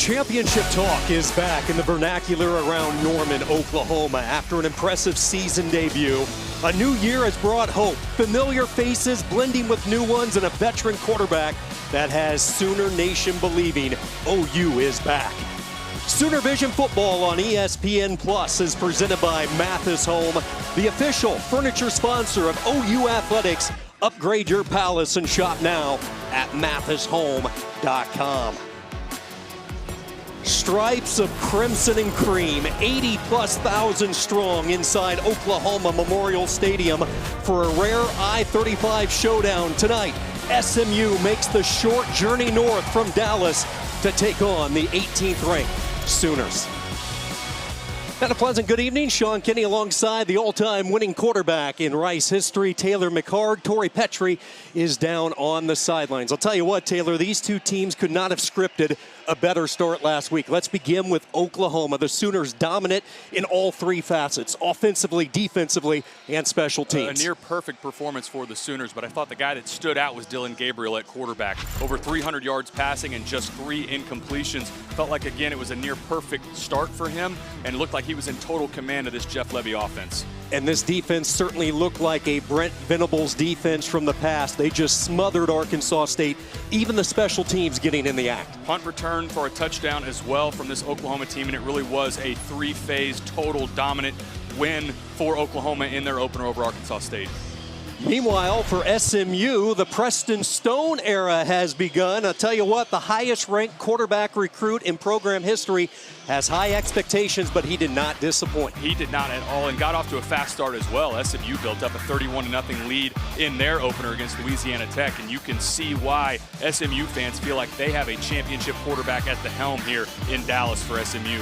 Championship talk is back in the vernacular around Norman, Oklahoma. After an impressive season debut, a new year has brought hope. Familiar faces blending with new ones and a veteran quarterback that has Sooner Nation believing OU is back. Sooner Vision Football on ESPN Plus is presented by Mathis Home, the official furniture sponsor of OU Athletics. Upgrade your palace and shop now at mathishome.com. Stripes of crimson and cream, 80+ thousand strong inside Oklahoma Memorial Stadium for a rare I-35 showdown tonight. SMU makes the short journey north from Dallas to take on the 18th ranked Sooners. And a pleasant good evening. Sean Kinney alongside the all-time winning quarterback in Rice history, Taylor McHargue. Torrey Petrie is down on the sidelines. I'll tell you what, Taylor, these two teams could not have scripted a better start last week. Let's begin with Oklahoma. The Sooners dominant in all three facets, offensively, defensively, and special teams. A near-perfect performance for the Sooners, but I thought the guy that stood out was Dillon Gabriel at quarterback. Over 300 yards passing and just 3 incompletions. Felt like, again, it was a near-perfect start for him, and it looked like he was in total command of this Jeff Levy offense. And this defense certainly looked like a Brent Venables defense from the past. They just smothered Arkansas State, even the special teams getting in the act. Punt return for a touchdown as well from this Oklahoma team, and it really was a 3-phase total dominant win for Oklahoma in their opener over Arkansas State. Meanwhile, for SMU, the Preston Stone era has begun. I'll tell you what, the highest-ranked quarterback recruit in program history has high expectations, but he did not disappoint. He did not at all, and got off to a fast start as well. SMU built up a 31-0 lead in their opener against Louisiana Tech, and you can see why SMU fans feel like they have a championship quarterback at the helm here in Dallas for SMU.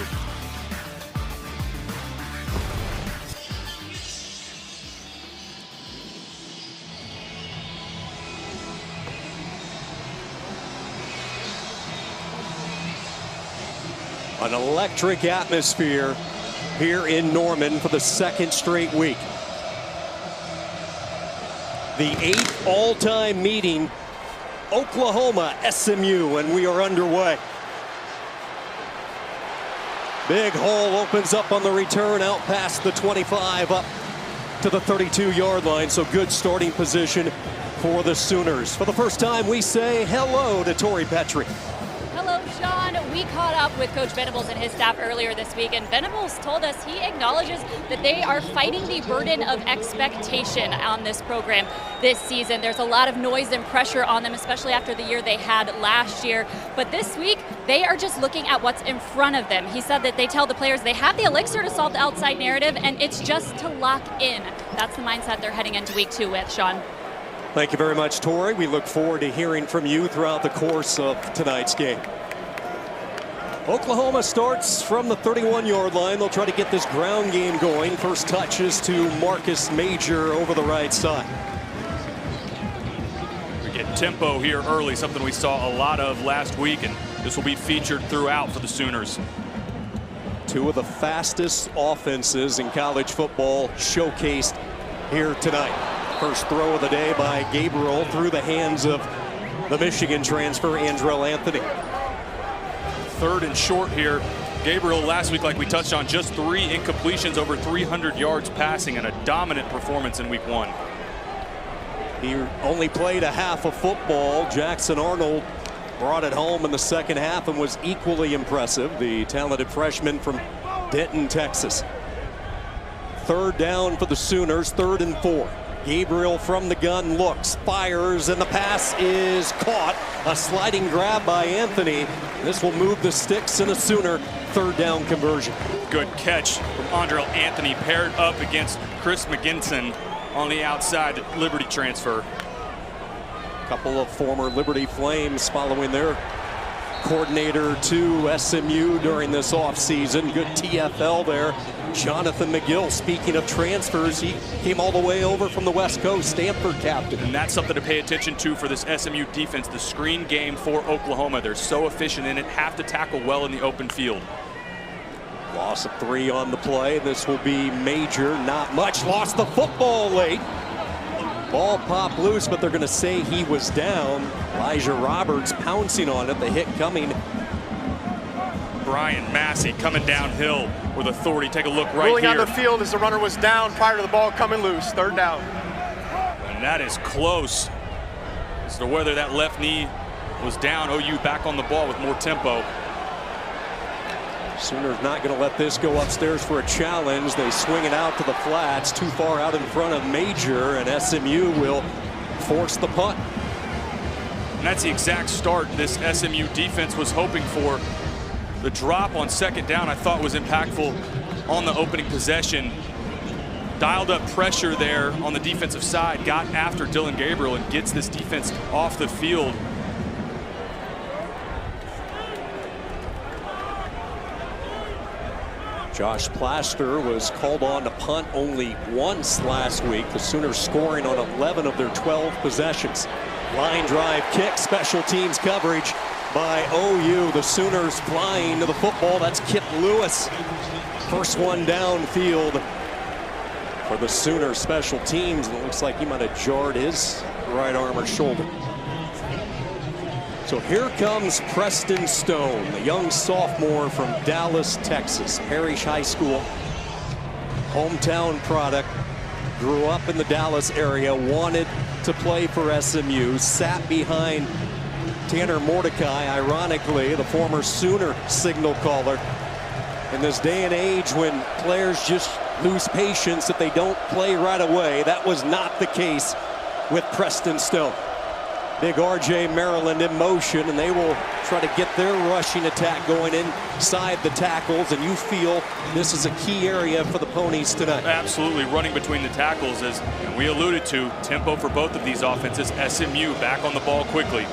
An electric atmosphere here in Norman for the second straight week. The 8th all-time meeting, Oklahoma SMU, and we are underway. Big hole opens up on the return out past the 25 up to the 32-yard line, so good starting position for the Sooners. For the first time, we say hello to Torrey Petrie. Hello, Sean. We caught up with Coach Venables and his staff earlier this week, and Venables told us he acknowledges that they are fighting the burden of expectation on this program this season. There's a lot of noise and pressure on them, especially after the year they had last year. But this week, they are just looking at what's in front of them. He said that they tell the players they have the elixir to solve the outside narrative, and it's just to lock in. That's the mindset they're heading into week 2 with, Sean. Thank you very much, Torrey. We look forward to hearing from you throughout the course of tonight's game. Oklahoma starts from the 31-yard line. They'll try to get this ground game going. First touch is to Marcus Major over the right side. We get tempo here early, something we saw a lot of last week, and this will be featured throughout for the Sooners. Two of the fastest offenses in college football showcased here tonight. First throw of the day by Gabriel through the hands of the Michigan transfer, Andrell Anthony. 3rd and short here. Gabriel last week, like we touched on, just 3 incompletions, over 300 yards passing, and a dominant performance in week 1. He only played a half of football. Jackson Arnold brought it home in the second half and was equally impressive. The talented freshman from Denton, Texas. 3rd down for the Sooners, 3rd and 4. Gabriel from the gun looks, fires, and the pass is caught. A sliding grab by Anthony. This will move the sticks in a Sooner 3rd down conversion. Good catch from Andrell Anthony, paired up against Chris McGinson on the outside, the Liberty transfer. A couple of former Liberty Flames following their coordinator to SMU during this offseason. Good TFL there. Jonathan McGill, speaking of transfers, he came all the way over from the West Coast, Stanford captain. And that's something to pay attention to for this SMU defense, the screen game for Oklahoma. They're so efficient in it, have to tackle well in the open field. Loss of 3 on the play. This will be Major, not much. Lost the football late. Ball popped loose, but they're going to say he was down. Elijah Roberts pouncing on it, the hit coming Brian Massey coming downhill with authority. Take a look right Rolling here. on the field as the runner was down prior to the ball coming loose. Third down. And that is close as to whether that left knee was down. OU back on the ball with more tempo. Sooners not going to let this go upstairs for a challenge. They swing it out to the flats, too far out in front of Major, and SMU will force the punt. And that's the exact start this SMU defense was hoping for. The drop on second down I thought was impactful on the opening possession. Dialed up pressure there on the defensive side, got after Dillon Gabriel and gets this defense off the field. Josh Plaster was called on to punt only once last week. The Sooners scoring on 11 of their 12 possessions. Line drive kick, special teams coverage by OU. The Sooners flying to the football. That's Kip Lewis. First one downfield for the Sooners special teams. And it looks like he might have jarred his right arm or shoulder. So here comes Preston Stone, the young sophomore from Dallas, Texas. Parrish High School, hometown product. Grew up in the Dallas area, wanted to play for SMU, sat behind Tanner Mordecai, ironically, the former Sooner signal caller. In this day and age when players just lose patience if they don't play right away, that was not the case with Preston Stone. Big RJ Maryland in motion, and they will try to get their rushing attack going inside the tackles, and you feel this is a key area for the Ponies tonight. Absolutely, running between the tackles, as we alluded to, tempo for both of these offenses. SMU back on the ball quickly.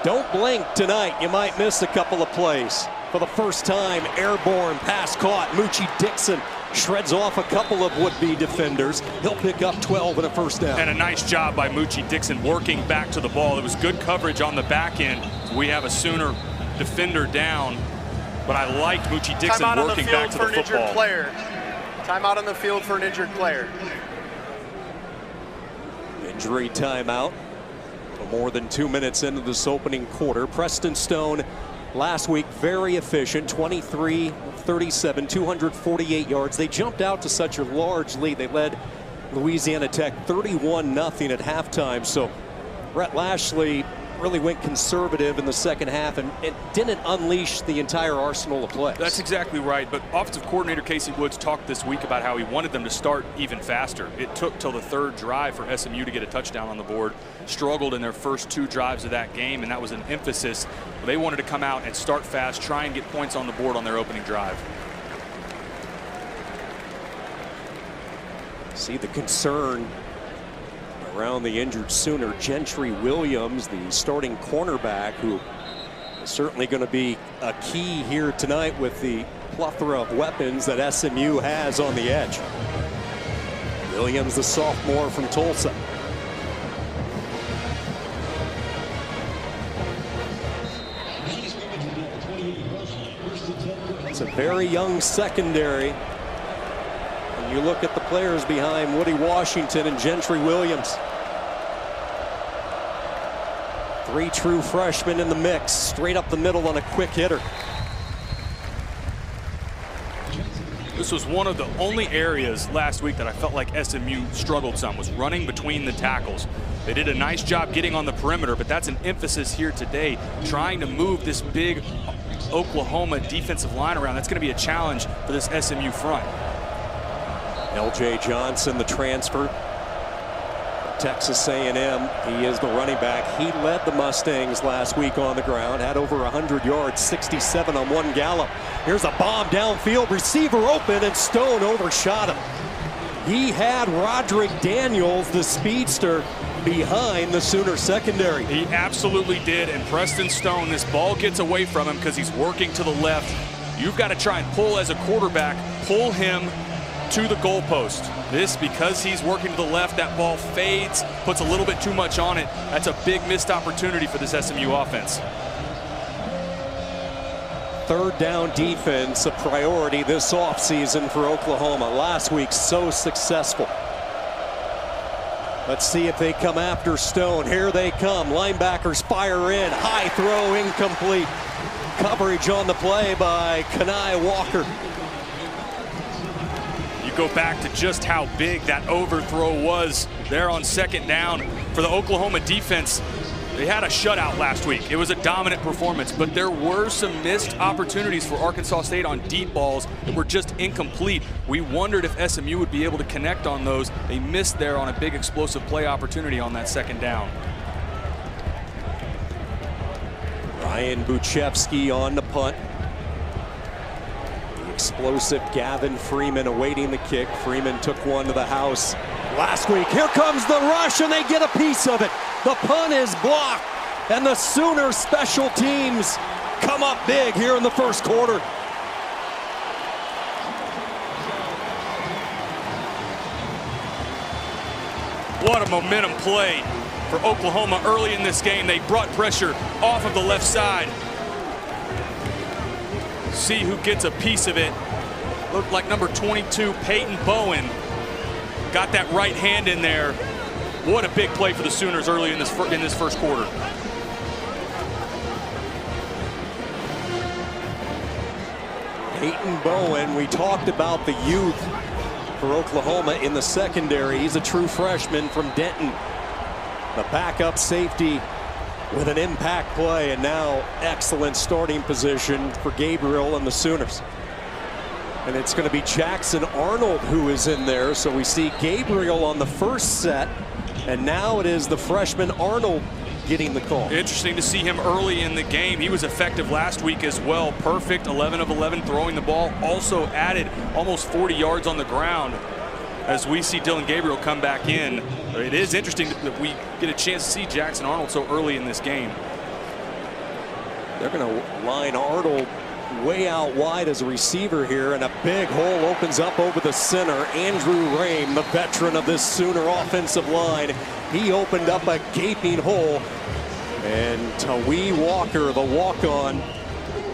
Don't blink tonight, you might miss a couple of plays. For the first time, airborne pass caught. Moochie Dixon shreds off a couple of would-be defenders. He'll pick up 12 and a first down. And a nice job by Moochie Dixon working back to the ball. It was good coverage on the back end. We have a Sooner defender down, but I liked Moochie Dixon working back to the football. Timeout on the field for an injured player. Injury timeout. More than 2 minutes into this opening quarter. Preston Stone last week very efficient, 23-37, 248 yards. They jumped out to such a large lead. They led Louisiana Tech 31-0 at halftime. So Brett Lashley really went conservative in the second half and didn't unleash the entire arsenal of plays. That's exactly right. But offensive coordinator Casey Woods talked this week about how he wanted them to start even faster. It took till the third drive for SMU to get a touchdown on the board. Struggled in their first two drives of that game, and that was an emphasis. They wanted to come out and start fast, try and get points on the board on their opening drive. See the concern around the injured Sooner. Gentry Williams, the starting cornerback, who is certainly going to be a key here tonight with the plethora of weapons that SMU has on the edge. Williams, the sophomore from Tulsa. It's a very young secondary. And you look at the players behind Woody Washington and Gentry Williams. Three true freshmen in the mix, straight up the middle on a quick hitter. This was one of the only areas last week that I felt like SMU struggled some, was running between the tackles. They did a nice job getting on the perimeter, but that's an emphasis here today, trying to move this big Oklahoma defensive line around. That's going to be a challenge for this SMU front. LJ Johnson, the transfer, Texas A&M. He is the running back. He led the Mustangs last week on the ground, had over 100 yards, 67 on one gallop. Here's a bomb downfield, receiver open, and Stone overshot him. He had Roderick Daniels, the speedster, behind the Sooner secondary. He absolutely did, and Preston Stone, this ball gets away from him because he's working to the left. You've got to try and pull as a quarterback, pull him to the goalpost. This, because he's working to the left, that ball fades, puts a little bit too much on it. That's a big missed opportunity for this SMU offense. Third down defense, a priority this offseason for Oklahoma. Last week, so successful. Let's see if they come after Stone. Here they come. Linebackers fire in. High throw incomplete. coverage on the play by Kenai Walker. You go back to just how big that overthrow was there on second down for the Oklahoma defense. They had a shutout last week. It was a dominant performance, but there were some missed opportunities for Arkansas State on deep balls that were just incomplete. We wondered if SMU would be able to connect on those. They missed there on a big explosive play opportunity on that second down. Ryan Buchevsky on the punt. The explosive Gavin Freeman awaiting the kick. Freeman took one to the house last week. Here comes the rush, and they get a piece of it. The punt is blocked, and the Sooners special teams come up big here in the first quarter. What a momentum play for Oklahoma early in this game. They brought pressure off of the left side. See who gets a piece of it. Looked like number 22, Peyton Bowen, got that right hand in there. What a big play for the Sooners early in this first quarter. Peyton Bowen, we talked about the youth for Oklahoma in the secondary. He's a true freshman from Denton. The backup safety with an impact play, and now excellent starting position for Gabriel and the Sooners. And it's going to be Jackson Arnold who is in there. So we see Gabriel on the first set, and now it is the freshman Arnold getting the call. Interesting to see him early in the game. He was effective last week as well. Perfect, 11 of 11 throwing the ball. Also added almost 40 yards on the ground as we see Dillon Gabriel come back in. It is interesting that we get a chance to see Jackson Arnold so early in this game. They're going to line Arnold way out wide as a receiver here, and a big hole opens up over the center. Andrew Rame, the veteran of this Sooner offensive line, he opened up a gaping hole. And Tawee Walker, the walk-on,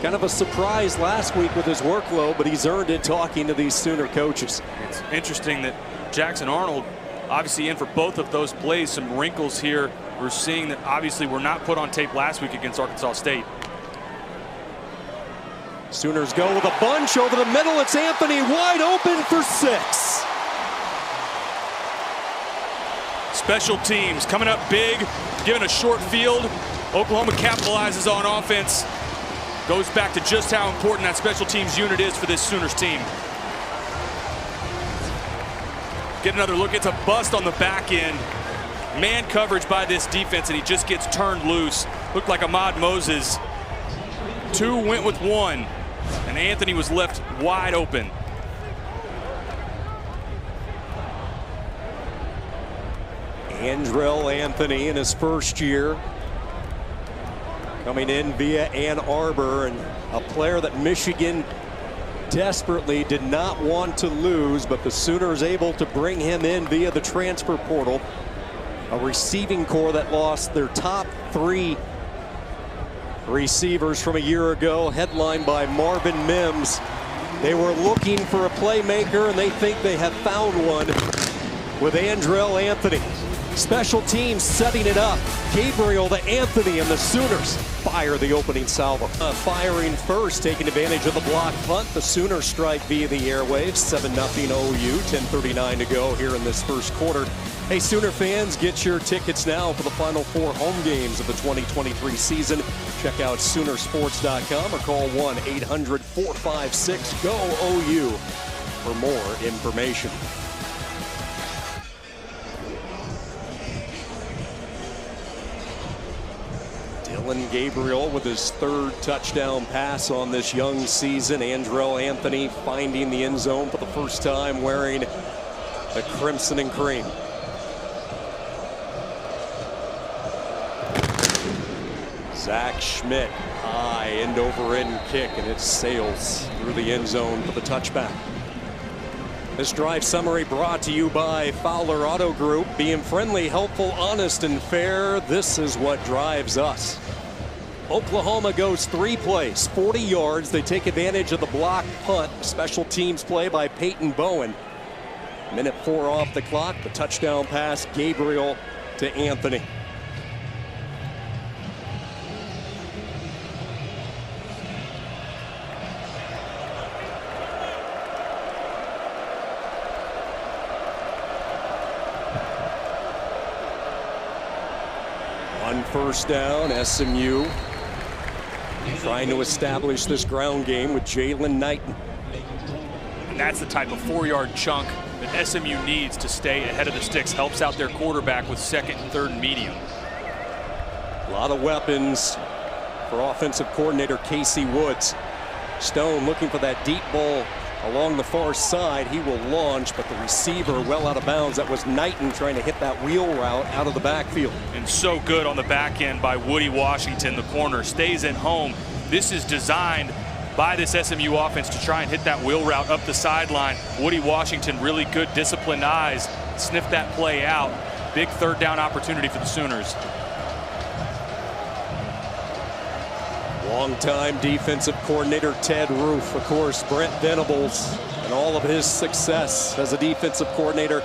kind of a surprise last week with his workload, but he's earned it talking to these Sooner coaches. It's interesting that Jackson Arnold obviously in for both of those plays. Some wrinkles here we're seeing that obviously were not put on tape last week against Arkansas State. Sooners go with a bunch over the middle. It's Anthony wide open for 6. Special teams coming up big, given a short field. Oklahoma capitalizes on offense. Goes back to just how important that special teams unit is for this Sooners team. Get another look. It's a bust on the back end. Man coverage by this defense, and he just gets turned loose. Looked like Ahmad Moses. 2 went with 1, and Anthony was left wide open. Andrell Anthony in his first year, coming in via Ann Arbor, and a player that Michigan desperately did not want to lose, but the Sooners able to bring him in via the transfer portal. A receiving core that lost their top 3 receivers from a year ago, headlined by Marvin Mims. They were looking for a playmaker, and they think they have found one with Andrell Anthony. Special teams setting it up. Gabriel to Anthony, and the Sooners fire the opening salvo. Firing first, taking advantage of the block punt. The Sooners strike via the airwaves. 7-0 OU, 10:39 to go here in this first quarter. Hey, Sooner fans, get your tickets now for the Final 4 home games of the 2023 season. Check out Soonersports.com or call 1-800-456-GO-OU for more information. Dillon Gabriel with his 3rd touchdown pass on this young season. Andrell Anthony finding the end zone for the first time wearing the crimson and cream. Zach Schmidt, high end over end kick, and it sails through the end zone for the touchback. This drive summary brought to you by Fowler Auto Group. Being friendly, helpful, honest, and fair, this is what drives us. Oklahoma goes 3 plays, 40 yards. They take advantage of the block punt. Special teams play by Peyton Bowen. Minute 4 off the clock. The touchdown pass, Gabriel to Anthony. first down. SMU trying to establish this ground game with Jalen Knighton. And that's the type of 4-yard chunk that SMU needs to stay ahead of the sticks. Helps out their quarterback with second and third and medium. A lot of weapons for offensive coordinator Casey Woods. Stone looking for that deep ball along the far side. He will launch, but the receiver well out of bounds. That was Knighton trying to hit that wheel route out of the backfield. And so good on the back end by Woody Washington. The corner stays at home. This is designed by this SMU offense to try and hit that wheel route up the sideline. Woody Washington, really good, disciplined eyes, sniffed that play out. Big third down opportunity for the Sooners. Longtime defensive coordinator Ted Roof, of course, Brent Venables, and all of his success as a defensive coordinator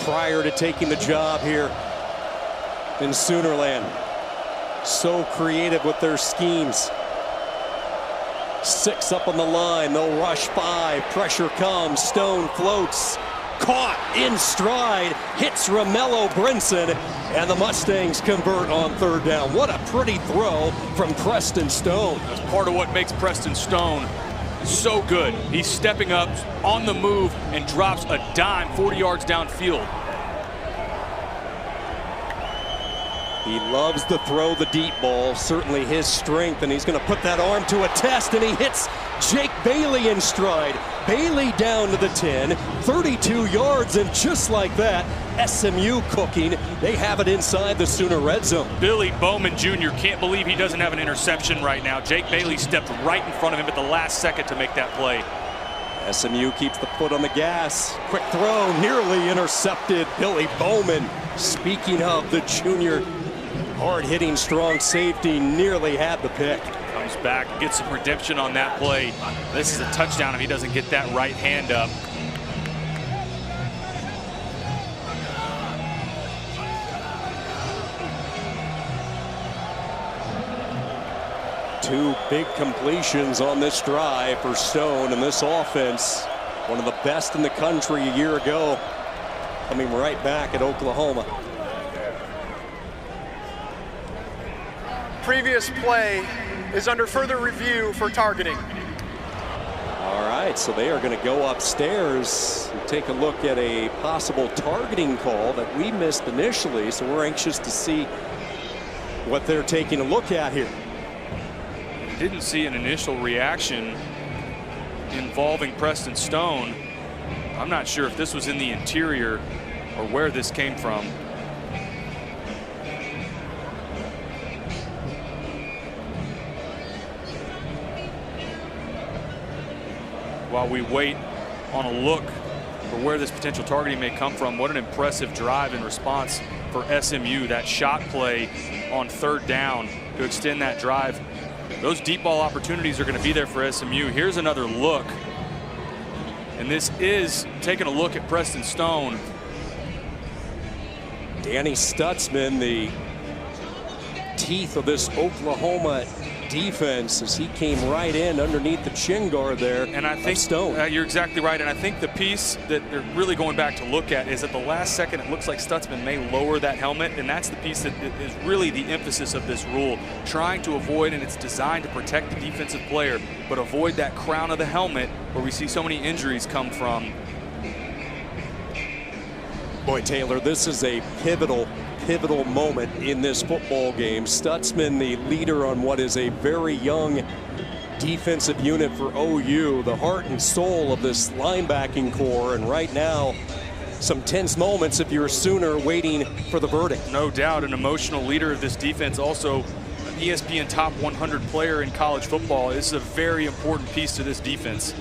prior to taking the job here in Soonerland. So creative with their schemes. 6 up on the line, they'll rush 5, pressure comes, Stone floats, caught in stride, hits Romello Brinson, and the Mustangs convert on third down. What a pretty throw from Preston Stone. That's part of what makes Preston Stone so good. He's stepping up on the move and drops a dime 40 yards downfield. He loves to throw the deep ball, certainly his strength, and he's going to put that arm to a test, and he hits Jake Bailey in stride. Bailey down to the 10, 32 yards, and just like that, SMU cooking. They have it inside the Sooner red zone. Billy Bowman Jr. can't believe he doesn't have an interception right now. Jake Bailey stepped right in front of him at the last second to make that play. SMU keeps the foot on the gas. Quick throw, nearly intercepted. Billy Bowman, speaking of the junior, hard-hitting strong safety, nearly had the pick. Comes back, gets some redemption on that play. This is a touchdown if he doesn't get that right hand up. Two big completions on this drive for Stone, and this offense, one of the best in the country a year ago, coming right back at Oklahoma. Previous play is under further review for targeting. All right, so they are going to go upstairs and take a look at a possible targeting call that we missed initially, so we're anxious to see what they're taking a look at here. Didn't see an initial reaction involving Preston Stone. I'm not sure if this was in the interior or where this came from. While we wait on a look for where this potential targeting may come from, what an impressive drive in response for SMU. That shot play on third down to extend that drive. Those deep ball opportunities are going to be there for SMU. Here's another look. And this is taking a look at Preston Stone. Danny Stutzman, the teeth of this Oklahoma defense, as he came right in underneath the chin guard there. And I think Stone. You're exactly right. And I think the piece that they're really going back to look at is at the last second, it looks like Stutzman may lower that helmet. And that's the piece that is really the emphasis of this rule, trying to avoid, and it's designed to protect the defensive player, but avoid that crown of the helmet where we see so many injuries come from. Boy, Taylor, this is a pivotal moment in this football game. Stutzman, the leader on what is a very young defensive unit for OU, the heart and soul of this linebacking core, and right now some tense moments if you're a Sooner waiting for the verdict. No doubt, an emotional leader of this defense, also an ESPN top 100 player in college football. This is a very important piece to this defense.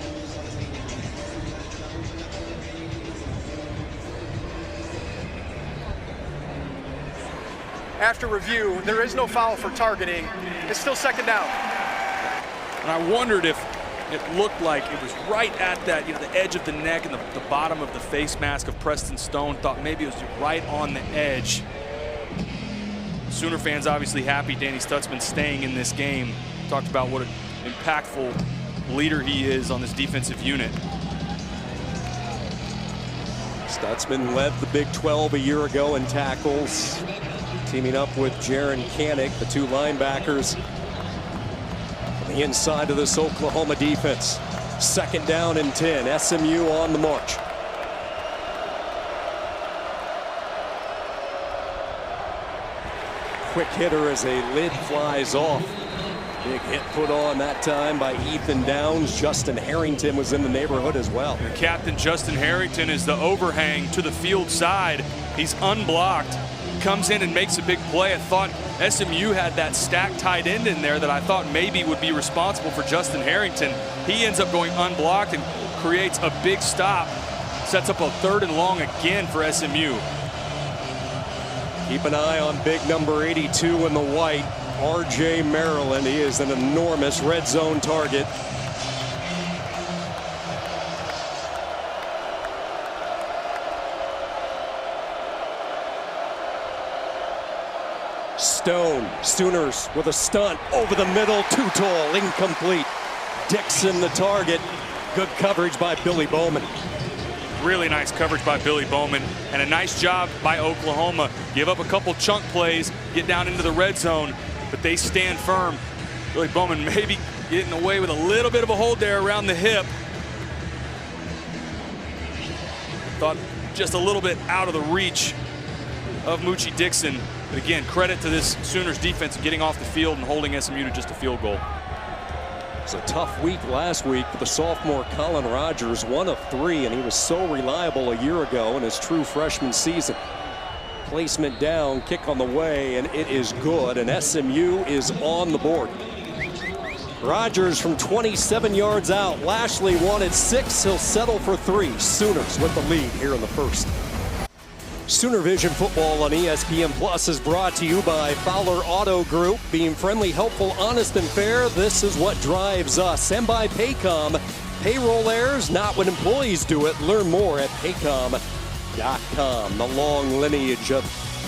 After review, there is no foul for targeting. It's still second down. And I wondered if it looked like it was right at that, the edge of the neck and the bottom of the face mask of Preston Stone. Thought maybe it was right on the edge. Sooner fans obviously happy Danny Stutzman staying in this game. Talked about what an impactful leader he is on this defensive unit. Stutzman led the Big 12 a year ago in tackles, teaming up with Jaron Kanik, the two linebackers on the inside of this Oklahoma defense. 2nd down and 10. SMU on the march. Quick hitter as a lid flies off. Big hit put on that time by Ethan Downs. Justin Harrington was in the neighborhood as well. The captain, Justin Harrington, is the overhang to the field side. He's unblocked. Comes in and makes a big play. I thought SMU had that stacked tight end in there that I thought maybe would be responsible for Justin Harrington. He ends up going unblocked and creates a big stop. Sets up a 3rd and long again for SMU. Keep an eye on big number 82 in the white, R.J. Maryland. He is an enormous red zone target. Stone, Sooners with a stunt over the middle, too tall, incomplete. Dixon the target. Good coverage by Billy Bowman. Really nice coverage by Billy Bowman, and a nice job by Oklahoma. Give up a couple chunk plays, get down into the red zone, but they stand firm. Billy Bowman maybe getting away with a little bit of a hold there around the hip. Thought just a little bit out of the reach of Moochie Dixon. But again, credit to this Sooners defense getting off the field and holding SMU to just a field goal. It was a tough week last week for the sophomore Colin Rogers, 1 of 3, and he was so reliable a year ago in his true freshman season. Placement down, kick on the way, and it is good, and SMU is on the board. Rogers from 27 yards out. Lashley wanted 6. He'll settle for 3. Sooners with the lead here in the first. Sooner Vision Football on ESPN Plus is brought to you by Fowler Auto Group. Being friendly, helpful, honest, and fair, this is what drives us. And by Paycom. Payroll errors, not when employees do it. Learn more at paycom.com. The long lineage of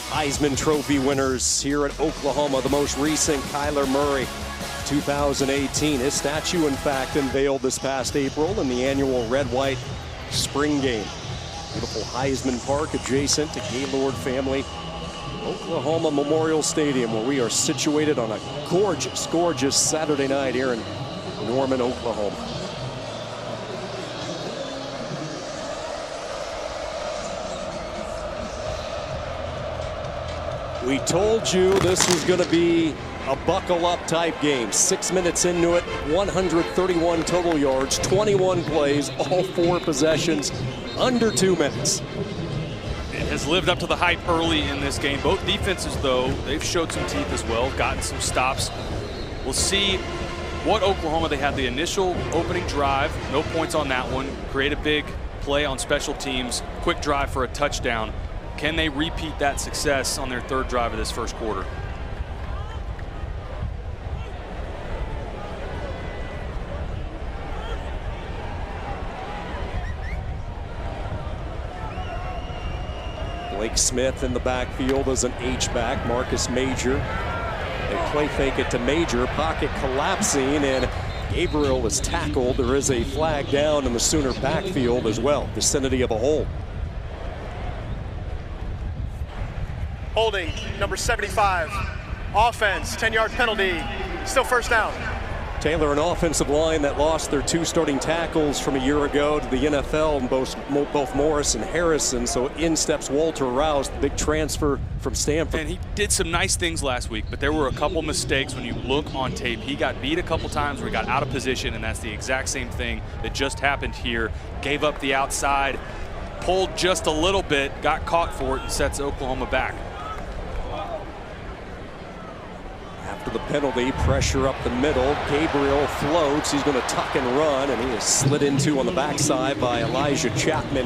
Heisman Trophy winners here at Oklahoma. The most recent, Kyler Murray, 2018. His statue, in fact, unveiled this past April in the annual Red-White Spring Game. Beautiful Heisman Park adjacent to Gaylord family Oklahoma Memorial Stadium, where we are situated on a gorgeous, gorgeous Saturday night here in Norman, Oklahoma. We told you this was going to be a buckle-up type game. 6 minutes into it, 131 total yards, 21 plays, all 4 possessions, under 2 minutes. It has lived up to the hype early in this game. Both defenses, though, they've showed some teeth as well, gotten some stops. We'll see what Oklahoma, they had the initial opening drive, no points on that one, create a big play on special teams, quick drive for a touchdown. Can they repeat that success on their 3rd drive of this first quarter? Blake Smith in the backfield as an H-back. Marcus Major. They play fake it to Major. Pocket collapsing, and Gabriel is tackled. There is a flag down in the Sooner backfield as well. Vicinity of a hole. Holding, number 75. Offense, 10-yard penalty. Still first down. Taylor, an offensive line that lost their 2 starting tackles from a year ago to the NFL, and both Morris and Harrison. So in steps Walter Rouse, the big transfer from Stanford. And he did some nice things last week, but there were a couple mistakes when you look on tape. He got beat a couple times where he got out of position, and that's the exact same thing that just happened here. Gave up the outside, pulled just a little bit, got caught for it, and sets Oklahoma back. After the penalty, pressure up the middle. Gabriel floats. He's going to tuck and run, and he is slid into on the backside by Elijah Chapman.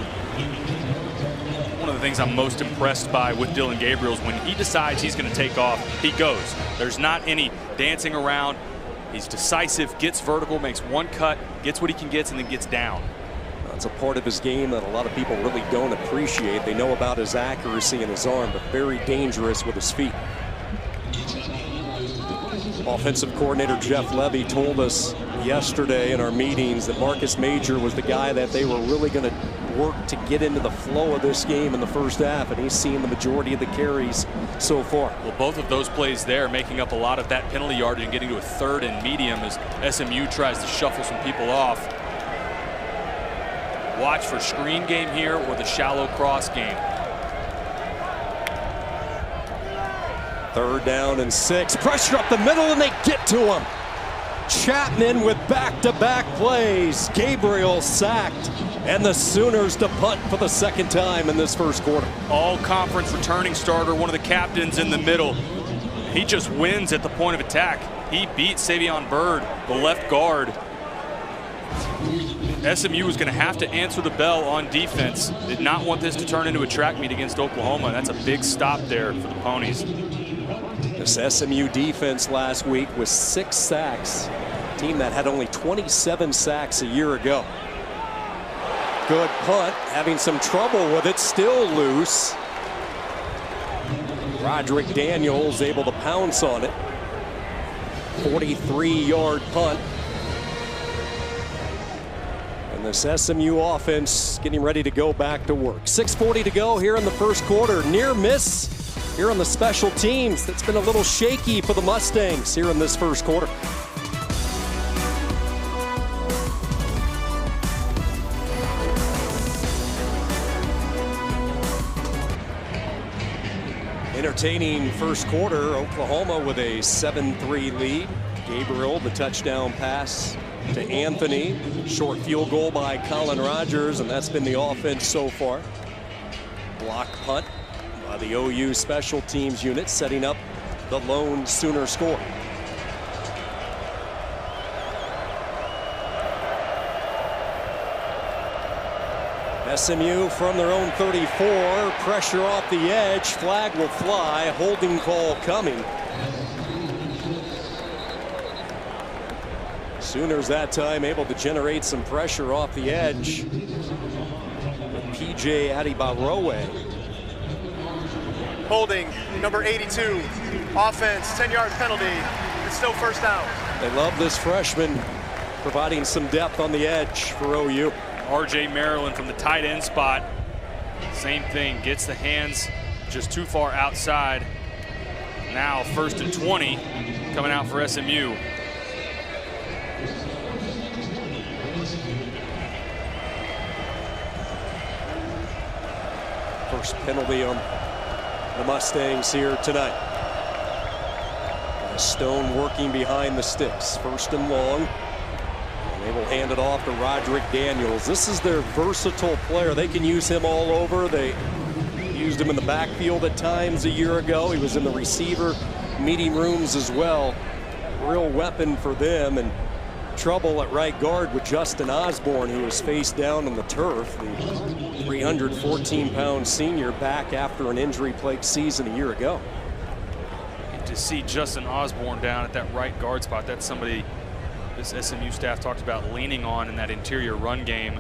One of the things I'm most impressed by with Dillon Gabriel is when he decides he's going to take off, he goes. There's not any dancing around. He's decisive, gets vertical, makes one cut, gets what he can get, and then gets down. That's a part of his game that a lot of people really don't appreciate. They know about his accuracy and his arm, but very dangerous with his feet. Offensive coordinator Jeff Levy told us yesterday in our meetings that Marcus Major was the guy that they were really going to work to get into the flow of this game in the first half, and he's seen the majority of the carries so far. Well, both of those plays there making up a lot of that penalty yardage and getting to a 3rd and medium as SMU tries to shuffle some people off. Watch for screen game here or the shallow cross game. 3rd down and 6. Pressure up the middle, and they get to him. Chapman with back-to-back plays. Gabriel sacked, and the Sooners to punt for the 2nd time in this first quarter. All-conference returning starter, one of the captains in the middle. He just wins at the point of attack. He beat Savion Byrd, the left guard. SMU was going to have to answer the bell on defense. Did not want this to turn into a track meet against Oklahoma. That's a big stop there for the Ponies. This SMU defense last week was 6 sacks. A team that had only 27 sacks a year ago. Good punt, having some trouble with it, still loose. Roderick Daniels able to pounce on it. 43-yard punt. And this SMU offense getting ready to go back to work. 6:40 to go here in the first quarter. Near miss here on the special teams. That's been a little shaky for the Mustangs here in this first quarter. Entertaining first quarter. Oklahoma with a 7-3 lead. Gabriel, the touchdown pass to Anthony. Short field goal by Colin Rogers, and that's been the offense so far. Block punt by the OU special teams unit, setting up the lone Sooner score. SMU from their own 34, pressure off the edge, flag will fly, holding call coming. Sooners that time able to generate some pressure off the edge with PJ Adibarowe. Holding, number 82. Offense, 10-yard penalty. It's still 1st down. They love this freshman providing some depth on the edge for OU. RJ Maryland from the tight end spot. Same thing, gets the hands just too far outside. Now 1st and 20 coming out for SMU. First penalty on the Mustangs here tonight. Stone working behind the sticks. 1st and long. And they will hand it off to Roderick Daniels. This is their versatile player. They can use him all over. They used him in the backfield at times a year ago. He was in the receiver meeting rooms as well. Real weapon for them, and trouble at right guard with Justin Osborne, who was face down on the turf. The 314-pound senior back after an injury-plagued season a year ago. To see Justin Osborne down at that right guard spot, that's somebody this SMU staff talked about leaning on in that interior run game.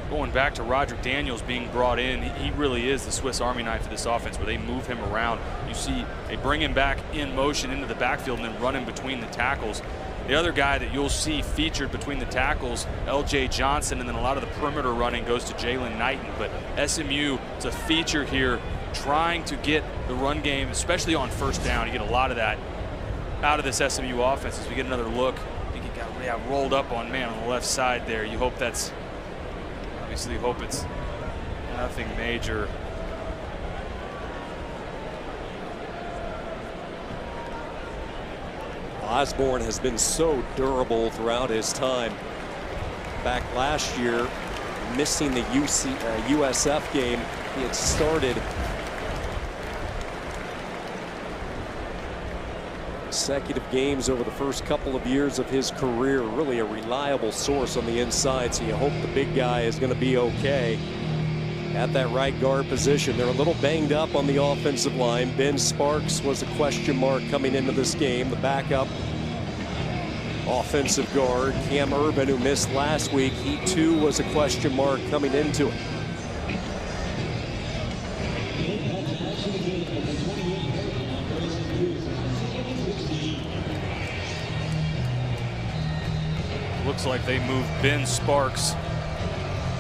Going back to Roderick Daniels being brought in, he really is the Swiss Army knife of this offense, where they move him around. You see they bring him back in motion into the backfield and then run him between the tackles. The other guy that you'll see featured between the tackles, LJ Johnson, and then a lot of the perimeter running goes to Jalen Knighton. But SMU is a feature here, trying to get the run game, especially on 1st down. You get a lot of that out of this SMU offense. As we get another look, I think he got rolled up on the left side there. You hope that's, obviously hope it's nothing major. Osborne has been so durable throughout his time. Back last year, missing the USF game, he had started consecutive games over the first couple of years of his career. Really a reliable source on the inside, so you hope the big guy is going to be okay at that right guard position. They're a little banged up on the offensive line. Ben Sparks was a question mark coming into this game. The backup offensive guard, Cam Urban, who missed last week, he too was a question mark coming into it. Looks like they moved Ben Sparks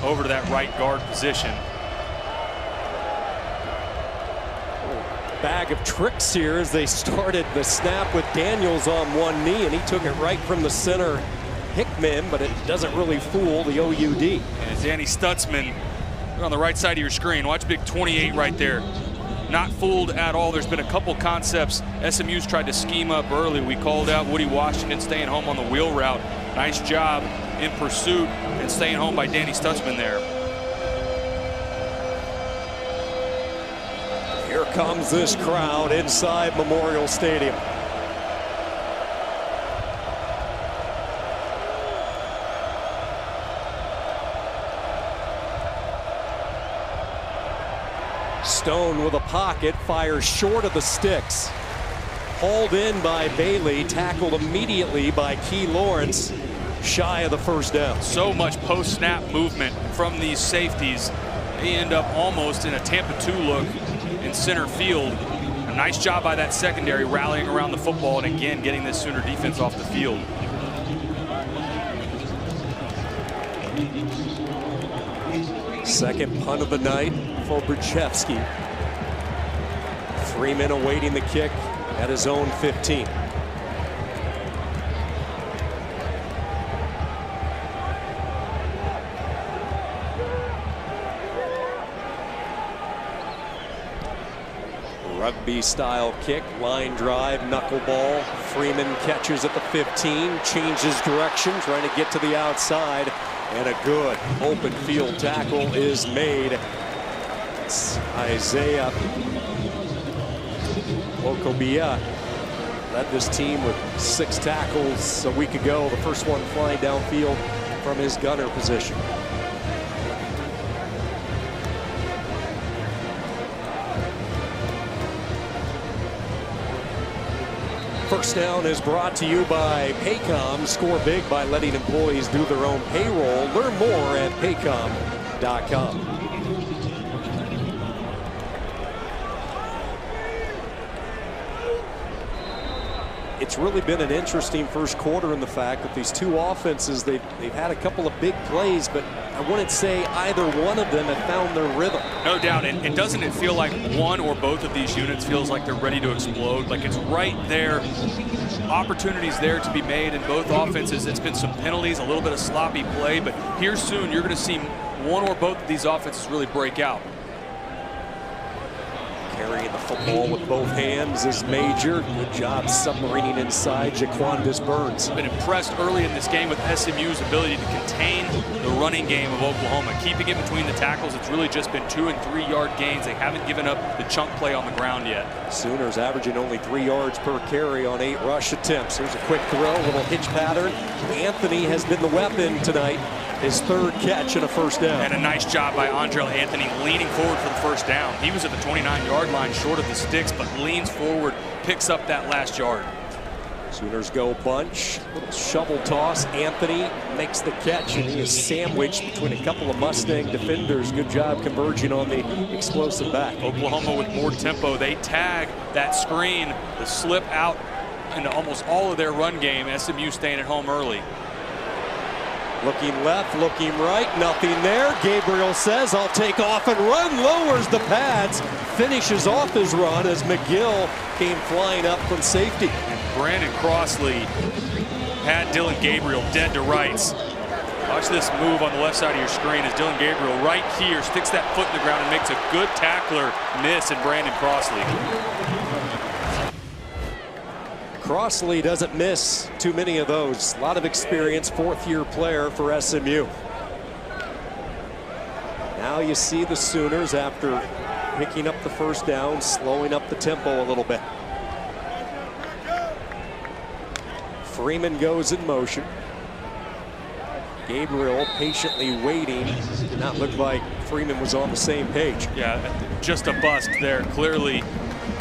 over to that right guard position. Bag of tricks here as they started the snap with Daniels on one knee, and he took it right from the center Hickman, but it doesn't really fool the OUD. And Danny Stutzman on the right side of your screen. Watch big 28 right there. Not fooled at all. There's been a couple concepts SMU's tried to scheme up early. We called out Woody Washington staying home on the wheel route. Nice job in pursuit and staying home by Danny Stutzman there. Here comes this crowd inside Memorial Stadium. Stone with a pocket, fires short of the sticks. Hauled in by Bailey, tackled immediately by Key Lawrence, shy of the first down. So much post-snap movement from these safeties. They end up almost in a Tampa 2 look in center field. A nice job by that secondary rallying around the football and again getting this Sooner defense off the field. Second punt of the night for Brzezinski. Freeman awaiting the kick at his own 15. Rugby style kick, line drive, knuckleball. Freeman catches at the 15, changes direction, trying to get to the outside. And a good open field tackle is made. It's Isaiah Okobia led this team with 6 tackles a week ago. The first one flying downfield from his gunner position. First down is brought to you by Paycom. Score big by letting employees do their own payroll. Learn more at paycom.com. It's really been an interesting first quarter in the fact that these two offenses, they've had a couple of big plays, but I wouldn't say either one of them have found their rhythm. No doubt, and doesn't it feel like one or both of these units feels like they're ready to explode? Like it's right there, opportunities there to be made in both offenses. It's been some penalties, a little bit of sloppy play, but here soon you're going to see one or both of these offenses really break out. Carrying the football with both hands is Major. Good job submarining inside Jaquandis Burns. Been impressed early in this game with SMU's ability to contain the running game of Oklahoma. Keeping it between the tackles, it's really just been 2- and 3-yard gains. They haven't given up the chunk play on the ground yet. Sooners averaging only 3 yards per carry on 8 rush attempts. Here's a quick throw, a little hitch pattern. Anthony has been the weapon tonight. His 3rd catch and a first down. And a nice job by Andrell Anthony leaning forward for the first down. He was at the 29-yard line short of the sticks, but leans forward, picks up that last yard. Sooners go bunch, little shovel toss. Anthony makes the catch, and he is sandwiched between a couple of Mustang defenders. Good job converging on the explosive back. Oklahoma with more tempo. They tag that screen, the slip out into almost all of their run game. SMU staying at home early. Looking left, looking right, nothing there. Gabriel says, I'll take off and run, lowers the pads, finishes off his run as McGill came flying up from safety. And Brandon Crossley had Dylan Gabriel dead to rights. Watch this move on the left side of your screen as Dylan Gabriel right here sticks that foot in the ground and makes a good tackler miss in Brandon Crossley. Crossley doesn't miss too many of those. A lot of experience, 4th-year player for SMU. Now you see the Sooners, after picking up the first down, slowing up the tempo a little bit. Freeman goes in motion. Gabriel patiently waiting. Did not look like Freeman was on the same page. Yeah, just a bust there. Clearly,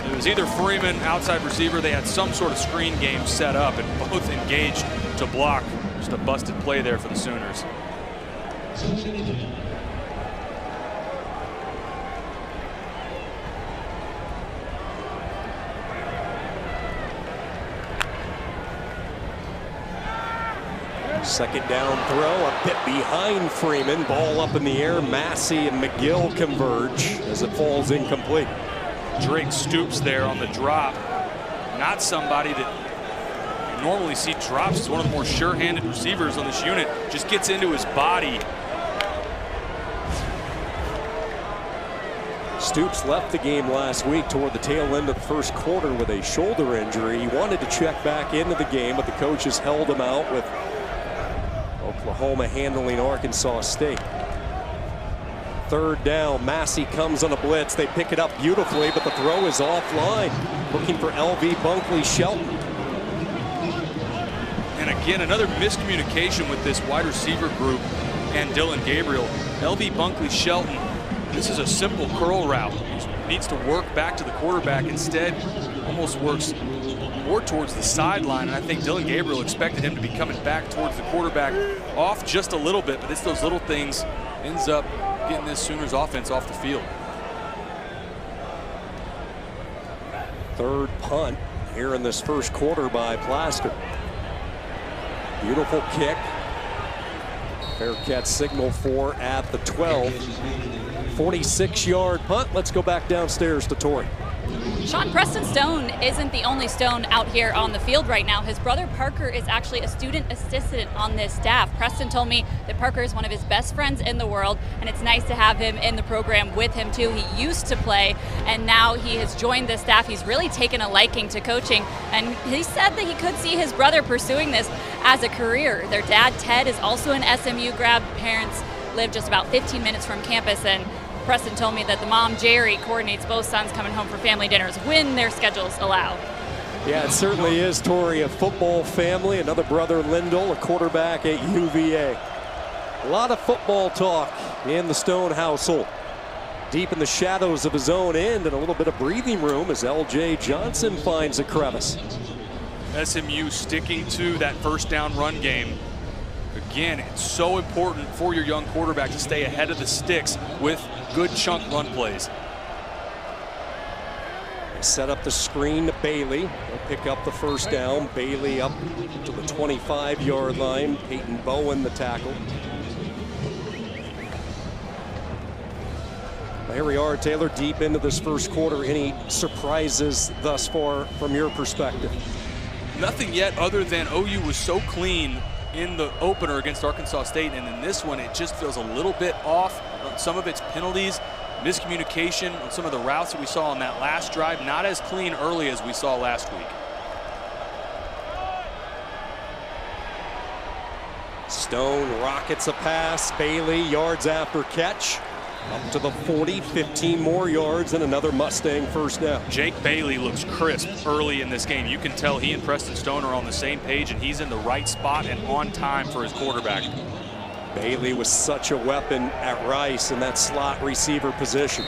it was either Freeman, outside receiver. They had some sort of screen game set up and both engaged to block. Just a busted play there for the Sooners. Second down throw, a bit behind Freeman. Ball up in the air. Massey and McGill converge as it falls incomplete. Drake Stoops there on the drop. Not somebody that you normally see drops. He's one of the more sure-handed receivers on this unit. Just gets into his body. Stoops left the game last week toward the tail end of the first quarter with a shoulder injury. He wanted to check back into the game, but the coaches held him out with Oklahoma handling Arkansas State. Third down, Massey comes on a blitz. They pick it up beautifully, but the throw is offline. Looking for LV Bunkley-Shelton. And again, another miscommunication with this wide receiver group and Dillon Gabriel. LV Bunkley-Shelton, this is a simple curl route. He needs to work back to the quarterback. Instead, almost works more towards the sideline. And I think Dillon Gabriel expected him to be coming back towards the quarterback off just a little bit, but it's those little things ends up getting this Sooners offense off the field. Third punt here in this first quarter by Plasker. Beautiful kick. Fair catch signal for at the 12. 46-yard punt. Let's go back downstairs to Tori. Sean, Preston Stone isn't the only Stone out here on the field right now. His brother Parker is actually a student assistant on this staff. Preston told me that Parker is one of his best friends in the world, and it's nice to have him in the program with him too. He used to play, and now he has joined the staff. He's really taken a liking to coaching, and he said that he could see his brother pursuing this as a career. Their dad, Ted, is also an SMU grad. Parents live just about 15 minutes from campus, and Preston told me that the mom, Jerry, coordinates both sons coming home for family dinners when their schedules allow. Yeah, it certainly is, Tori, a football family. Another brother, Lyndall, a quarterback at UVA. A lot of football talk in the Stone household. Deep in the shadows of his own end and a little bit of breathing room as LJ Johnson finds a crevice. SMU sticking to that first down run game. Again, it's so important for your young quarterback to stay ahead of the sticks with good chunk run plays. They set up the screen to Bailey. They'll pick up the first down. Bailey up to the 25-yard line. Peyton Bowen the tackle. Here we are, Taylor, deep into this first quarter. Any surprises thus far from your perspective? Nothing yet, other than OU was so clean in the opener against Arkansas State, and in this one it just feels a little bit off on some of its penalties, miscommunication on some of the routes that we saw on that last drive. Not as clean early as we saw last week. Stone rockets a pass. Bailey yards after catch. Up to the 40, 15 more yards, and another Mustang first down. Jake Bailey looks crisp early in this game. You can tell he and Preston Stone are on the same page, and he's in the right spot and on time for his quarterback. Bailey was such a weapon at Rice in that slot receiver position.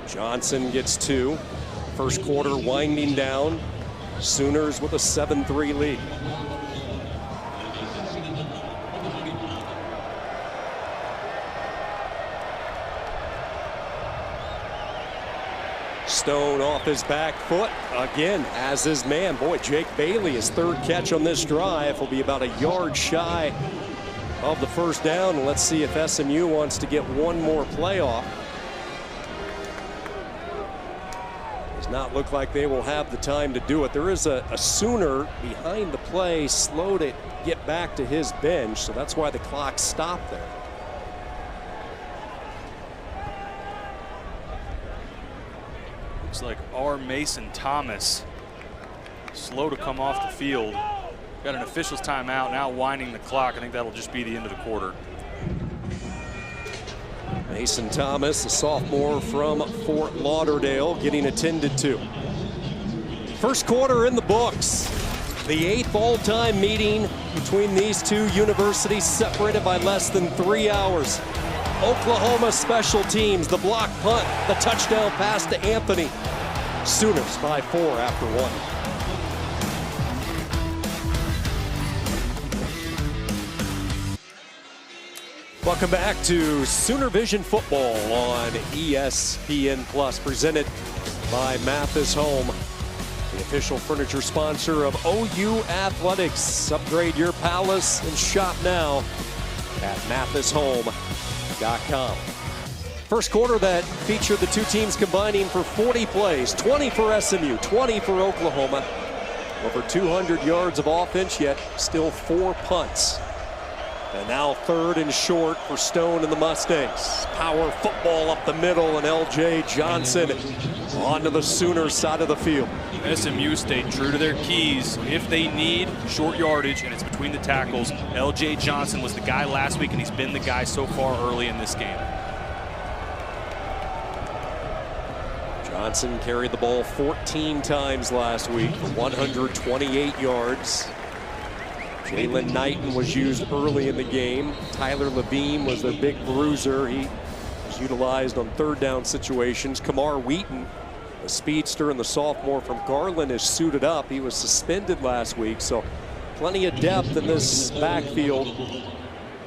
Johnson gets two. First quarter winding down. Sooners with a 7-3 lead. Stone off his back foot again, as his man. Boy, Jake Bailey, his third catch on this drive, will be about a yard shy of the first down. Let's see if SMU wants to get one more playoff. Does not look like they will have the time to do it. There is a Sooner behind the play, slow to get back to his bench, so that's why the clock stopped there. Looks like R. Mason Thomas slow to come off the field. Got an official's timeout, now winding the clock. I think that'll just be the end of the quarter. Mason Thomas, a sophomore from Fort Lauderdale, getting attended to. First quarter in the books. The 8th all-time meeting between these two universities, separated by less than 3 hours. Oklahoma special teams, the block punt, the touchdown pass to Anthony. Sooners by 4 after 1. Welcome back to Sooner Vision Football on ESPN Plus, presented by Mathis Home the official furniture sponsor of OU Athletics. Upgrade your palace and shop now at mathishome.com. First quarter that featured the two teams combining for 40 plays, 20 for SMU, 20 for Oklahoma. Over 200 yards of offense, yet still 4 punts. And now 3rd and short for Stone and the Mustangs. Power football up the middle, and L.J. Johnson onto the Sooner side of the field. SMU stayed true to their keys. If they need short yardage and it's between the tackles, L.J. Johnson was the guy last week, and he's been the guy so far early in this game. Johnson carried the ball 14 times last week for 128 yards. Jalen Knighton was used early in the game. Tyler Levine was their big bruiser. He was utilized on 3rd down situations. Kamar Wheaton, the speedster and the sophomore from Garland, is suited up. He was suspended last week, so plenty of depth in this backfield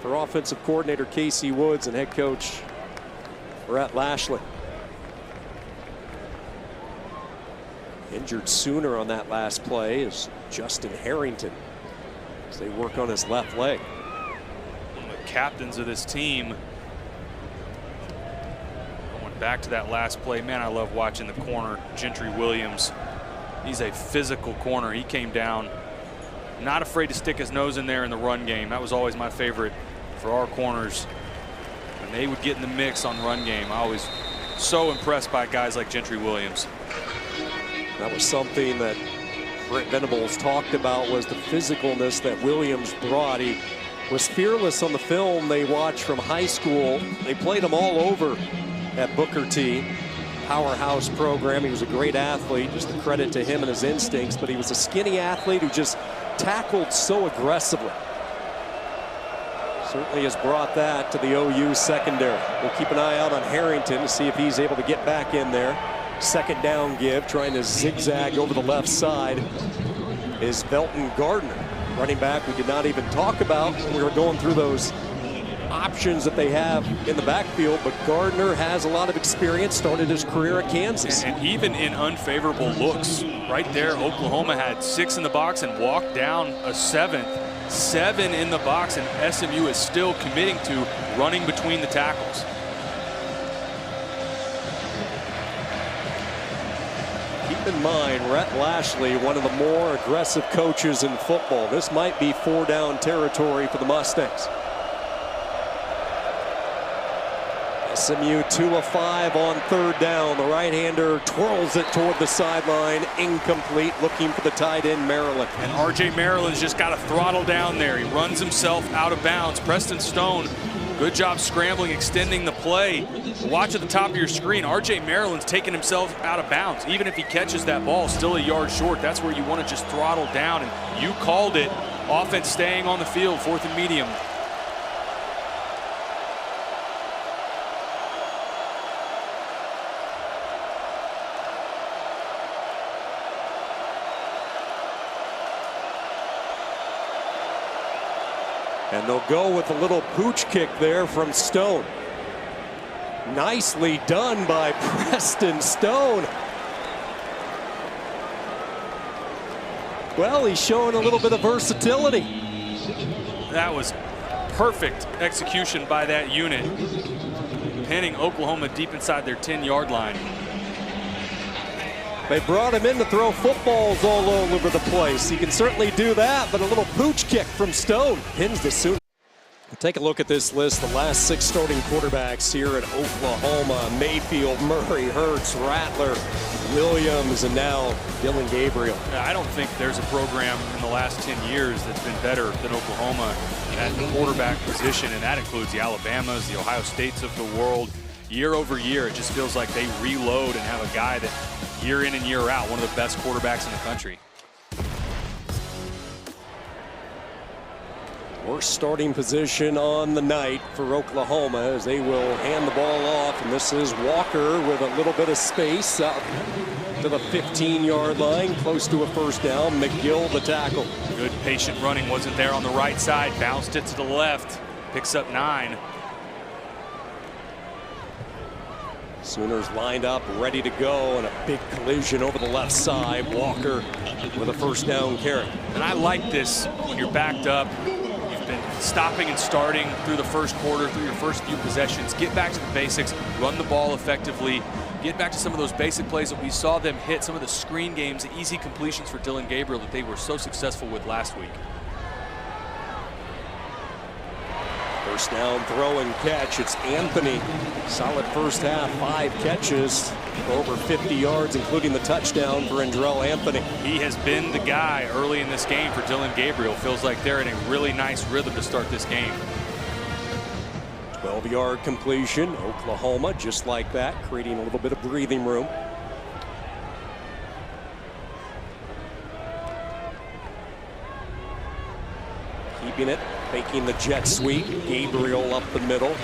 for offensive coordinator Casey Woods and head coach Brett Lashley. Injured Sooner on that last play is Justin Harrington as they work on his left leg. One of the captains of this team. Going back to that last play, man, I love watching the corner, Gentry Williams. He's a physical corner. He came down, not afraid to stick his nose in there in the run game. That was always my favorite for our corners. When they would get in the mix on run game, I was so impressed by guys like Gentry Williams. That was something that Brent Venables talked about, was the physicalness that Williams brought. He was fearless on the film they watched from high school. They played him all over at Booker T. Powerhouse program. He was a great athlete, just a credit to him and his instincts, but he was a skinny athlete who just tackled so aggressively. Certainly has brought that to the OU secondary. We'll keep an eye out on Harrington to see if he's able to get back in there. 2nd down give, trying to zigzag over the left side is Velton Gardner. Running back we did not even talk about when we were going through those options that they have in the backfield, but Gardner has a lot of experience, started his career at Kansas. And even in unfavorable looks, right there, Oklahoma had 6 in the box and walked down a 7th. 7 in the box, and SMU is still committing to running between the tackles. Keep in mind, Rhett Lashley, one of the more aggressive coaches in football. This might be 4-down territory for the Mustangs. SMU 2 of 5 on 3rd down. The right-hander twirls it toward the sideline. Incomplete, looking for the tight end, Maryland. And R.J. Maryland's just got to throttle down there. He runs himself out of bounds. Preston Stone, good job scrambling, extending the play. Watch at the top of your screen. R.J. Maryland's taking himself out of bounds. Even if he catches that ball, still a yard short. That's where you want to just throttle down. And you called it. Offense staying on the field, 4th and medium. And they'll go with a little pooch kick there from Stone. Nicely done by Preston Stone. Well, he's showing a little bit of versatility. That was perfect execution by that unit, pinning Oklahoma deep inside their 10-yard line. They brought him in to throw footballs all over the place. He can certainly do that, but a little pooch kick from Stone pins the Sooners. Take a look at this list. The last 6 starting quarterbacks here at Oklahoma: Mayfield, Murray, Hurts, Rattler, Williams, and now Dillon Gabriel. I don't think there's a program in the last 10 years that's been better than Oklahoma at the quarterback position, and that includes the Alabamas, the Ohio States of the world. Year over year, it just feels like they reload and have a guy that year in and year out, one of the best quarterbacks in the country. Worst starting position on the night for Oklahoma as they will hand the ball off, and this is Walker with a little bit of space up to the 15-yard line, close to a 1st down. McGill the tackle. Good patient running, wasn't there on the right side, bounced it to the left, picks up 9. Sooners lined up, ready to go, and a big collision over the left side. Walker with a first down carry. And I like this when you're backed up. You've been stopping and starting through the first quarter, through your first few possessions. Get back to the basics, run the ball effectively, get back to some of those basic plays that we saw them hit, some of the screen games, the easy completions for Dillon Gabriel that they were so successful with last week. First down throw and catch. It's Anthony. Solid first half, 5 catches for over 50 yards, including the touchdown for Andrell Anthony. He has been the guy early in this game for Dillon Gabriel. Feels like they're in a really nice rhythm to start this game. 12-yard completion. Oklahoma, just like that, creating a little bit of breathing room. Keeping it, faking the jet sweep. Gabriel up the middle.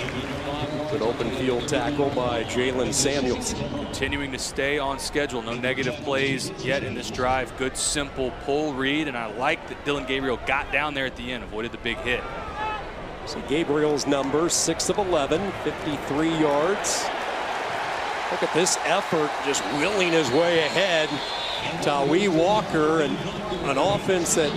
Good open field tackle by Jalen Samuels. Continuing to stay on schedule. No negative plays yet in this drive. Good, simple pull read, and I like that Dillon Gabriel got down there at the end, avoided the big hit. See Gabriel's number, 6 of 11, 53 yards. Look at this effort, just willing his way ahead. Tawee Walker, and an offense that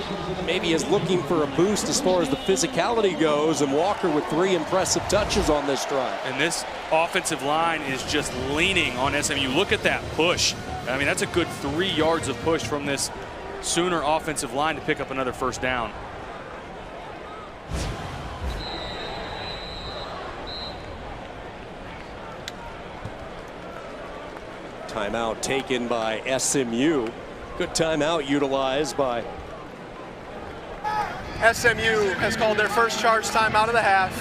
maybe is looking for a boost as far as the physicality goes, and Walker with 3 impressive touches on this drive. And this offensive line is just leaning on SMU. Look at that push. I mean, that's a good 3 yards of push from this Sooner offensive line to pick up another first down. Timeout taken by SMU. Good timeout utilized by SMU has called their first charge timeout of the half.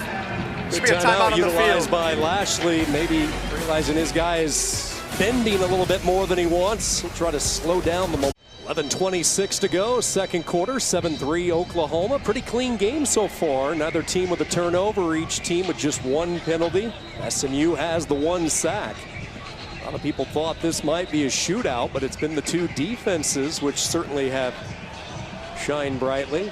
This good will be a timeout on the utilized field. by Lashley, maybe realizing his guy is bending a little bit more than he wants. He'll try to slow down the momentum. 11:26 to go, second quarter, 7-3 Oklahoma. Pretty clean game so far. Neither team with a turnover, each team with just 1 penalty. SMU has the 1 sack. A lot of people thought this might be a shootout, but it's been the 2 defenses which certainly have shined brightly.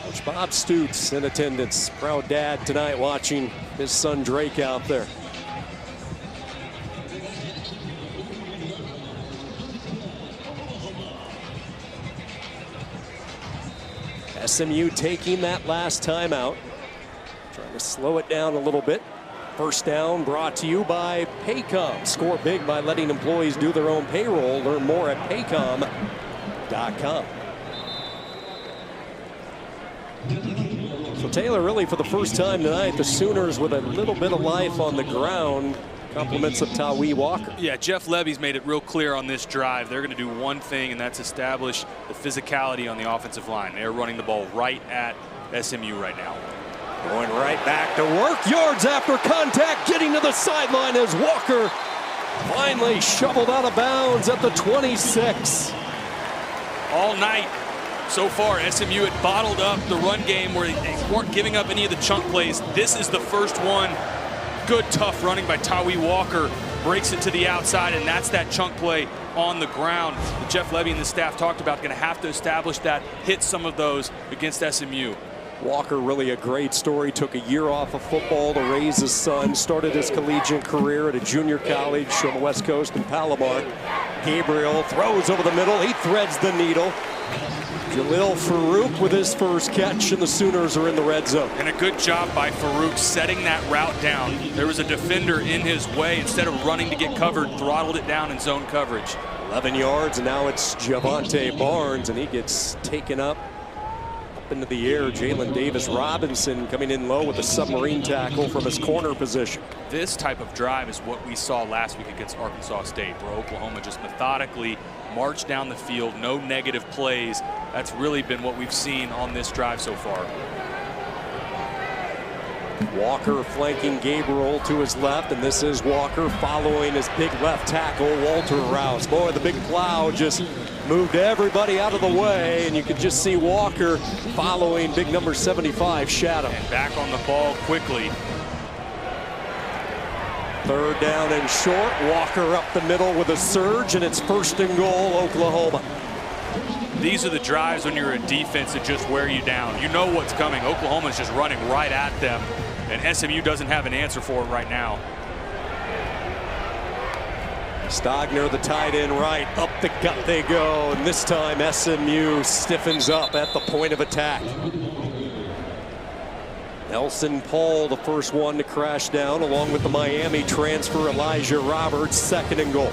Coach Bob Stutes in attendance. Proud dad tonight watching his son Drake out there. SMU taking that last timeout. Trying to slow it down a little bit. First down brought to you by Paycom. Score big by letting employees do their own payroll. Learn more at paycom.com. So Taylor, really for the first time tonight, the Sooners with a little bit of life on the ground. Compliments of Tawee Walker. Yeah, Jeff Levy's made it real clear on this drive. They're going to do one thing, and that's establish the physicality on the offensive line. They're running the ball right at SMU right now. Going right back to work. Yards after contact, getting to the sideline as Walker finally shoveled out of bounds at the 26. All night so far, SMU had bottled up the run game where they weren't giving up any of the chunk plays. This is the first one. Good, tough running by Tawee Walker. Breaks it to the outside, and that's that chunk play on the ground. Jeff Levy and the staff talked about going to have to establish that, hit some of those against SMU. Walker, really a great story. Took a year off of football to raise his son. Started his collegiate career at a junior college on the West Coast in Palomar. Gabriel throws over the middle. He threads the needle. Jalil Farouk with his first catch, and the Sooners are in the red zone. And a good job by Farouk setting that route down. There was a defender in his way. Instead of running to get covered, throttled it down in zone coverage. 11 yards, and now it's Javonte Barnes, and he gets taken up into the air. Jalen Davis Robinson coming in low with a submarine tackle from his corner position. This type of drive is what we saw last week against Arkansas State, where Oklahoma just methodically marched down the field, no negative plays. That's really been what we've seen on this drive so far. Walker flanking Gabriel to his left, and this is Walker following his big left tackle, Walter Rouse. Boy, the big plow just moved everybody out of the way, and you could just see Walker following big number 75, Shadow. And back on the ball quickly. Third down and short. Walker up the middle with a surge, and it's 1st and goal, Oklahoma. These are the drives when you're a defense that just wear you down. You know what's coming. Oklahoma's just running right at them, and SMU doesn't have an answer for it right now. Stogner, the tight end right, up the gut they go, and this time SMU stiffens up at the point of attack. Nelson Paul, the first one to crash down, along with the Miami transfer Elijah Roberts, 2nd and goal.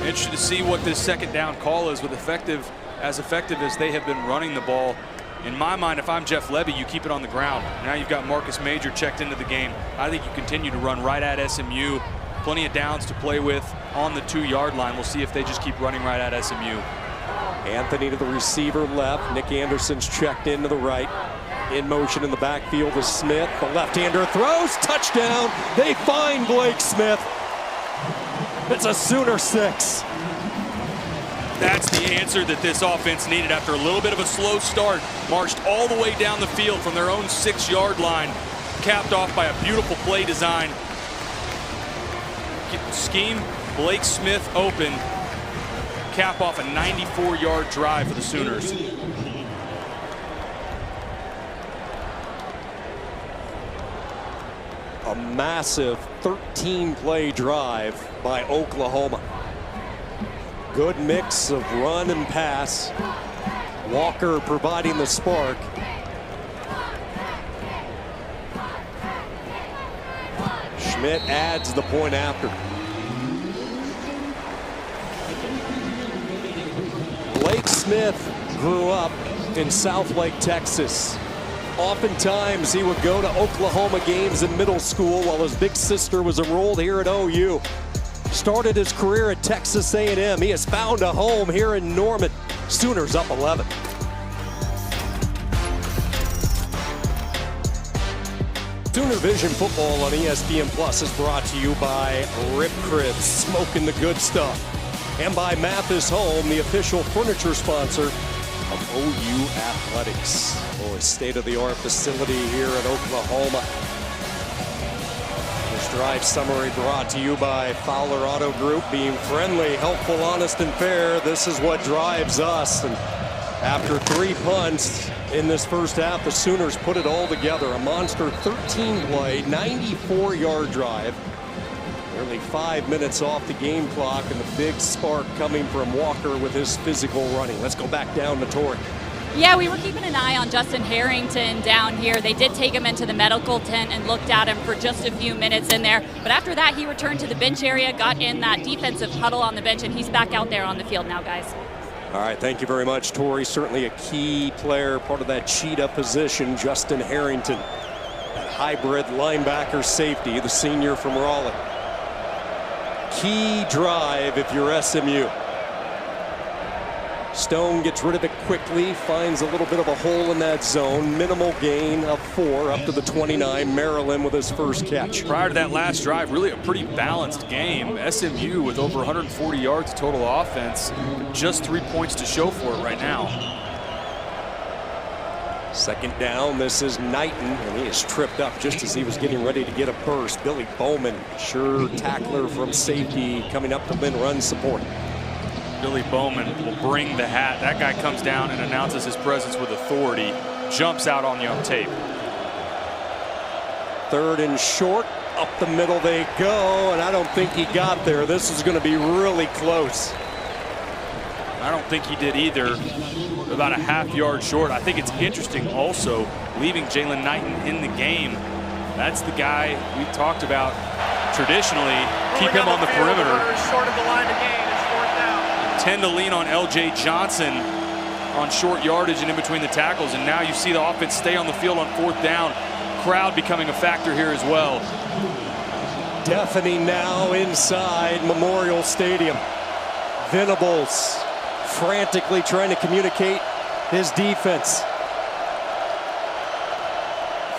Interested to see what this 2nd down call is with as effective as they have been running the ball. In my mind, if I'm Jeff Levy, you keep it on the ground. Now you've got Marcus Major checked into the game. I think you continue to run right at SMU. Plenty of downs to play with on the 2-yard line. We'll see if they just keep running right at SMU. Anthony to the receiver left. Nick Anderson's checked into the right. In motion in the backfield is Smith. The left-hander throws. Touchdown. They find Blake Smith. It's a Sooner 6. That's the answer that this offense needed after a little bit of a slow start. Marched all the way down the field from their own 6-yard line. Capped off by a beautiful play design. Scheme Blake Smith open. Cap off a 94-yard drive for the Sooners. A massive 13-play drive by Oklahoma. Good mix of run and pass. Walker providing the spark. Schmidt adds the point after. Blake Smith grew up in Southlake, Texas. Oftentimes he would go to Oklahoma games in middle school while his big sister was enrolled here at OU. Started his career at Texas A&M. He has found a home here in Norman. Sooners up 11. Sooner Vision football on ESPN Plus is brought to you by Rip Cribs, smoking the good stuff. And by Mathis Home, the official furniture sponsor of OU Athletics. Oh, a state-of-the-art facility here in Oklahoma. This drive summary brought to you by Fowler Auto Group. Being friendly, helpful, honest, and fair. This is what drives us. And after 3 punts in this first half, the Sooners put it all together. A monster 13-play, 94-yard drive. Nearly 5 minutes off the game clock, and the big spark coming from Walker with his physical running. Let's go back down to Tori. Yeah, we were keeping an eye on Justin Harrington down here. They did take him into the medical tent and looked at him for just a few minutes in there. But after that, he returned to the bench area, got in that defensive huddle on the bench, and he's back out there on the field now, guys. All right, thank you very much, Tori. Certainly a key player, part of that cheetah position, Justin Harrington. That hybrid linebacker safety, the senior from Raleigh. Key drive if you're SMU. Stone gets rid of it quickly, finds a little bit of a hole in that zone. Minimal gain of 4 up to the 29. Maryland with his first catch. Prior to that last drive, really a pretty balanced game. SMU with over 140 yards of total offense. Just 3 points to show for it right now. 2nd down, this is Knighton, and he is tripped up just as he was getting ready to get a burst. Billy Bowman, sure tackler from safety, coming up to lend run support. Billy Bowman will bring the hat. That guy comes down and announces his presence with authority. Jumps out on you on tape. 3rd and short. Up the middle they go, and I don't think he got there. This is going to be really close. I don't think he did either. About a half-yard short. I think it's interesting also leaving Jalen Knighton in the game. That's the guy we talked about traditionally. Keep him on the perimeter. Short of the line of gain. It's 4th down. Tend to lean on LJ Johnson on short yardage and in between the tackles, and now you see the offense stay on the field on 4th down. Crowd becoming a factor here as well. Deafening now inside Memorial Stadium. Venables frantically trying to communicate his defense.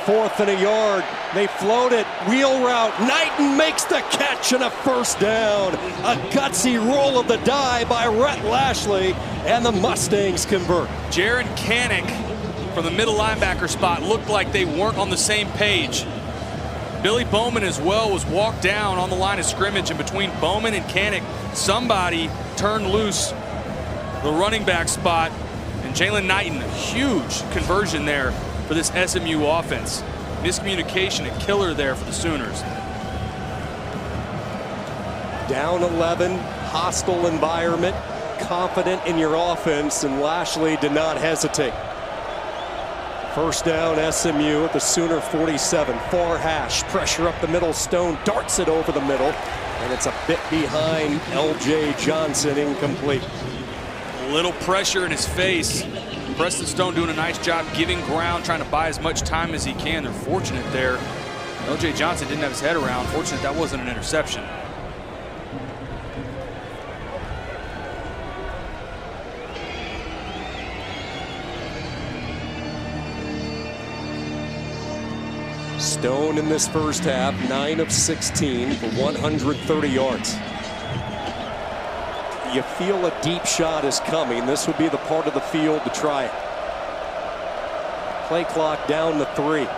4th and a yard. They float it. Wheel route. Knighton makes the catch and a 1st down. A gutsy roll of the die by Rhett Lashley, and the Mustangs convert. Jaron Kanik from the middle linebacker spot looked like they weren't on the same page. Billy Bowman as well was walked down on the line of scrimmage, and between Bowman and Kanik, somebody turned loose the running back spot, and Jalen Knighton, huge conversion there for this SMU offense. Miscommunication, a killer there for the Sooners. Down 11, hostile environment, confident in your offense, and Lashley did not hesitate. First down, SMU at the Sooner 47. Far hash, pressure up the middle. Stone darts it over the middle, and it's a bit behind L.J. Johnson, incomplete. A little pressure in his face. Preston Stone doing a nice job giving ground, trying to buy as much time as he can. They're fortunate there. L.J. Johnson didn't have his head around. Fortunate that wasn't an interception. Stone in this first half, 9 of 16 for 130 yards. You feel a deep shot is coming. This would be the part of the field to try it. Play clock down to 3.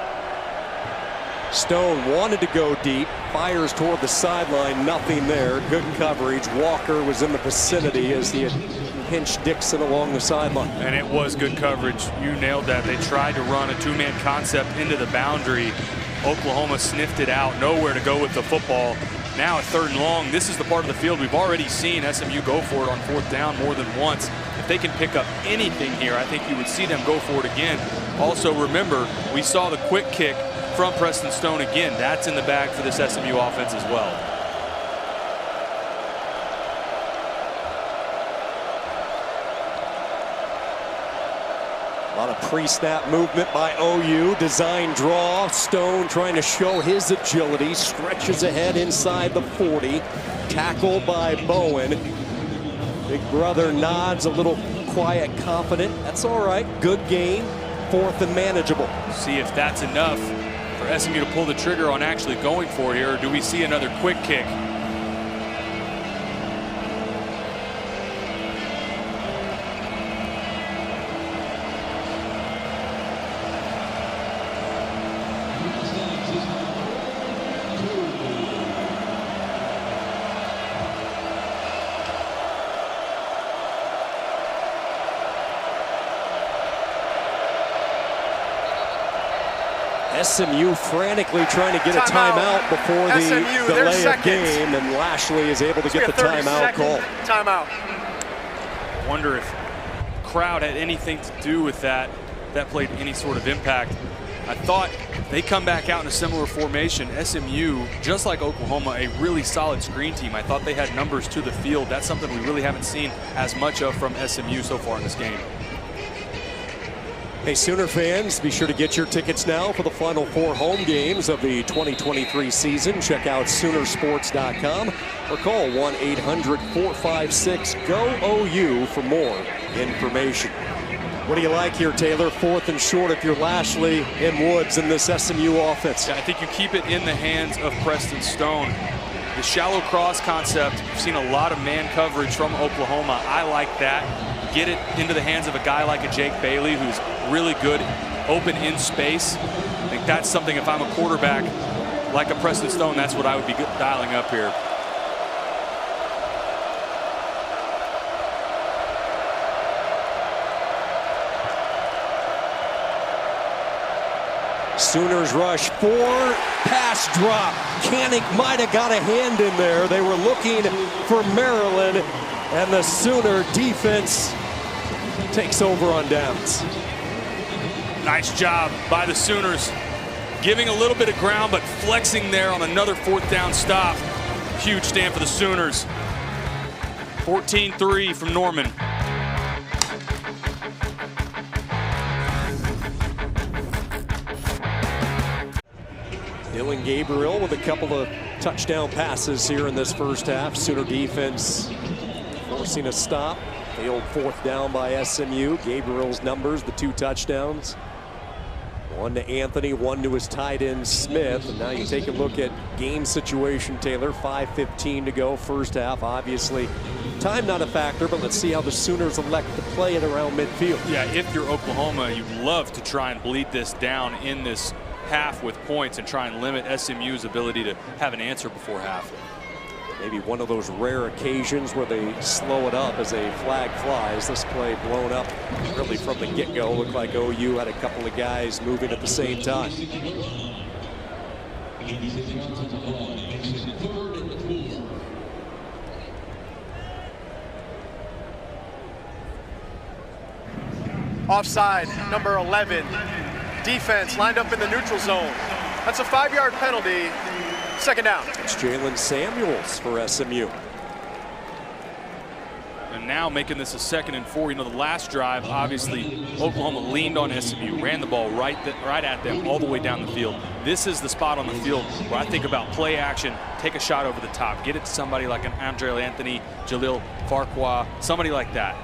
Stone wanted to go deep, fires toward the sideline, nothing there. Good coverage. Walker was in the vicinity as he had pinched Dixon along the sideline. And it was good coverage. You nailed that. They tried to run a two-man concept into the boundary. Oklahoma sniffed it out. Nowhere to go with the football. Now at 3rd and long, this is the part of the field we've already seen SMU go for it on 4th down more than once. If they can pick up anything here, I think you would see them go for it again. Also, remember, we saw the quick kick from Preston Stone again. That's in the bag for this SMU offense as well. A lot of pre-snap movement by OU. Design draw. Stone trying to show his agility. Stretches ahead inside the 40. Tackled by Bowen. Big brother nods, a little quiet, confident. That's all right. Good game. 4th and manageable. See if that's enough for SMU to pull the trigger on actually going for it here, or do we see another quick kick? SMU frantically trying to get a timeout before the delay of game, and Lashley is able to get the timeout call. Timeout. Wonder if the crowd had anything to do with that. That played any sort of impact. I thought they come back out in a similar formation. SMU, just like Oklahoma, a really solid screen team. I thought they had numbers to the field. That's something we really haven't seen as much of from SMU so far in this game. Hey, Sooner fans, be sure to get your tickets now for the final 4 home games of the 2023 season. Check out Soonersports.com or call 1-800-456-GO-OU for more information. What do you like here, Taylor? 4th and short if you're Lashley and Woods in this SMU offense. Yeah, I think you keep it in the hands of Preston Stone. The shallow cross concept, we've seen a lot of man coverage from Oklahoma. I like that. Get it into the hands of a guy like a Jake Bailey, who's really good open in space. I think that's something, if I'm a quarterback like a Preston Stone, that's what I would be dialing up here. Sooners rush 4, pass drop. Koenig might have got a hand in there. They were looking for Maryland, and the Sooner defense takes over on downs. Nice job by the Sooners, giving a little bit of ground, but flexing there on another 4th down stop. Huge stand for the Sooners. 14-3 from Norman. Dylan Gabriel with a couple of touchdown passes here in this first half. Sooner defense forcing a stop. Failed 4th down by SMU. Gabriel's numbers, the 2 touchdowns. 1 to Anthony, 1 to his tight end Smith. And now you take a look at game situation, Taylor. 5:15 to go, first half. Obviously, time not a factor, but let's see how the Sooners elect to play it around midfield. Yeah, if you're Oklahoma, you'd love to try and bleed this down in this half with points and try and limit SMU's ability to have an answer before half. Maybe one of those rare occasions where they slow it up as a flag flies. This play blown up really from the get-go. Looked like OU had a couple of guys moving at the same time. offside, number 11. Defense lined up in the neutral zone. That's a 5-yard penalty, second down. It's Jalen Samuels for SMU. And now making this a 2nd and 4. You know, the last drive, obviously, Oklahoma leaned on SMU, ran the ball right at them all the way down the field. This is the spot on the field where I think about play action, take a shot over the top, get it to somebody like an Andre Anthony, Jalil Farquhar, somebody like that.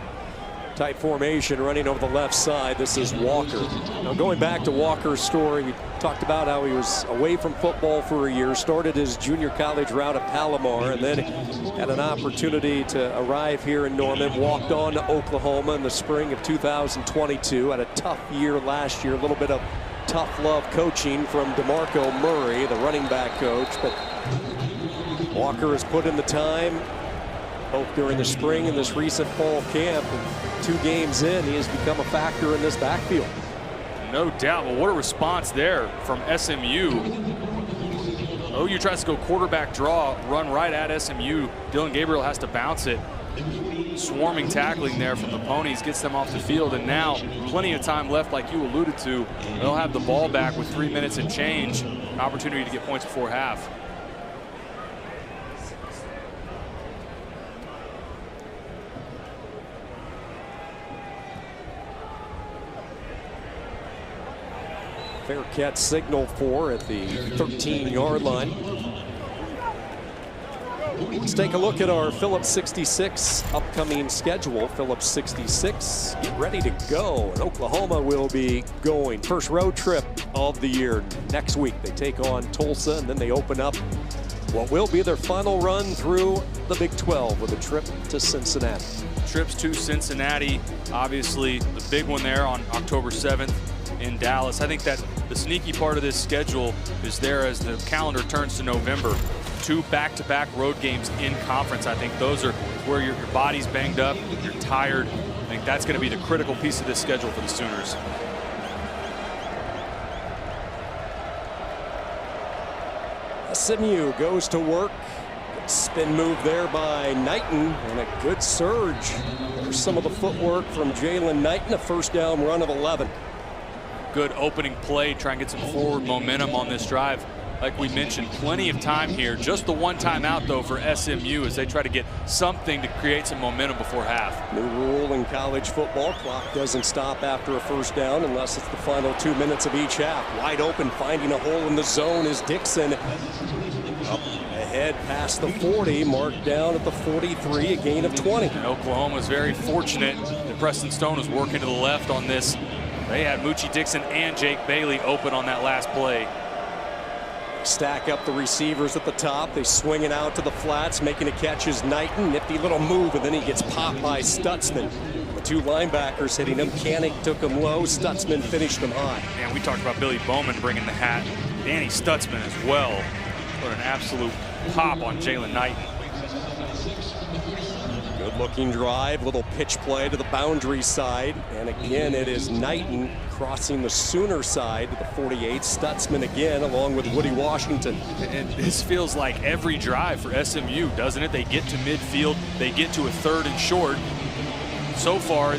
Tight formation running over the left side. This is Walker. Now going back to Walker's story, we talked about how he was away from football for a year, started his junior college route at Palomar, and then had an opportunity to arrive here in Norman, walked on to Oklahoma in the spring of 2022, had a tough year last year, a little bit of tough love coaching from DeMarco Murray, the running back coach, but Walker has put in the time both during the spring and this recent fall camp. And 2 games in, he has become a factor in this backfield. No doubt, but what a response there from SMU. OU tries to go quarterback draw, run right at SMU. Dylan Gabriel has to bounce it. Swarming tackling there from the Ponies gets them off the field, and now plenty of time left, like you alluded to. They'll have the ball back with 3 minutes and change. An opportunity to get points before half. Fair catch signal for at the 13-yard line. Let's take a look at our Phillips 66 upcoming schedule. Phillips 66, get ready to go. And Oklahoma will be going. First road trip of the year next week. They take on Tulsa, and then they open up what will be their final run through the Big 12 with a trip to Cincinnati. Trips to Cincinnati, obviously the big one there on October 7th in Dallas. I think that the sneaky part of this schedule is there as the calendar turns to November. 2 back-to-back road games in conference. I think those are where your body's banged up, you're tired. I think that's going to be the critical piece of this schedule for the Sooners. SMU goes to work. Good spin move there by Knighton, and a good surge. There's some of the footwork from Jalen Knighton, a first down run of 11. Good opening play, try and get some forward momentum on this drive. Like we mentioned, plenty of time here. Just the one timeout, though, for SMU as they try to get something to create some momentum before half. New rule in college football, clock doesn't stop after a first down unless it's the final 2 minutes of each half. Wide open, finding a hole in the zone is Dixon. Up ahead past the 40, marked down at the 43, a gain of 20. And Oklahoma was very fortunate that Preston Stone was working to the left on this. They had Moochie Dixon and Jake Bailey open on that last play. Stack up the receivers at the top. They swing it out to the flats. Making a catch is Knighton. Nifty little move, and then he gets popped by Stutzman. The 2 linebackers hitting him. Koenig took him low. Stutzman finished him high. And we talked about Billy Bowman bringing the hat. Danny Stutzman as well. What an absolute pop on Jalen Knighton. Good-looking drive, little pitch play to the boundary side. And again, it is Knighton crossing the Sooner side to the 48. Stutzman again, along with Woody Washington. And this feels like every drive for SMU, doesn't it? They get to midfield, they get to a 3rd and short. So far,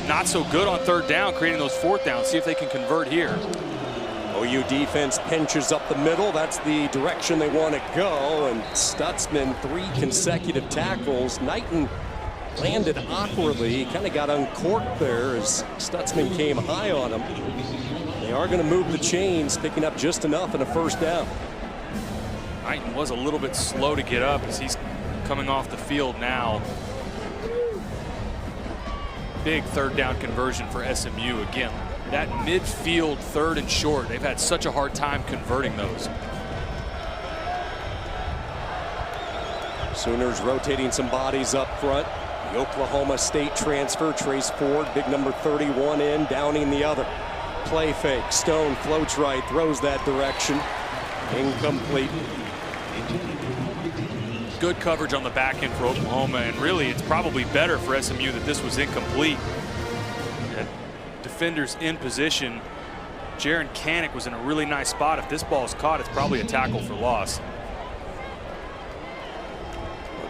not so good on 3rd down, creating those 4th downs. See if they can convert here. OU defense pinches up the middle. That's the direction they want to go. And Stutzman, 3 consecutive tackles. Knighton landed awkwardly. He kind of got uncorked there as Stutzman came high on him. They are going to move the chains, picking up just enough in a first down. Knighton was a little bit slow to get up as he's coming off the field now. Big 3rd down conversion for SMU. Again, that midfield 3rd and short, they've had such a hard time converting those. Sooners rotating some bodies up front. The Oklahoma State transfer, Trace Ford, big number 31 in, Downing the other. Play fake, Stone floats right, throws that direction. Incomplete. Good coverage on the back end for Oklahoma, and really it's probably better for SMU that this was incomplete. Defenders in position. Jaron Koenig was in a really nice spot. If this ball is caught, it's probably a tackle for loss.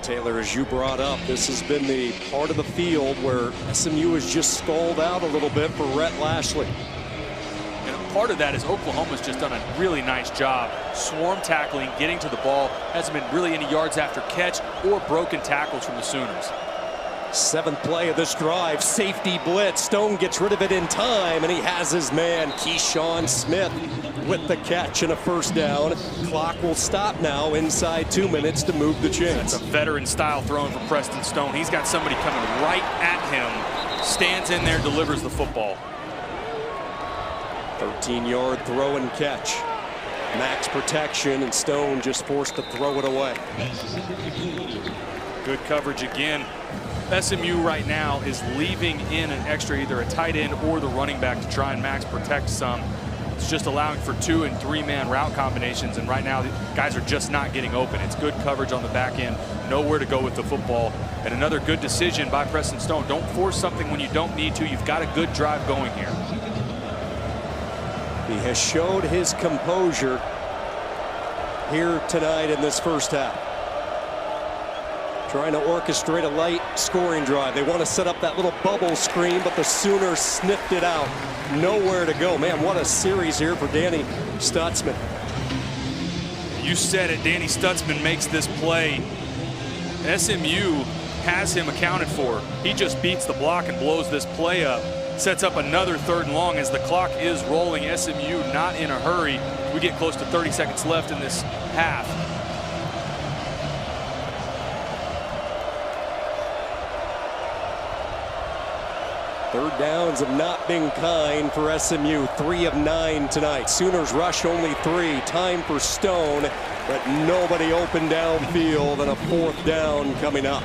Taylor, as you brought up, this has been the part of the field where SMU has just stalled out a little bit for Rhett Lashley. And part of that is Oklahoma's just done a really nice job swarm tackling, getting to the ball. Hasn't been really any yards after catch or broken tackles from the Sooners. 7th play of this drive, safety blitz. Stone gets rid of it in time, and he has his man, Keyshawn Smith, with the catch and a first down. Clock will stop now inside 2 minutes to move the chains. It's a veteran style throwing for Preston Stone. He's got somebody coming right at him, stands in there, delivers the football. 13-yard throw and catch. Max protection, and Stone just forced to throw it away. Good coverage again. SMU right now is leaving in an extra, either a tight end or the running back, to try and max protect some. It's just allowing for 2- and 3-man route combinations, and right now the guys are just not getting open. It's good coverage on the back end, nowhere to go with the football, and another good decision by Preston Stone. Don't force something when you don't need to. You've got a good drive going here. He has showed his composure here tonight in this first half. Trying to orchestrate a light scoring drive. They want to set up that little bubble screen, but the Sooners sniffed it out. Nowhere to go. Man, what a series here for Danny Stutzman. You said it, Danny Stutzman makes this play. SMU has him accounted for. He just beats the block and blows this play up. Sets up another 3rd and long as the clock is rolling. SMU not in a hurry. We get close to 30 seconds left in this half. Third downs have not been kind for SMU. 3 of 9 tonight. Sooners rush only 3. Time for Stone, but nobody open downfield, and a 4th down coming up.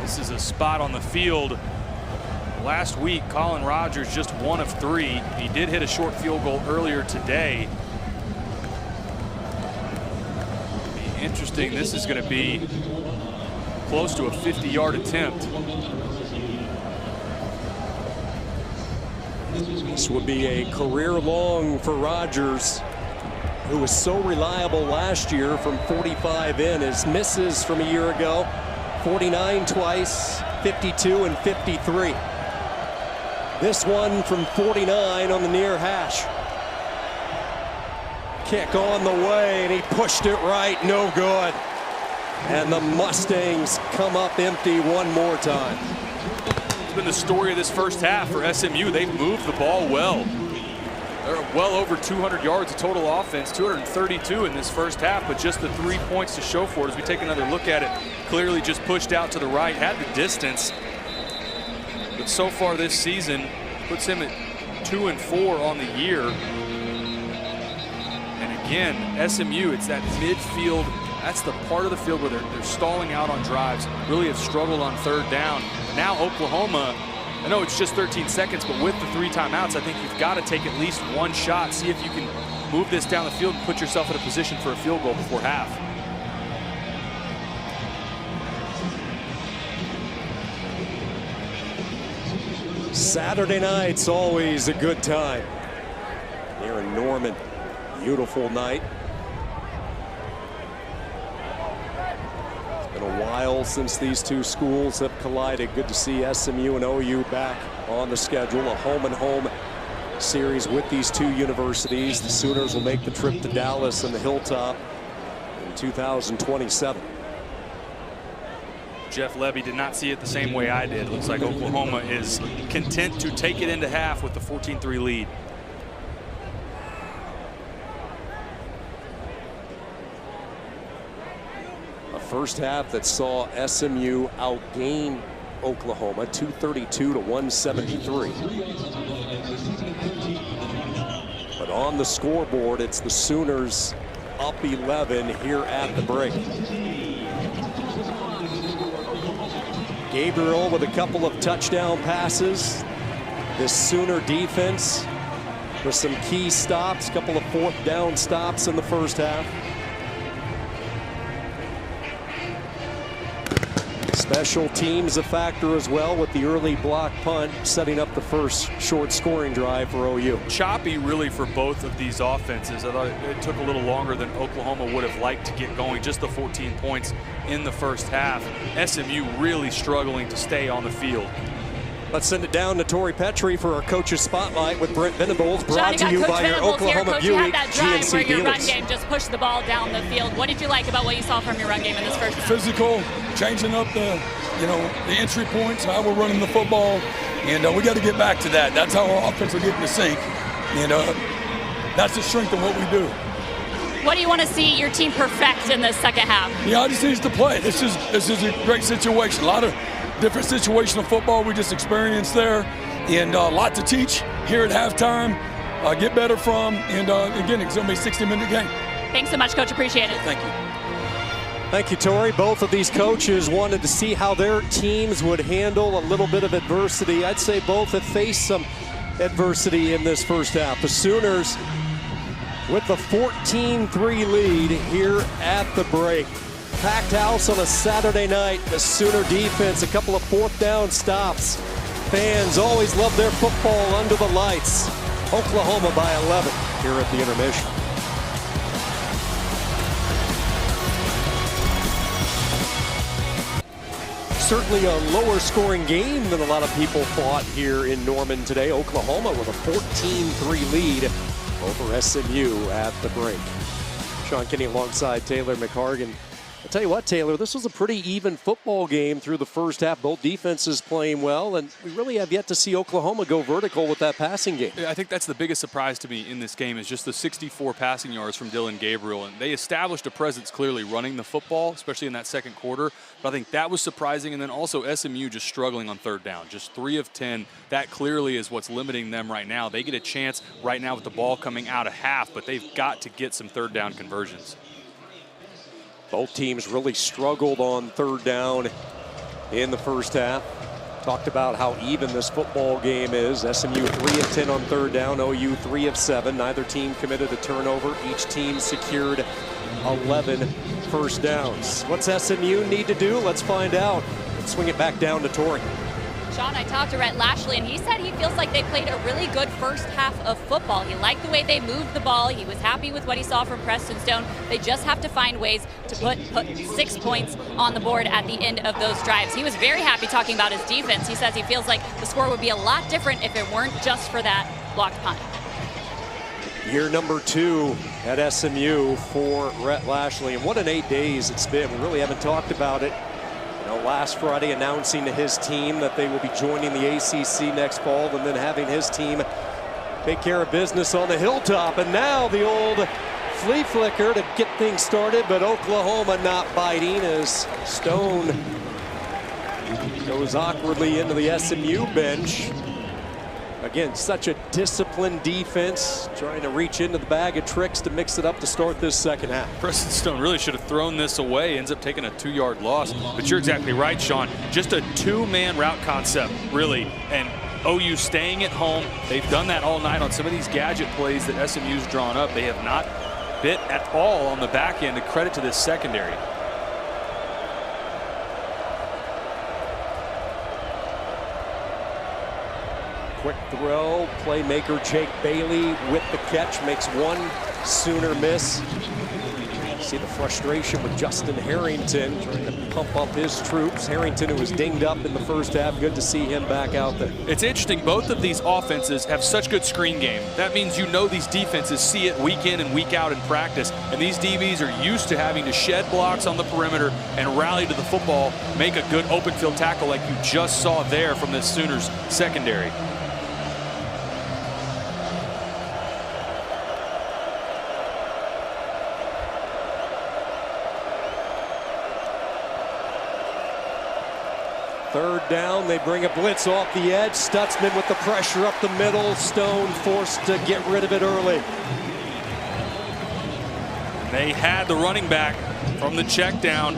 This is a spot on the field. Last week, Colin Rogers just 1 of 3. He did hit a short field goal earlier today. Be interesting. This is going to be close to a 50-yard attempt. This would be a career long for Rogers, who was so reliable last year from 45 in. His misses from a year ago, 49 twice, 52 and 53. This one from 49 on the near hash. Kick on the way, and he pushed it right, no good. And the Mustangs come up empty one more time. It's been the story of this first half for SMU. They've moved the ball well. They're well over 200 yards of total offense, 232 in this first half, but just the 3 points to show for it. As we take another look at it, clearly just pushed out to the right, had the distance. But so far this season, puts him at 2-4 on the year. And again, SMU, it's that midfield. That's the part of the field where they're stalling out on drives, really have struggled on 3rd down. Now Oklahoma, I know it's just 13 seconds, but with the 3 timeouts, I think you've got to take at least one shot, see if you can move this down the field and put yourself in a position for a field goal before half. Saturday night's always a good time here in Norman. Beautiful night. It's been a while since these two schools have collided. Good to see SMU and OU back on the schedule. A home-and-home series with these two universities. The Sooners will make the trip to Dallas and the Hilltop in 2027. Jeff Levy did not see it the same way I did. Looks like Oklahoma is content to take it into half with the 14-3 lead. A first half that saw SMU outgain Oklahoma 232 to 173. But on the scoreboard, it's the Sooners up 11 here at the break. Gabriel with a couple of touchdown passes. This Sooner defense with some key stops, a couple of 4th down stops in the first half. Special teams a factor as well with the early block punt setting up the first short scoring drive for OU. Choppy really for both of these offenses. I thought it took a little longer than Oklahoma would have liked to get going. Just the 14 points in the first half. SMU really struggling to stay on the field. Let's send it down to Tori Petrie for our Coach's Spotlight with Brent Venables, brought to you by your Oklahoma Coach, Buick you had that drive GMC where your run dealers. game just pushed the ball down the field. What did you like about what you saw from your run game in this first half? Physical, changing up the entry points, how we're running the football, and we got to get back to that. That's how our offense will get in the sync, and that's the strength of what we do. What do you want to see your team perfect in the second half? Yeah, I just need to play. This is a great situation. A lot of different situational football we just experienced there, and a lot to teach here at halftime, get better from, and again, it's going to be a 60-minute game. Thanks so much, Coach. Appreciate it. Thank you. Thank you, Tori. Both of these coaches wanted to see how their teams would handle a little bit of adversity. I'd say both have faced some adversity in this first half. The Sooners with the 14-3 lead here at the break. Packed house on a Saturday night. The Sooner defense, a couple of fourth down stops. Fans always love their football under the lights. Oklahoma by 11 here at the intermission. Certainly a lower scoring game than a lot of people thought here in Norman today. Oklahoma with a 14-3 lead over SMU at the break. Sean Kinney alongside Taylor McHargan. I'll tell you what, Taylor, this was a pretty even football game through the first half. Both defenses playing well, and we really have yet to see Oklahoma go vertical with that passing game. I think that's the biggest surprise to me in this game is just the 64 passing yards from Dillon Gabriel. And they established a presence clearly running the football, especially in that second quarter. But I think that was surprising. And then also SMU just struggling on third down, just 3 of 10. That clearly is what's limiting them right now. They get a chance right now with the ball coming out of half, but they've got to get some third down conversions. Both teams really struggled on third down in the first half. Talked about how even this football game is. SMU 3 of 10 on third down, OU 3 of 7. Neither team committed a turnover. Each team secured 11 first downs. What's SMU need to do? Let's find out. Let's swing it back down to Tori. Sean, I talked to Rhett Lashley, and he said he feels like they played a really good first half of football. He liked the way they moved the ball. He was happy with what he saw from Preston Stone. They just have to find ways to put 6 points on the board at the end of those drives. He was very happy talking about his defense. He says he feels like the score would be a lot different if it weren't just for that blocked punt. Year number 2 at SMU for Rhett Lashley, and what an 8 days it's been. We really haven't talked about it. Last Friday announcing to his team that they will be joining the ACC next fall, and then having his team take care of business on the hilltop. And now the old flea flicker to get things started, but Oklahoma not biting as Stone goes awkwardly into the SMU bench. Again, such a disciplined defense, trying to reach into the bag of tricks to mix it up to start this second half. Preston Stone really should have thrown this away, ends up taking a 2-yard loss. But you're exactly right, Sean. Just a 2-man route concept, really. And OU staying at home. They've done that all night on some of these gadget plays that SMU's drawn up. They have not bit at all on the back end, to credit to this secondary. Quick throw, playmaker Jake Bailey with the catch, makes one Sooner miss. See the frustration with Justin Harrington trying to pump up his troops. Harrington, who was dinged up in the first half, good to see him back out there. It's interesting, both of these offenses have such good screen game. That means these defenses see it week in and week out in practice, and these DBs are used to having to shed blocks on the perimeter and rally to the football, make a good open field tackle like you just saw there from this Sooners secondary. Third down, they bring a blitz off the edge. Stutzman with the pressure up the middle. Stone forced to get rid of it early. They had the running back from the check down.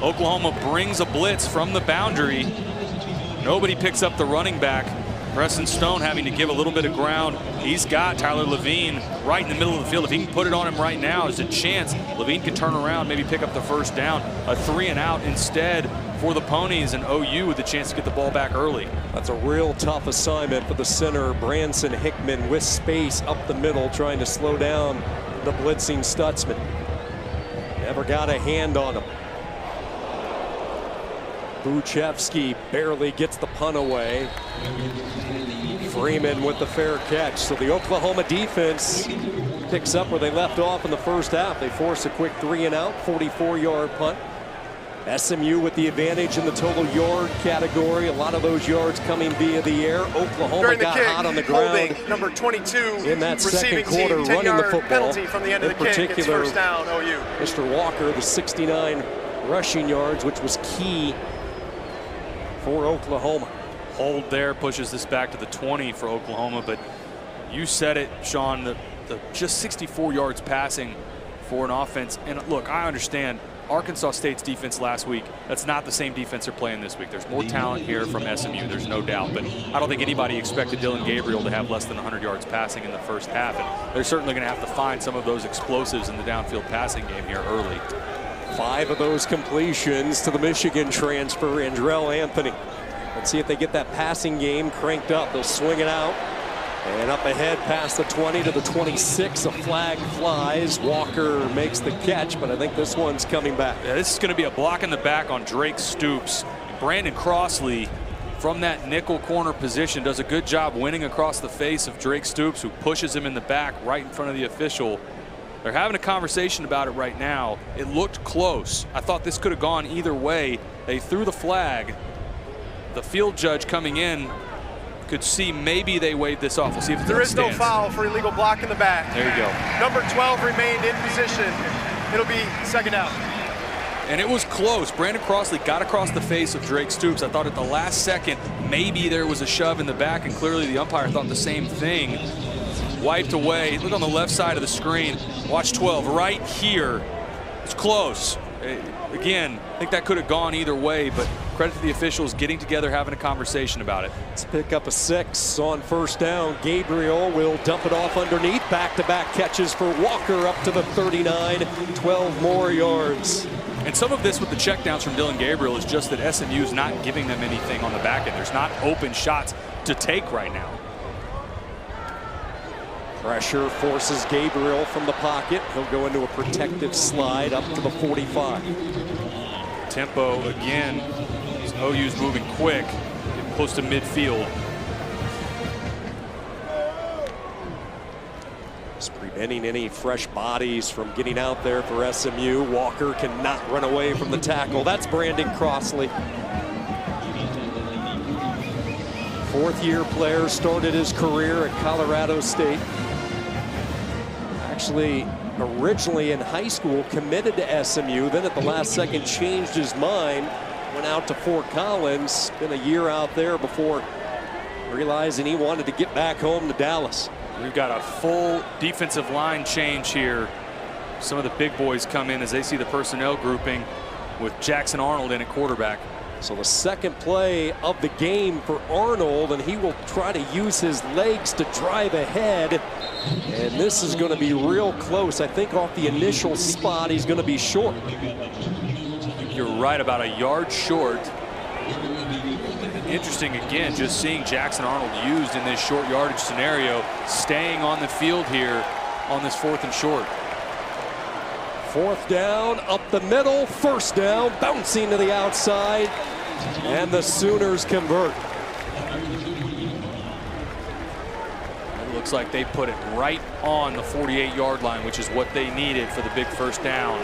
Oklahoma brings a blitz from the boundary. Nobody picks up the running back. Preston Stone having to give a little bit of ground. He's got Tyler Levine right in the middle of the field. If he can put it on him right now, there's a chance Levine could turn around, maybe pick up the first down. A 3-and-out instead for the Ponies, and OU with a chance to get the ball back early. That's a real tough assignment for the center, Branson Hickman, with space up the middle, trying to slow down the blitzing Stutzman. Never got a hand on him. Buchevsky barely gets the punt away. Freeman with the fair catch. So the Oklahoma defense picks up where they left off in the first half. They force a quick 3-and-out, 44-yard punt. SMU with the advantage in the total yard category. A lot of those yards coming via the air. Oklahoma got hot on the ground. Number 22 in that second receiving quarter, team, running the football. Penalty from the end of the kick. It's first down, OU. Mr. Walker, the 69 rushing yards, which was key for Oklahoma. Hold there pushes this back to the 20 for Oklahoma, but you said it, Sean, the just 64 yards passing for an offense. And look, I understand Arkansas State's defense last week, that's not the same defense they're playing this week. There's more talent here from SMU, there's no doubt, but I don't think anybody expected Dillon Gabriel to have less than 100 yards passing in the first half, and they're certainly going to have to find some of those explosives in the downfield passing game here early. 5 of those completions to the Michigan transfer, Andrell Anthony. Let's see if they get that passing game cranked up. They'll swing it out. And up ahead past the 20 to the 26. A flag flies. Walker makes the catch, but I think this one's coming back. Yeah, this is going to be a block in the back on Drake Stoops. Brandon Crossley from that nickel corner position does a good job winning across the face of Drake Stoops, who pushes him in the back right in front of the official. They're having a conversation about it right now. It looked close. I thought this could have gone either way. They threw the flag. The field judge coming in could see maybe they waved this off. We'll see if there is no foul for illegal block in the back. There you go. Number 12 remained in position. It'll be second down. And it was close. Brandon Crossley got across the face of Drake Stoops. I thought at the last second maybe there was a shove in the back, and clearly the umpire thought the same thing. Wiped away. Look on the left side of the screen. Watch 12 right here. It's close. Again, I think that could have gone either way, but credit to the officials getting together, having a conversation about it. Let's pick up a 6 on first down. Gabriel will dump it off underneath. Back-to-back catches for Walker up to the 39. 12 more yards. And some of this with the checkdowns from Dillon Gabriel is just that SMU is not giving them anything on the back end. There's not open shots to take right now. Pressure forces Gabriel from the pocket. He'll go into a protective slide up to the 45. Tempo again. OU's moving quick, getting close to midfield. Just preventing any fresh bodies from getting out there for SMU. Walker cannot run away from the tackle. That's Brandon Crossley. Fourth-year player, started his career at Colorado State. Actually, originally in high school, committed to SMU, then at the last second changed his mind, went out to Fort Collins, spent a year out there before realizing he wanted to get back home to Dallas. We've got a full defensive line change here. Some of the big boys come in as they see the personnel grouping with Jackson Arnold in at quarterback. So the second play of the game for Arnold, and he will try to use his legs to drive ahead. And this is going to be real close. I think off the initial spot, he's going to be short. You're right, about a yard short. Interesting again, just seeing Jackson Arnold used in this short yardage scenario, staying on the field here on this 4th and short. 4th down, up the middle, 1st down, bouncing to the outside, and the Sooners convert. It looks like they put it right on the 48-yard line, which is what they needed for the big 1st down.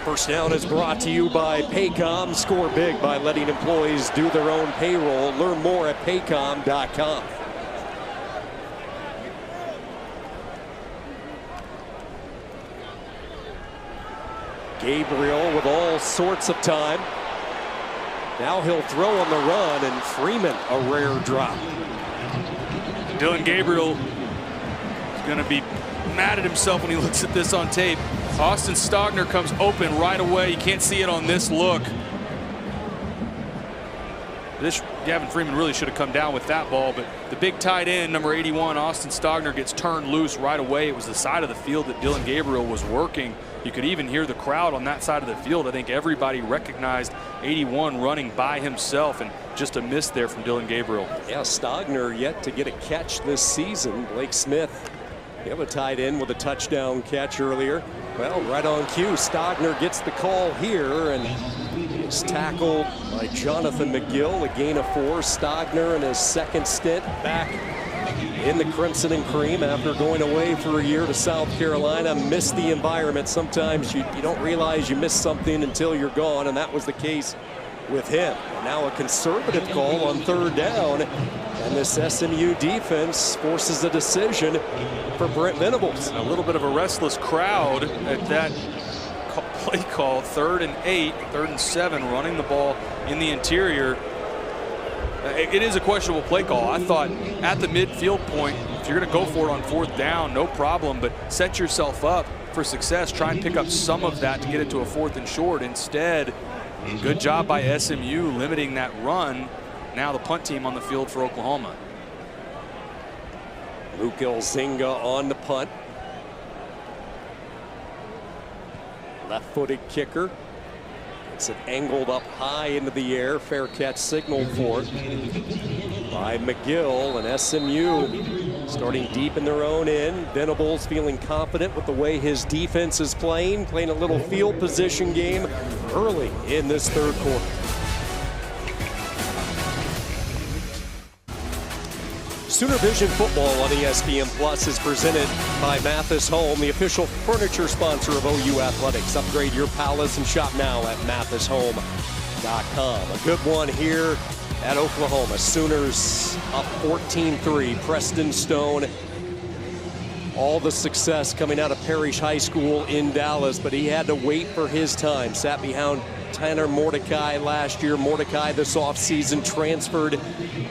First down is brought to you by Paycom. Score big by letting employees do their own payroll. Learn more at paycom.com. Gabriel with all sorts of time. Now he'll throw on the run, and Freeman a rare drop. Dillon Gabriel is going to be mad at himself when he looks at this on tape. Austin Stogner comes open right away. You can't see it on this look. Gavin Freeman really should have come down with that ball, but the big tight end, number 81, Austin Stogner, gets turned loose right away. It was the side of the field that Dillon Gabriel was working. You could even hear the crowd on that side of the field. I think everybody recognized 81 running by himself, and just a miss there from Dillon Gabriel. Yeah, Stogner yet to get a catch this season. Blake Smith, you have a tight end with a touchdown catch earlier. Well, right on cue, Stogner gets the call here, and he's tackled by Jonathan McGill, a gain of 4. Stogner in his second stint back in the Crimson and Cream after going away for a year to South Carolina. Missed the environment. Sometimes you don't realize you missed something until you're gone, and that was the case with him. And now a conservative call on 3rd down, and this SMU defense forces a decision for Brent Venables. A little bit of a restless crowd at that play call. 3rd and 8, 3rd and 7, running the ball in the interior. It is a questionable play call. I thought at the midfield point, if you're going to go for it on 4th down, no problem, but set yourself up for success. Try and pick up some of that to get it to a 4th and short. Instead, good job by SMU limiting that run. Now the punt team on the field for Oklahoma. Luke Elzinga on the punt. Left-footed kicker. It's it angled up high into the air. Fair catch signaled for it by McGill, and SMU starting deep in their own end. Venables feeling confident with the way his defense is playing a little field position game early in this 3rd quarter. Sooner Vision Football on ESPN Plus is presented by Mathis Home, the official furniture sponsor of OU Athletics. Upgrade your palace and shop now at mathishome.com. A good one here at Oklahoma. Sooners up 14-3. Preston Stone. All the success coming out of Parrish High School in Dallas, but he had to wait for his time. Sat behind Tanner Mordecai last year. Mordecai this offseason transferred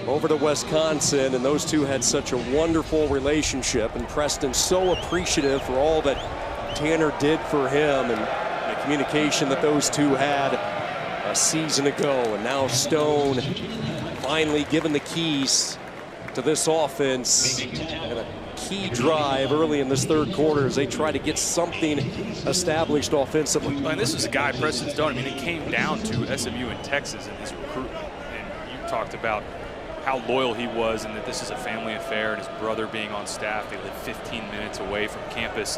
over to Wisconsin, and those two had such a wonderful relationship, and Preston so appreciative for all that Tanner did for him and the communication that those two had a season ago. And now Stone finally given the keys to this offense, and a key drive early in this 3rd quarter as they try to get something established offensively. And this is a guy, Preston Stone, I mean, it came down to SMU in Texas in his recruitment, and you talked about how loyal he was and that this is a family affair, and his brother being on staff. They live 15 minutes away from campus.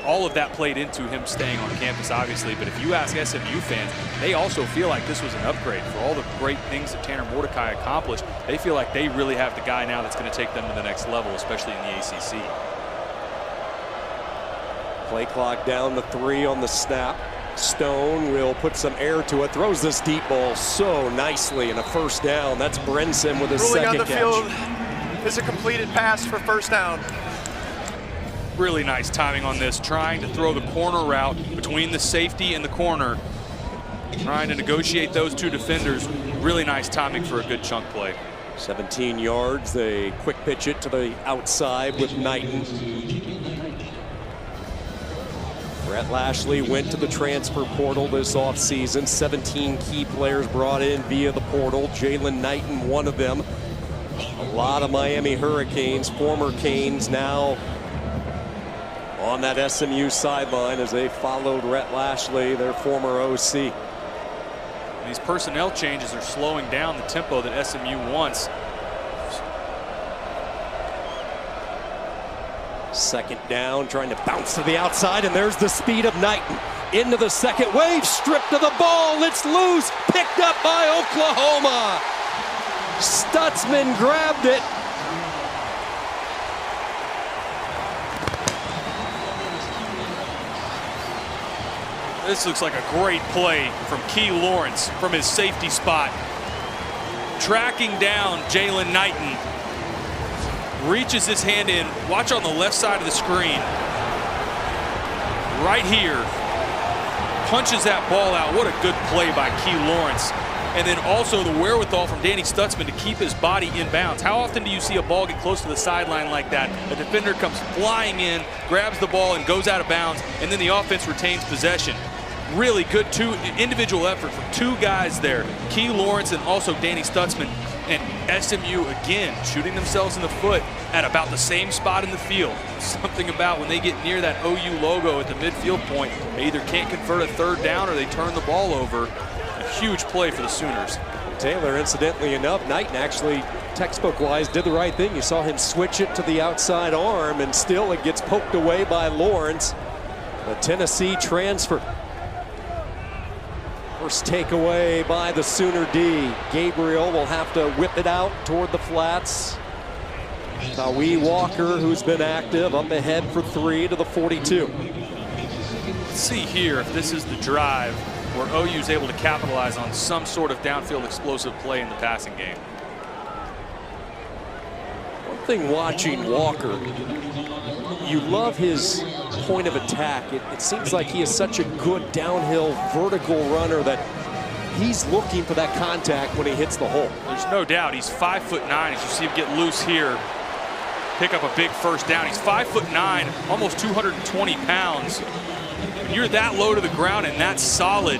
All of that played into him staying on campus, obviously, but if you ask SMU fans, they also feel like this was an upgrade for all the great things that Tanner Mordecai accomplished. They feel like they really have the guy now that's going to take them to the next level, especially in the ACC. Play clock down to 3 on the snap. Stone will put some air to it, throws this deep ball so nicely, and a 1st down. That's Brinson with his second catch. Ruling on the field is a completed pass for 1st down. Really nice timing on this, trying to throw the corner route between the safety and the corner, trying to negotiate those two defenders. Really nice timing for a good chunk play. 17 yards, they quick pitch it to the outside with Knighton. Brett Lashley went to the transfer portal this offseason. 17 key players brought in via the portal. Jalen Knighton, one of them. A lot of Miami Hurricanes, former Canes, now on that SMU sideline as they followed Rhett Lashley, their former OC. These personnel changes are slowing down the tempo that SMU wants. 2nd down, trying to bounce to the outside, and there's the speed of Knighton. Into the second wave, stripped of the ball, it's loose, picked up by Oklahoma. Stutzman grabbed it. This looks like a great play from Key Lawrence from his safety spot. Tracking down Jalen Knighton. Reaches his hand in. Watch on the left side of the screen. Right here. Punches that ball out. What a good play by Key Lawrence. And then also the wherewithal from Danny Stutzman to keep his body in bounds. How often do you see a ball get close to the sideline like that? A defender comes flying in, grabs the ball and goes out of bounds, and then the offense retains possession. really good individual effort from two guys there, Key Lawrence and also Danny Stutzman. And SMU, again, shooting themselves in the foot at about the same spot in the field. Something about when they get near that OU logo at the midfield point, they either can't convert a third down or they turn the ball over. A huge play for the Sooners. Taylor, incidentally enough, Knighton actually, textbook-wise, did the right thing. You saw him switch it to the outside arm, and still it gets poked away by Lawrence. The Tennessee transfer. First takeaway by the Sooner D. Gabriel will have to whip it out toward the flats. Tawi Walker, who's been active, up ahead for 3 to the 42. Let's see here if this is the drive where OU is able to capitalize on some sort of downfield explosive play in the passing game. One thing watching Walker, you love his point of attack. It seems like he is such a good downhill vertical runner that he's looking for that contact when he hits the hole. There's no doubt he's 5'9". As you see him get loose here, pick up a big first down. He's 5'9", almost 220 pounds. When you're that low to the ground and that solid,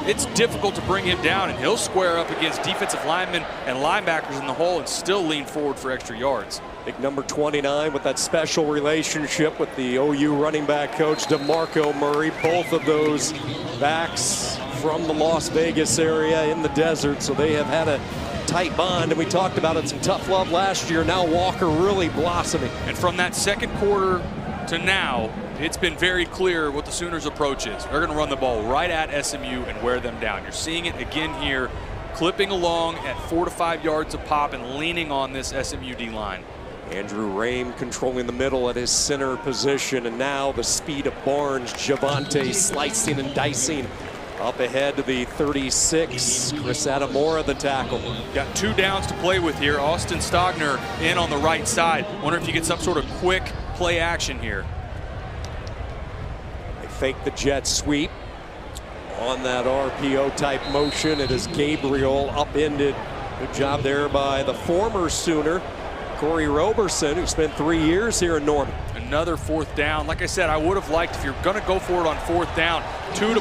it's difficult to bring him down, and he'll square up against defensive linemen and linebackers in the hole and still lean forward for extra yards. Big number 29 with that special relationship with the OU running back coach DeMarco Murray. Both of those backs from the Las Vegas area in the desert, so they have had a tight bond, and we talked about it, some tough love last year. Now Walker really blossoming. And from that second quarter to now, it's been very clear what the Sooners' approach is. They're going to run the ball right at SMU and wear them down. You're seeing it again here, clipping along at 4 to 5 yards a pop and leaning on this SMU D-line. Andrew Rame controlling the middle at his center position, and now the speed of Barnes. Javante slicing and dicing up ahead to the 36. Chris Adamora the tackle. Got 2 downs to play with here. Austin Stogner in on the right side. Wonder if you get some sort of quick play action here. They fake the jet sweep on that RPO type motion. It is Gabriel upended. Good job there by the former Sooner, Corey Roberson, who spent 3 years here in Norman. Another 4th down. Like I said, I would have liked, if you're going to go for it on 4th down, 2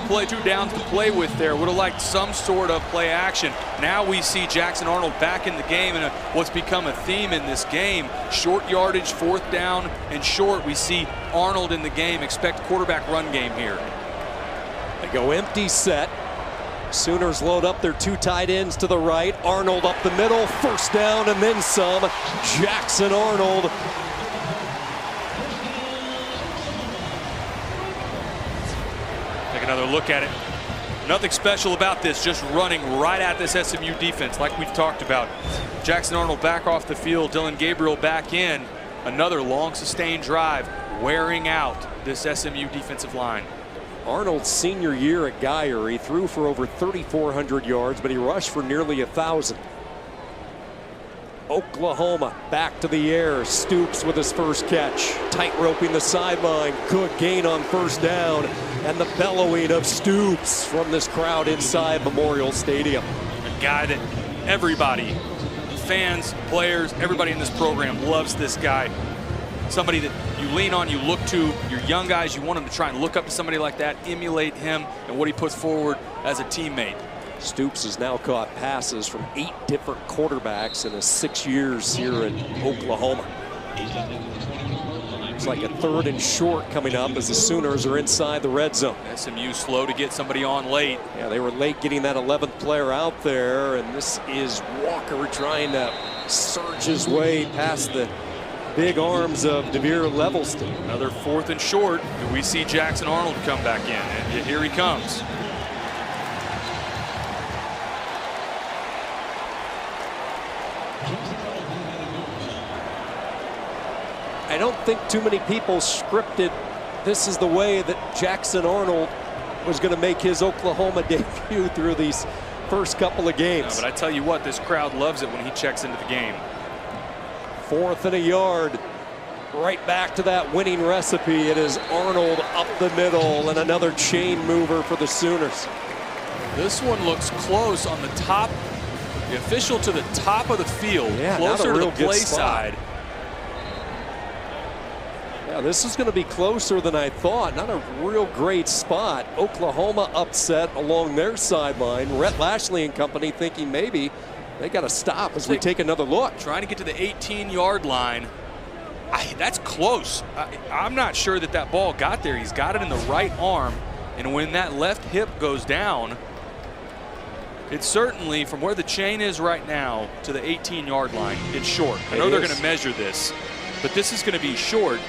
downs to play with there. Would have liked some sort of play action. Now we see Jackson Arnold back in the game, and what's become a theme in this game, short yardage, 4th down and short. We see Arnold in the game. Expect quarterback run game here. They go empty set. Sooners load up their 2 tight ends to the right. Arnold up the middle, 1st down and then some. Jackson Arnold. Take another look at it. Nothing special about this, just running right at this SMU defense like we've talked about. Jackson Arnold back off the field, Dylan Gabriel back in. Another long sustained drive, wearing out this SMU defensive line. Arnold's senior year at Geyer, he threw for over 3,400 yards, but he rushed for nearly 1,000. Oklahoma back to the air. Stoops with his first catch. Tight roping the sideline. Good gain on 1st down. And the bellowing of Stoops from this crowd inside Memorial Stadium. A guy that everybody, fans, players, everybody in this program loves this guy. Somebody that you lean on, you look to, your young guys, you want them to try and look up to somebody like that, emulate him and what he puts forward as a teammate. Stoops has now caught passes from 8 different quarterbacks in his 6 years here in Oklahoma. It's like a 3rd and short coming up as the Sooners are inside the red zone. SMU slow to get somebody on late. Yeah, they were late getting that 11th player out there, and this is Walker trying to surge his way past the big arms of DeVere Levelston. Another 4th and short. Do we see Jackson Arnold come back in? And here he comes. I don't think too many people scripted this is the way that Jackson Arnold was going to make his Oklahoma debut through these first couple of games. No, but I tell you what, this crowd loves it when he checks into the game. 4th and a yard. Right back to that winning recipe. It is Arnold up the middle and another chain mover for the Sooners. This one looks close on the top. The official to the top of the field, yeah, closer to the play side. Yeah, this is going to be closer than I thought. Not a real great spot. Oklahoma upset along their sideline. Rhett Lashley and company thinking maybe they got to stop as we take another look. Trying to get to the 18-yard line. That's close. I'm not sure that ball got there. He's got it in the right arm. And when that left hip goes down, it's certainly, from where the chain is right now to the 18-yard line, it's short. I know they're going to measure this, but this is going to be short.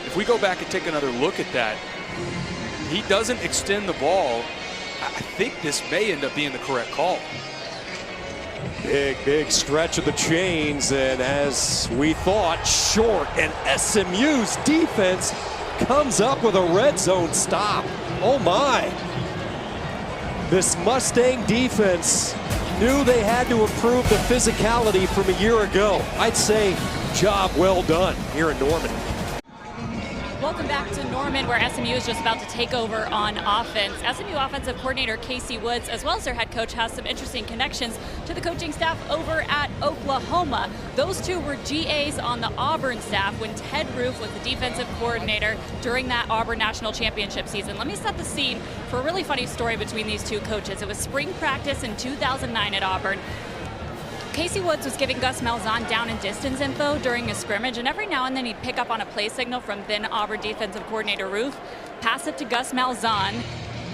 If we go back and take another look at that, he doesn't extend the ball. I think this may end up being the correct call. Big stretch of the chains, and as we thought, short, and SMU's defense comes up with a red zone stop. Oh my. This Mustang defense knew they had to improve the physicality from a year ago. I'd say job well done here in Norman. Welcome back to Norman, where SMU is just about to take over on offense. SMU offensive coordinator Casey Woods, as well as their head coach, has some interesting connections to the coaching staff over at Oklahoma. Those two were GAs on the Auburn staff when Ted Roof was the defensive coordinator during that Auburn National Championship season. Let me set the scene for a really funny story between these two coaches. It was spring practice in 2009 at Auburn. Casey Woods was giving Gus Malzahn down and distance info during a scrimmage, and every now and then he'd pick up on a play signal from then Auburn defensive coordinator Roof, pass it to Gus Malzahn,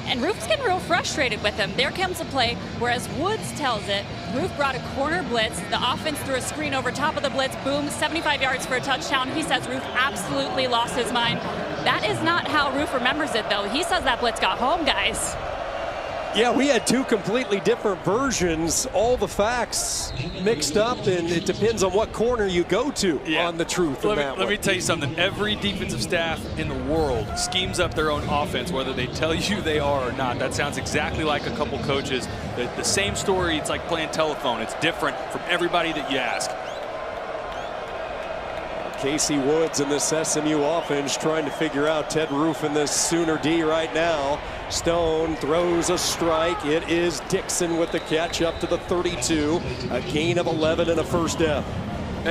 and Roof's getting real frustrated with him. There comes a play, whereas Woods tells it, Roof brought a corner blitz, the offense threw a screen over top of the blitz, boom, 75 yards for a touchdown. He says Roof absolutely lost his mind. That is not how Roof remembers it, though. He says that blitz got home, guys. Yeah, we had two completely different versions, all the facts mixed up, and it depends on what corner you go to on the truth in that one. Let me tell you something. Every defensive staff in the world schemes up their own offense, whether they tell you they are or not. That sounds exactly like a couple coaches. The same story, it's like playing telephone. It's different from everybody that you ask. Casey Woods in this SMU offense trying to figure out Ted Roof in this Sooner D right now. Stone throws a strike. It is Dixon with the catch up to the 32. A gain of 11 and a first down.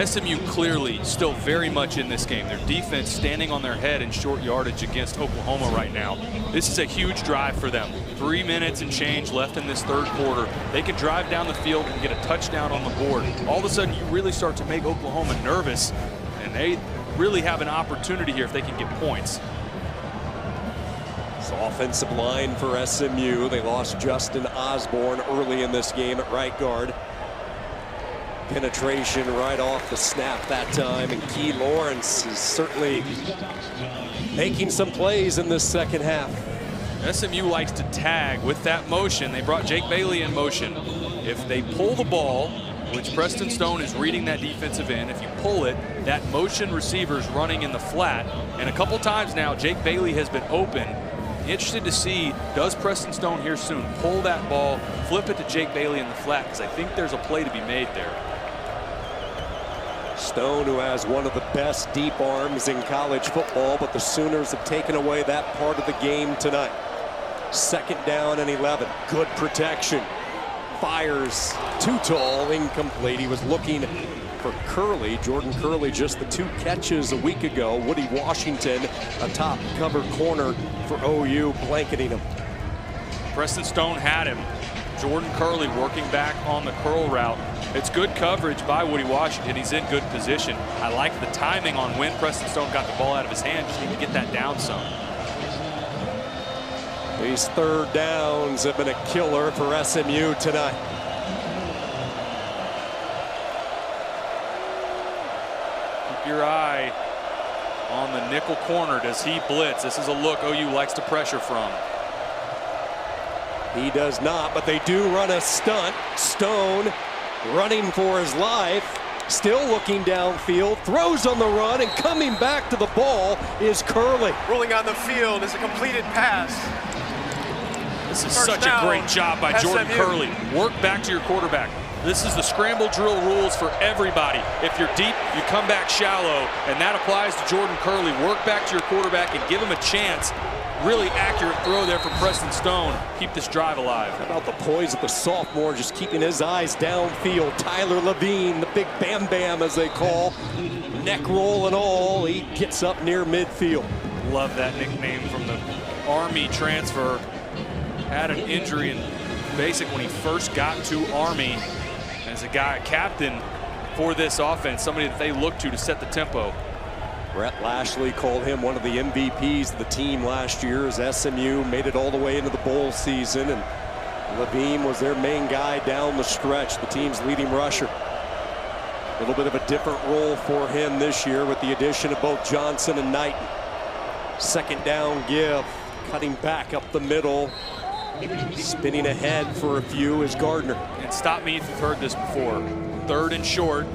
SMU clearly still very much in this game. Their defense standing on their head in short yardage against Oklahoma right now. This is a huge drive for them. 3 minutes and change left in this third quarter. They can drive down the field and get a touchdown on the board. All of a sudden, you really start to make Oklahoma nervous, and they really have an opportunity here if they can get points. So offensive line for SMU. They lost Justin Osborne early in this game at right guard. Penetration right off the snap that time, and Key Lawrence is certainly making some plays in this second half. SMU likes to tag with that motion. They brought Jake Bailey in motion. If they pull the ball, which Preston Stone is reading that defensive end, if you pull it, that motion receiver's running in the flat. And a couple times now, Jake Bailey has been open. Interested to see, does Preston Stone here soon pull that ball, flip it to Jake Bailey in the flat, because I think there's a play to be made there. Stone, who has one of the best deep arms in college football, but the Sooners have taken away that part of the game tonight. Second down and 11. Good protection. Fires too tall, incomplete. He was looking for Curley. Jordan Curley, just the 2 catches a week ago. Woody Washington, a top cover corner for OU, blanketing him. Preston Stone had him. Jordan Curley working back on the curl route. It's good coverage by Woody Washington. He's in good position. I like the timing on when Preston Stone got the ball out of his hand. Just need to get that down some. These third downs have been a killer for SMU tonight. Keep your eye on the nickel corner. Does he blitz? This is a look OU likes to pressure from. He does not, but they do run a stunt. Stone running for his life, still looking downfield, throws on the run, and coming back to the ball is Curley. Rolling on the field is a completed pass. This is such a great job by Jordan Curley. Work back to your quarterback. This is the scramble drill rules for everybody. If you're deep, you come back shallow, and that applies to Jordan Curley. Work back to your quarterback and give him a chance Really accurate throw there from Preston Stone. Keep this drive alive. How about the poise of the sophomore, just keeping his eyes downfield. Tyler Levine, the big Bam Bam as they call. Neck roll and all, he gets up near midfield. Love that nickname from the Army transfer. Had an injury in basic when he first got to Army. As a captain for this offense, somebody that they look to set the tempo. Brett Lashley called him one of the MVPs of the team last year as SMU made it all the way into the bowl season, and Levine was their main guy down the stretch, the team's leading rusher. A little bit of a different role for him this year with the addition of both Johnson and Knighton. Second down give, cutting back up the middle, spinning ahead for a few is Gardner. And stop me if you've heard this before. 3rd and short,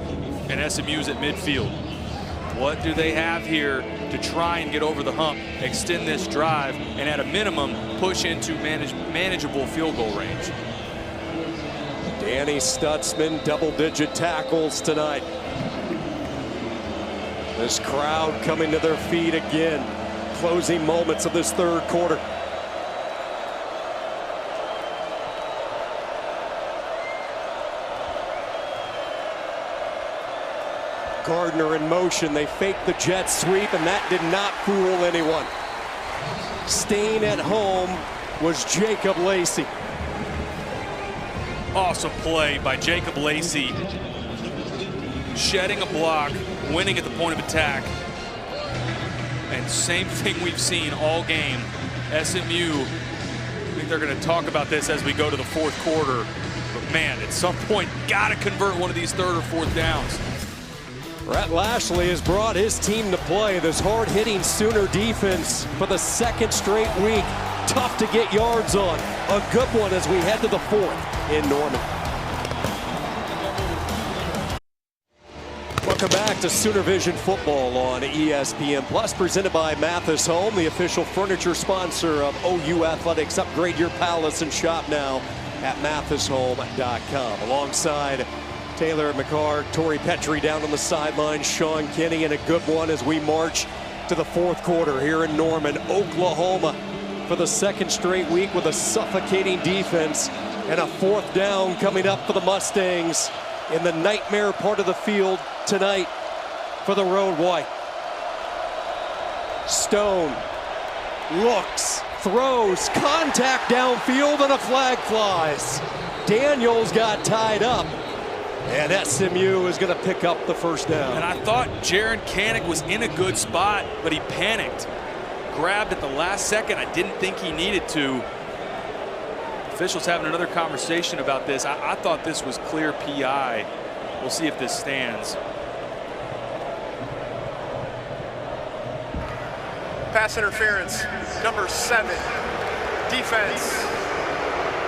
and SMU's at midfield. What do they have here to try and get over the hump, extend this drive, and at a minimum, push into manageable field goal range? Danny Stutzman, double-digit tackles tonight. This crowd coming to their feet again. Closing moments of this 3rd quarter. Gardner in motion. They fake the jet sweep, and that did not fool anyone. Staying at home was Jacob Lacey. Awesome play by Jacob Lacey. Shedding a block, winning at the point of attack. And same thing we've seen all game. SMU, I think they're going to talk about this as we go to the 4th quarter. But man, at some point, got to convert one of these 3rd or 4th downs. Brett Lashley has brought his team to play. This hard-hitting Sooner defense for the 2nd straight week. Tough to get yards on. A good one as we head to the 4th in Norman. Welcome back to Sooner Vision Football on ESPN Plus, presented by Mathis Home, the official furniture sponsor of OU Athletics. Upgrade your palace and shop now at mathishome.com. Alongside Taylor McCarr, Torrey Petrie down on the sideline, Sean Kinney, and a good one as we march to the 4th quarter here in Norman, Oklahoma, for the 2nd straight week with a suffocating defense and a 4th down coming up for the Mustangs in the nightmare part of the field tonight for the Road White. Stone looks, throws, contact downfield, and a flag flies. Daniels got tied up. And SMU is going to pick up the 1st down. And I thought Jaron Kanik was in a good spot, but he panicked. Grabbed at the last second. I didn't think he needed to. Officials having another conversation about this. I thought this was clear PI. We'll see if this stands. Pass interference, number 7. Defense.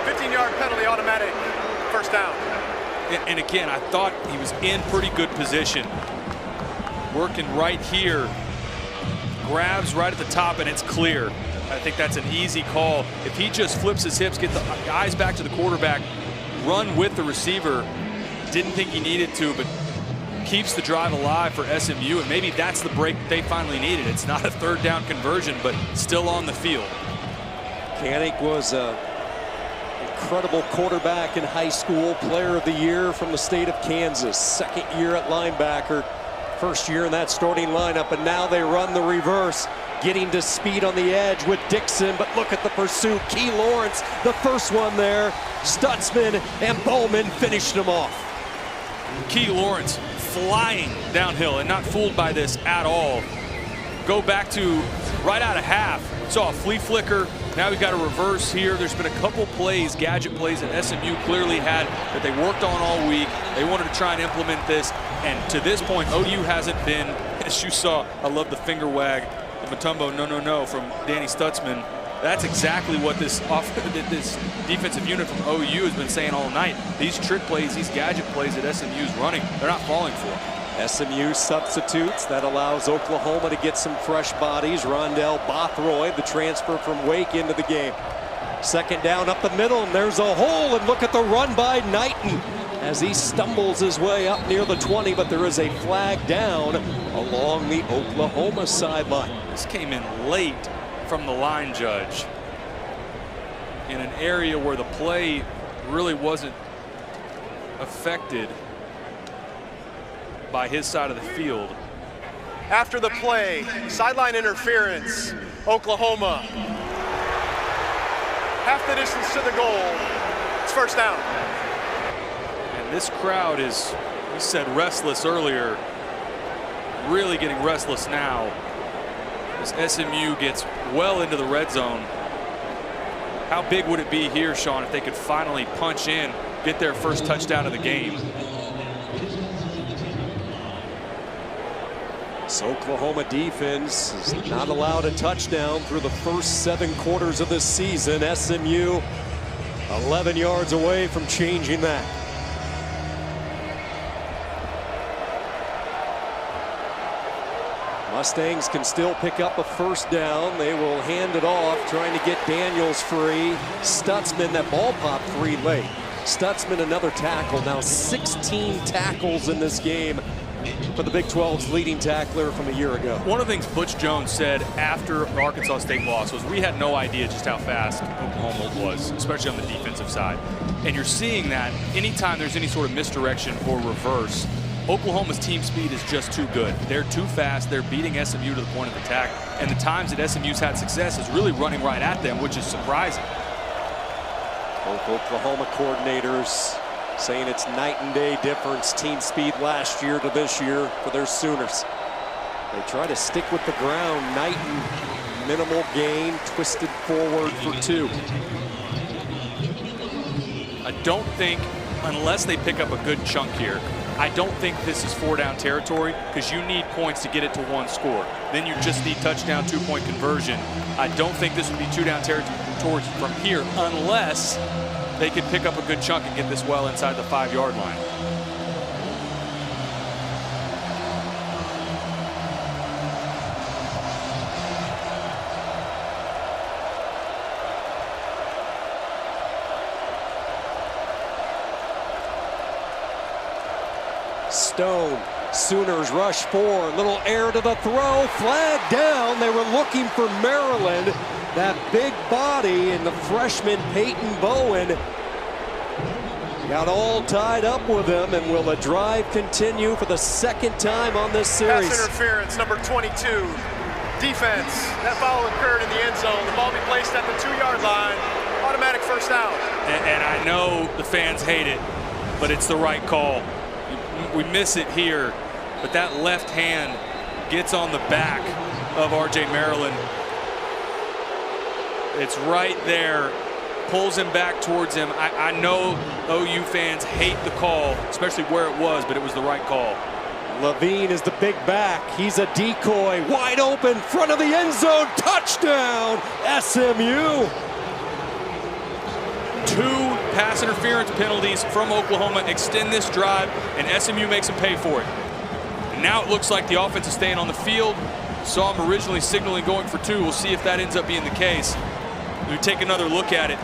15-yard penalty, automatic. 1st down. And again, I thought he was in pretty good position. Working right here. Grabs right at the top, and it's clear. I think that's an easy call. If he just flips his hips, get the eyes back to the quarterback, run with the receiver, didn't think he needed to, but keeps the drive alive for SMU, and maybe that's the break they finally needed. It's not a 3rd down conversion, but still on the field. Kanik was a incredible quarterback in high school, player of the year from the state of Kansas. 2nd year at linebacker, 1st year in that starting lineup, and now they run the reverse, getting to speed on the edge with Dixon, but look at the pursuit. Key Lawrence, the first one there. Stutzman and Bowman finished him off. Key Lawrence flying downhill and not fooled by this at all. Go back to right out of half. Saw a flea flicker. Now we've got a reverse here. There's been a couple plays, gadget plays that SMU clearly had that they worked on all week. They wanted to try and implement this. And to this point, OU hasn't been, as you saw, I love the finger wag, the Matumbo no from Danny Stutzman. That's exactly what this defensive unit from OU has been saying all night. These trick plays, these gadget plays that SMU's running, they're not falling for. SMU substitutes. That allows Oklahoma to get some fresh bodies. Rondell Bothroyd, the transfer from Wake, into the game. 2nd down up the middle, and there's a hole, and look at the run by Knighton as he stumbles his way up near the 20, but there is a flag down along the Oklahoma sideline. This came in late from the line judge in an area where the play really wasn't affected by his side of the field. After the play, sideline interference, Oklahoma. Half the distance to the goal. It's first down. And this crowd is, we said restless earlier, really getting restless now as SMU gets well into the red zone. How big would it be here, Sean, if they could finally punch in, get their first touchdown of the game? This Oklahoma defense is not allowed a touchdown through the first 7 quarters of this season. SMU 11 yards away from changing that. Mustangs can still pick up a first down. They will hand it off, trying to get Daniels free. Stutzman, that ball popped free late. Stutzman, another tackle. Now 16 tackles in this game for the Big 12's leading tackler from a year ago. One of the things Butch Jones said after the Arkansas State loss was we had no idea just how fast Oklahoma was, especially on the defensive side. And you're seeing that anytime there's any sort of misdirection or reverse, Oklahoma's team speed is just too good. They're too fast. They're beating SMU to the point of attack. And the times that SMU's had success is really running right at them, which is surprising. Both Oklahoma coordinators saying it's night and day difference, team speed last year to this year for their Sooners. They try to stick with the ground. Knighton, minimal gain, twisted forward for 2. I don't think, unless they pick up a good chunk here, I don't think this is 4-down territory because you need points to get it to 1 score. Then you just need touchdown, 2-point conversion. I don't think this would be 2-down territory from here unless they could pick up a good chunk and get this well inside the 5-yard line. Stone, Sooners rush 4, little air to the throw, flag down. They were looking for Maryland. That big body and the freshman Peyton Bowen got all tied up with him. And will the drive continue for the 2nd time on this series? Pass interference, number 22. Defense, that foul occurred in the end zone. The ball be placed at the 2-yard line. Automatic first down. And I know the fans hate it, but it's the right call. We miss it here, but that left hand gets on the back of R.J. Maryland. It's right there, pulls him back towards him. I know OU fans hate the call, especially where it was, but it was the right call. Levine is the big back. He's a decoy, wide open, front of the end zone, touchdown, SMU. 2 pass interference penalties from Oklahoma extend this drive, and SMU makes them pay for it. And now it looks like the offense is staying on the field. Saw him originally signaling going for 2. We'll see if that ends up being the case. We take another look at it.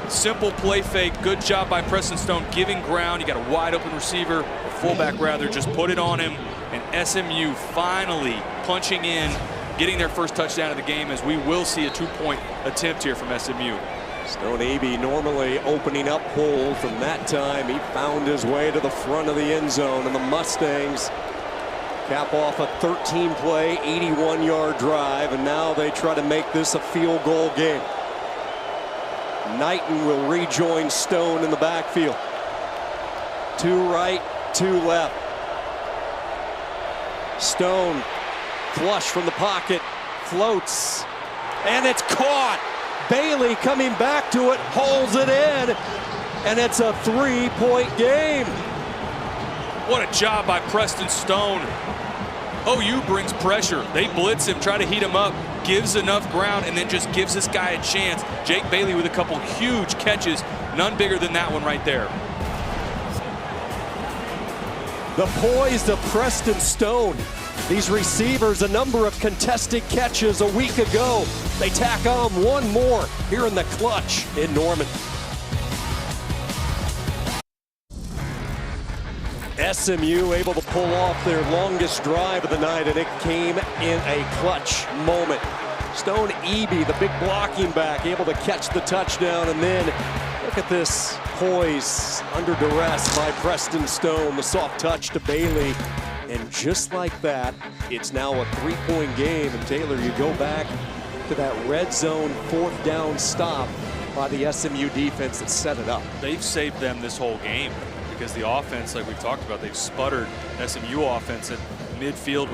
Simple play fake. Good job by Preston Stone giving ground. You got a wide open receiver, or fullback rather, just put it on him. And SMU finally punching in, getting their first touchdown of the game, as we will see a 2-point attempt here from SMU. Stone Eby normally opening up holes, and that time he found his way to the front of the end zone, and the Mustangs cap off a 13-play, 81-yard drive, and now they try to make this a field goal game. Knighton will rejoin Stone in the backfield. 2 right, 2 left. Stone, flush from the pocket, floats, and it's caught. Bailey coming back to it, holds it in, and it's a 3-point game. What a job by Preston Stone. OU brings pressure. They blitz him, try to heat him up, gives enough ground, and then just gives this guy a chance. Jake Bailey with a couple huge catches, none bigger than that one right there. The poise of Preston Stone. These receivers, a number of contested catches a week ago. They tack on 1 more here in the clutch in Norman. SMU able to pull off their longest drive of the night, and it came in a clutch moment. Stone Eby, the big blocking back, able to catch the touchdown, and then look at this poise under duress by Preston Stone, the soft touch to Bailey. And just like that, it's now a 3-point game. And Taylor, you go back to that red zone 4th down stop by the SMU defense that set it up. They've saved them this whole game because the offense, like we've talked about, they've sputtered. SMU offense at midfield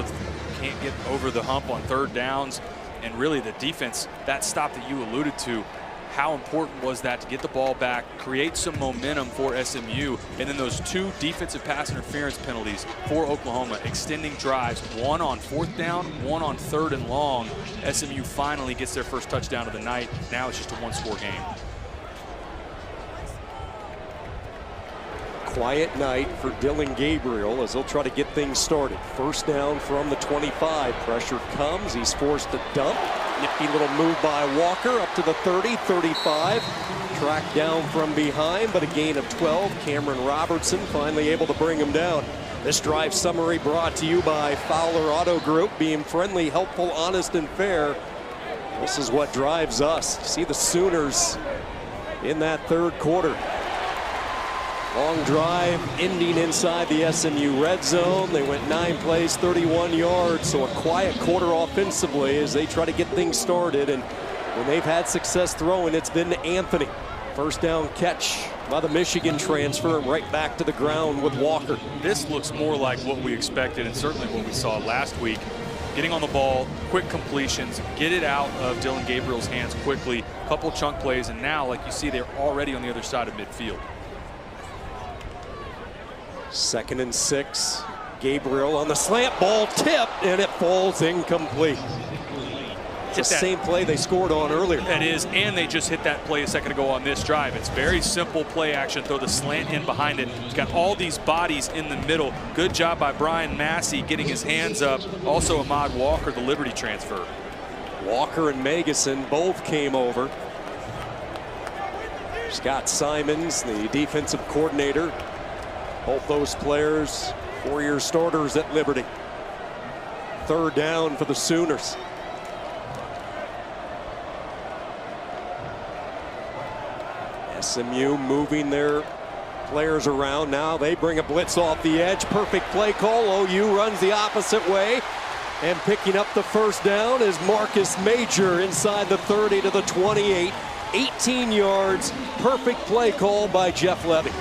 can't get over the hump on 3rd downs. And really the defense, that stop that you alluded to, how important was that to get the ball back, create some momentum for SMU, and then those 2 defensive pass interference penalties for Oklahoma, extending drives, 1 on 4th down, 1 on 3rd and long. SMU finally gets their first touchdown of the night. Now it's just a 1-score game. Quiet night for Dillon Gabriel as they'll try to get things started. 1st down from the 25. Pressure comes. He's forced to dump. Nifty little move by Walker up to the 30, 35. Tracked down from behind, but a gain of 12. Cameron Robertson finally able to bring him down. This drive summary brought to you by Fowler Auto Group, being friendly, helpful, honest, and fair. This is what drives us. See the Sooners in that 3rd quarter. Long drive ending inside the SMU red zone. They went 9 plays, 31 yards. So a quiet quarter offensively as they try to get things started. And when they've had success throwing, it's been to Anthony. 1st down catch by the Michigan transfer, and right back to the ground with Walker. This looks more like what we expected and certainly what we saw last week. Getting on the ball, quick completions, get it out of Dillon Gabriel's hands quickly, couple chunk plays, and now, like you see, they're already on the other side of midfield. 2nd and 6. Gabriel on the slant, ball tipped, and it falls incomplete. It's the same play they scored on earlier. It is, and they just hit that play a second ago on this drive. It's very simple play action. Throw the slant in behind it. It's got all these bodies in the middle. Good job by Brian Massey getting his hands up. Also Ahmad Walker, the Liberty transfer. Walker and Magason both came over. Scott Simons, the defensive coordinator. Both those players, 4-year starters at Liberty. 3rd down for the Sooners. SMU moving their players around. Now they bring a blitz off the edge. Perfect play call. OU runs the opposite way. And picking up the 1st down is Marcus Major inside the 30 to the 28. 18 yards. Perfect play call by Jeff Levy.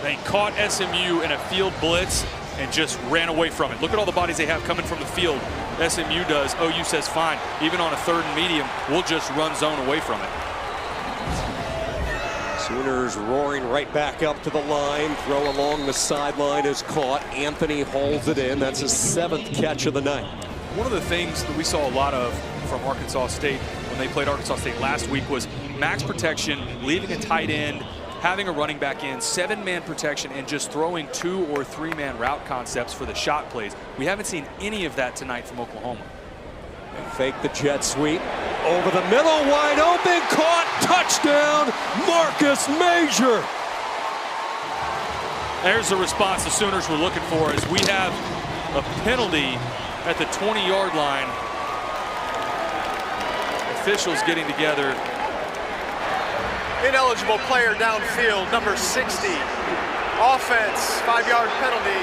They caught SMU in a field blitz and just ran away from it. Look at all the bodies they have coming from the field. SMU does. OU says, fine, even on a 3rd and medium, we'll just run zone away from it. Sooners roaring right back up to the line. Throw along the sideline is caught. Anthony hauls it in. That's his 7th catch of the night. One of the things that we saw a lot of from Arkansas State when they played Arkansas State last week was max protection, leaving a tight end, having a running back in, 7-man protection, and just throwing 2- or 3-man route concepts for the shot plays. We haven't seen any of that tonight from Oklahoma. They fake the jet sweep. Over the middle, wide open, caught, touchdown, Marcus Major. There's the response the Sooners were looking for as we have a penalty at the 20-yard line. Officials getting together. Ineligible player downfield, number 60. Offense, 5-yard penalty.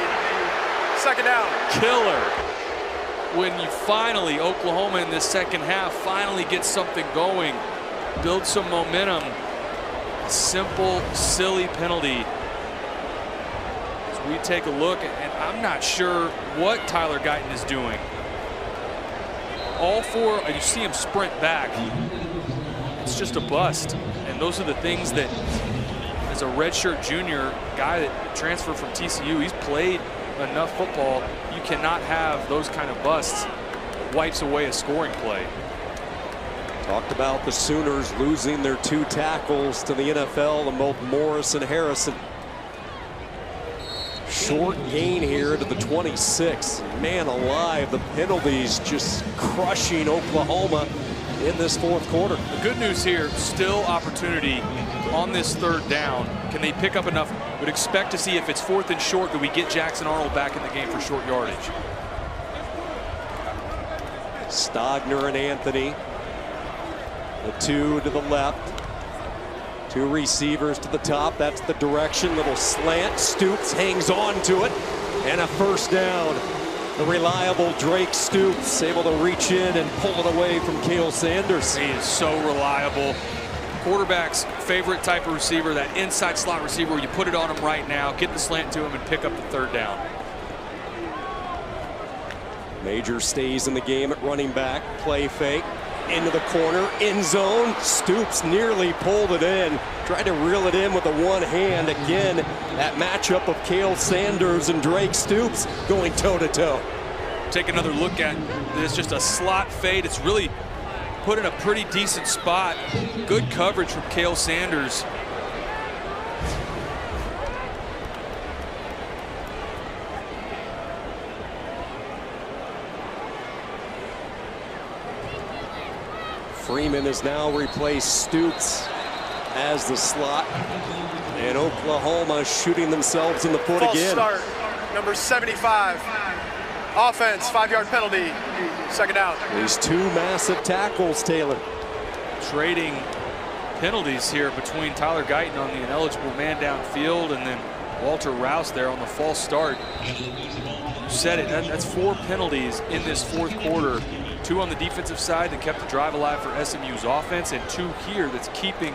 2nd down. Killer. When you finally, Oklahoma in this 2nd half, finally gets something going, build some momentum. Simple, silly penalty. As we take a look, and I'm not sure what Tyler Guyton is doing. All 4, you see him sprint back. It's just a bust. And those are the things that, as a redshirt junior guy that transferred from TCU, he's played enough football. You cannot have those kind of busts. Wipes away a scoring play. Talked about the Sooners losing their 2 tackles to the NFL, and both Morris and Harrison. Short gain here to the 26. Man alive, the penalties just crushing Oklahoma in this 4th quarter. The good news here, still opportunity on this 3rd down. Can they pick up enough? Would expect to see if it's 4th and short, do we get Jackson Arnold back in the game for short yardage? Stogner and Anthony The two to the left. Two receivers to the top. That's the direction. Little slant. Stoops hangs on to it. And a first down. The reliable Drake Stoops able to reach in and pull it away from Cale Sanders. He is so reliable. Quarterback's favorite type of receiver, that inside slot receiver where you put it on him right now, get the slant to him, and pick up the third down. Major stays in the game at running back. Play fake. Into the corner, end zone. Stoops nearly pulled it in. Tried to reel it in with the one hand. Again, that matchup of Cale Sanders and Drake Stoops going toe-to-toe. Take another look at this, just a slot fade. It's really put in a pretty decent spot. Good coverage from Cale Sanders. Freeman has now replaced Stoops as the slot. And Oklahoma shooting themselves in the foot False again. Start, number 75. Offense, 5-yard penalty. Second down. These two massive tackles, Taylor. Trading penalties here between Tyler Guyton on the ineligible man downfield and then Walter Rouse there on the false start. You said it, that's 4 penalties in this fourth quarter. 2 on the defensive side that kept the drive alive for SMU's offense, and 2 here that's keeping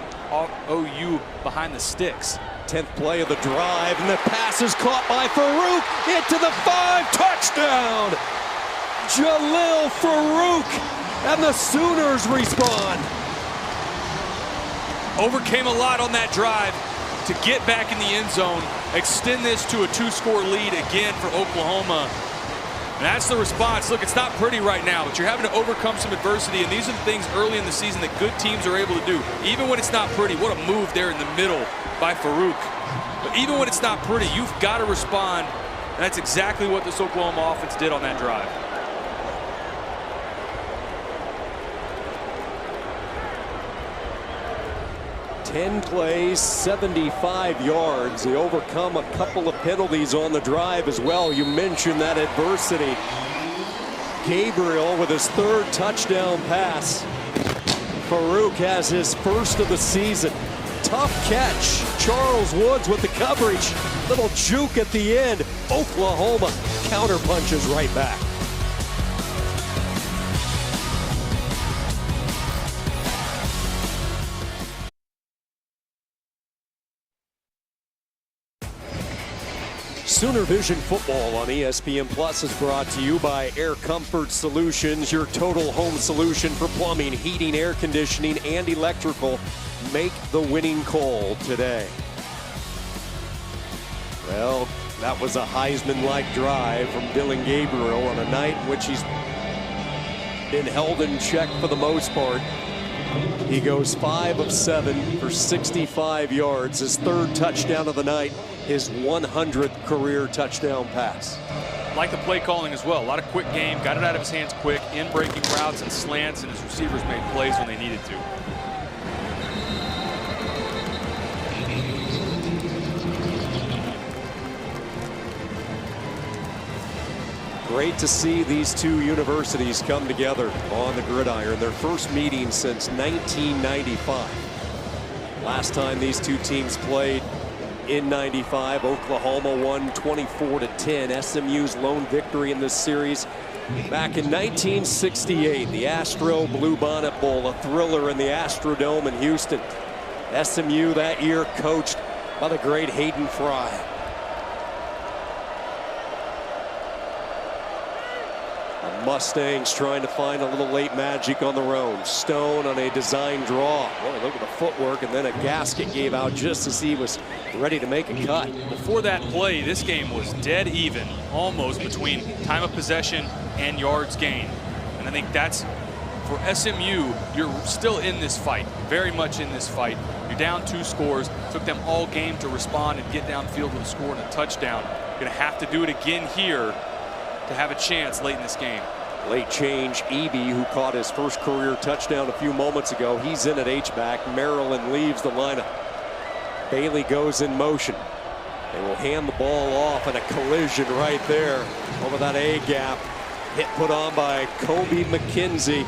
OU behind the sticks. 10th play of the drive, and the pass is caught by Farouk into the 5, touchdown! Jalil Farouk, and the Sooners respond. Overcame a lot on that drive to get back in the end zone, extend this to a 2-score lead again for Oklahoma. And that's the response. Look, it's not pretty right now, but you're having to overcome some adversity, and these are the things early in the season that good teams are able to do. Even when it's not pretty, what a move there in the middle by Farouk. But even when it's not pretty, you've got to respond, and that's exactly what this Oklahoma offense did on that drive. Ten plays, 75 yards. They overcome a couple of penalties on the drive as well. You mentioned that adversity. Gabriel with his 3rd touchdown pass. Farouk has his first of the season. Tough catch. Charles Woods with the coverage. Little juke at the end. Oklahoma counterpunches right back. Sooner Vision Football on ESPN Plus is brought to you by Air Comfort Solutions, your total home solution for plumbing, heating, air conditioning, and electrical. Make the winning call today. Well, that was a Heisman-like drive from Dillon Gabriel on a night in which he's been held in check for the most part. He goes 5 of 7 for 65 yards, his 3rd touchdown of the night, his 100th career touchdown pass. Like the play calling as well. A lot of quick game, got it out of his hands quick, in breaking routes and slants, and his receivers made plays when they needed to. Great to see these two universities come together on the gridiron. Their first meeting since 1995. Last time these two teams played in 95, Oklahoma won 24-10. SMU's lone victory in this series back in 1968. The Astro Bluebonnet Bowl, a thriller in the Astrodome in Houston. SMU that year coached by the great Hayden Fry. Mustangs trying to find a little late magic on their own. Stone on a design draw. Boy, look at the footwork, and then a gasket gave out just as he was ready to make a cut. Before that play, this game was dead even, almost, between time of possession and yards gained. And I think that's, for SMU, you're still in this fight, very much in this fight. You're down 2 scores. Took them all game to respond and get downfield with a score and a touchdown. You're going to have to do it again here to have a chance late in this game. Late change, Eby, who caught his first career touchdown a few moments ago. He's in at H-back. Maryland leaves the lineup. Bailey goes in motion. They will hand the ball off, and a collision right there over that A-gap. Hit put on by Kobe McKenzie.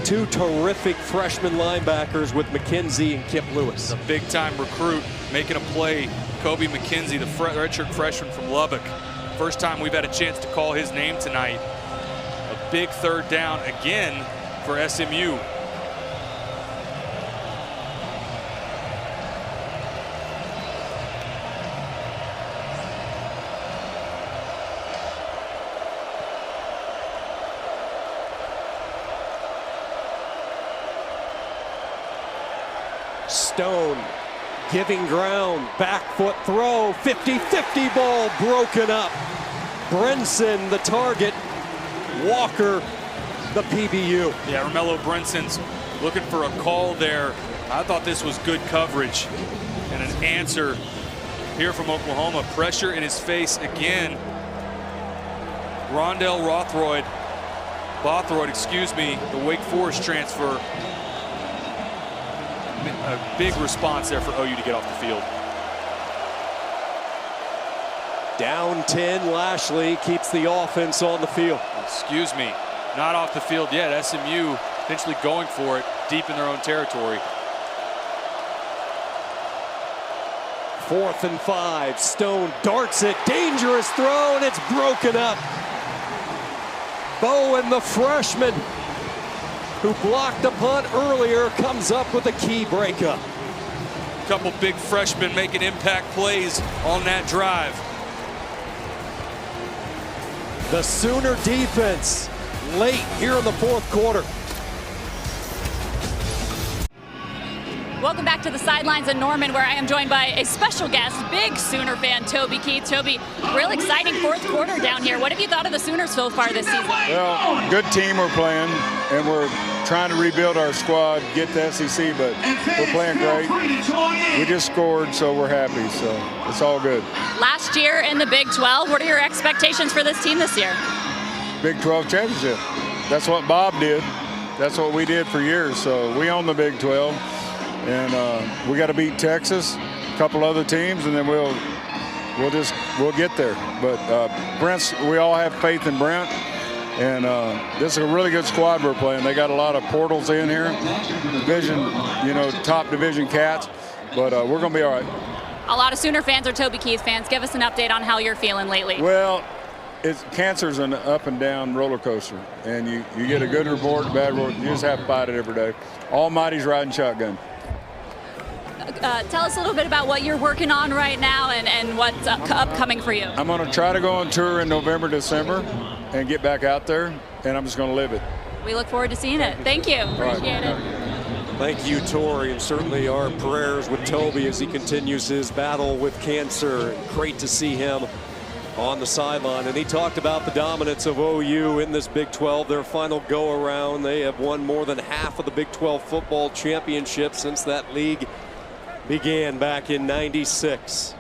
Two terrific freshman linebackers with McKenzie and Kip Lewis. A big-time recruit making a play. Kobe McKenzie, the redshirt freshman from Lubbock. First time we've had a chance to call his name tonight. A big third down again for SMU. Stone giving ground, back foot throw, 50-50 ball broken up. Brinson the target, Walker the PBU. Yeah, Romello Brinson's looking for a call there. I thought this was good coverage and an answer here from Oklahoma. Pressure in his face again. Rondell Bothroyd, excuse me, the Wake Forest transfer. A big response there for OU to get off the field. Down 10, Lashley keeps the offense on the field. Excuse me, not off the field yet. SMU potentially going for it deep in their own territory. 4th and 5, Stone darts it, dangerous throw, and it's broken up. Bowen, the freshman, who blocked the punt earlier, comes up with a key breakup. A couple big freshmen making impact plays on that drive. The Sooner defense late here in the 4th quarter. Welcome back to the sidelines in Norman, where I am joined by a special guest, big Sooner fan, Toby Keith. Toby, real exciting 4th quarter down here. What have you thought of the Sooners so far this season? Well, good team we're playing, and we're trying to rebuild our squad, get to SEC, but we're playing great. We just scored, so we're happy, so it's all good. Last year in the Big 12, what are your expectations for this team this year? Big 12 championship. That's what Bob did. That's what we did for years, so we own the Big 12. And we got to beat Texas, a couple other teams, and then we'll get there. But we all have faith in Brent, and this is a really good squad we're playing. They got a lot of portals in here, top division cats, but we're going to be all right. A lot of Sooner fans are Toby Keith fans. Give us an update on how you're feeling lately. Well, cancer's an up and down roller coaster, and you get a good report, a bad report. You just have to fight it every day. Almighty's riding shotgun. Tell us a little bit about what you're working on right now and what's upcoming for you. I'm going to try to go on tour in November, December, and get back out there, and I'm just going to live it. We look forward to seeing it. Thank you. Appreciate it. Thank you, Tori, and certainly our prayers with Toby as he continues his battle with cancer. Great to see him on the sideline. And he talked about the dominance of OU in this Big 12, their final go-around. They have won more than half of the Big 12 football championship since that league began back in '96.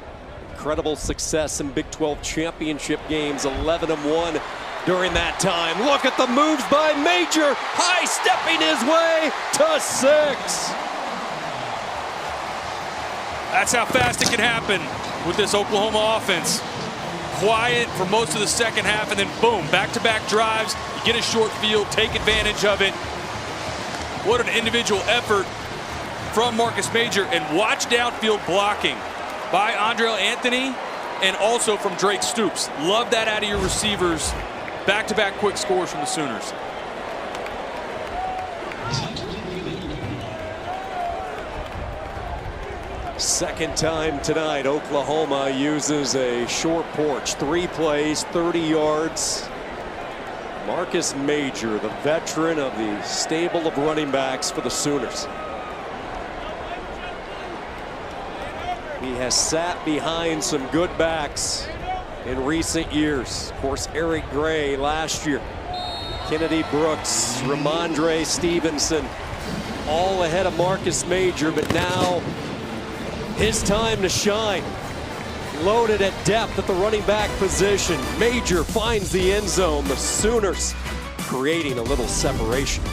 Incredible success in Big 12 championship games, 11-1 during that time. Look at the moves by Major, high stepping his way to 6. That's how fast it can happen with this Oklahoma offense. Quiet for most of the second half, and then boom, back-to-back drives. You get a short field, take advantage of it. What an individual effort from Marcus Major, and watch downfield blocking by Andrell Anthony and also from Drake Stoops. Love that out of your receivers. Back-to-back quick scores from the Sooners. Second time tonight, Oklahoma uses a short porch. 3 plays, 30 yards. Marcus Major, the veteran of the stable of running backs for the Sooners. He has sat behind some good backs in recent years. Of course, Eric Gray last year. Kennedy Brooks, Ramondre Stevenson, all ahead of Marcus Major, but now his time to shine. Loaded at depth at the running back position. Major finds the end zone. The Sooners creating a little separation.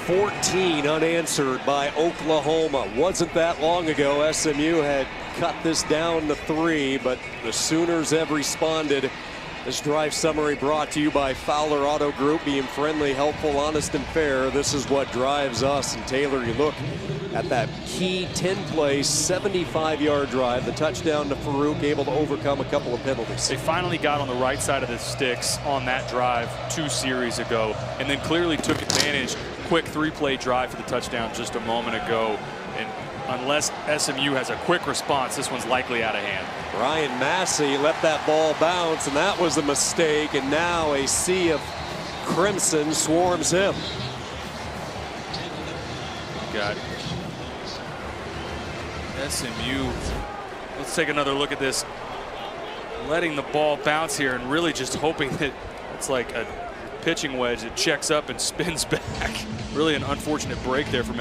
14 unanswered by Oklahoma. Wasn't that long ago SMU had cut this down to 3, but the Sooners have responded This drive summary brought to you by Fowler Auto Group, being friendly, helpful, honest, and fair. This is what drives us. And Taylor, you look at that key 10-play, 75-yard drive, the touchdown to Farouk, able to overcome a couple of penalties. They finally got on the right side of the sticks on that drive 2 series ago, and then clearly took advantage. Quick 3-play drive for the touchdown just a moment ago. And unless SMU has a quick response, this one's likely out of hand. Ryan Massey let that ball bounce, and that was a mistake, and now a sea of crimson swarms him. Got SMU. Let's take another look at this. Letting the ball bounce here and really just hoping that it's like a pitching wedge that checks up and spins back. Really an unfortunate break there for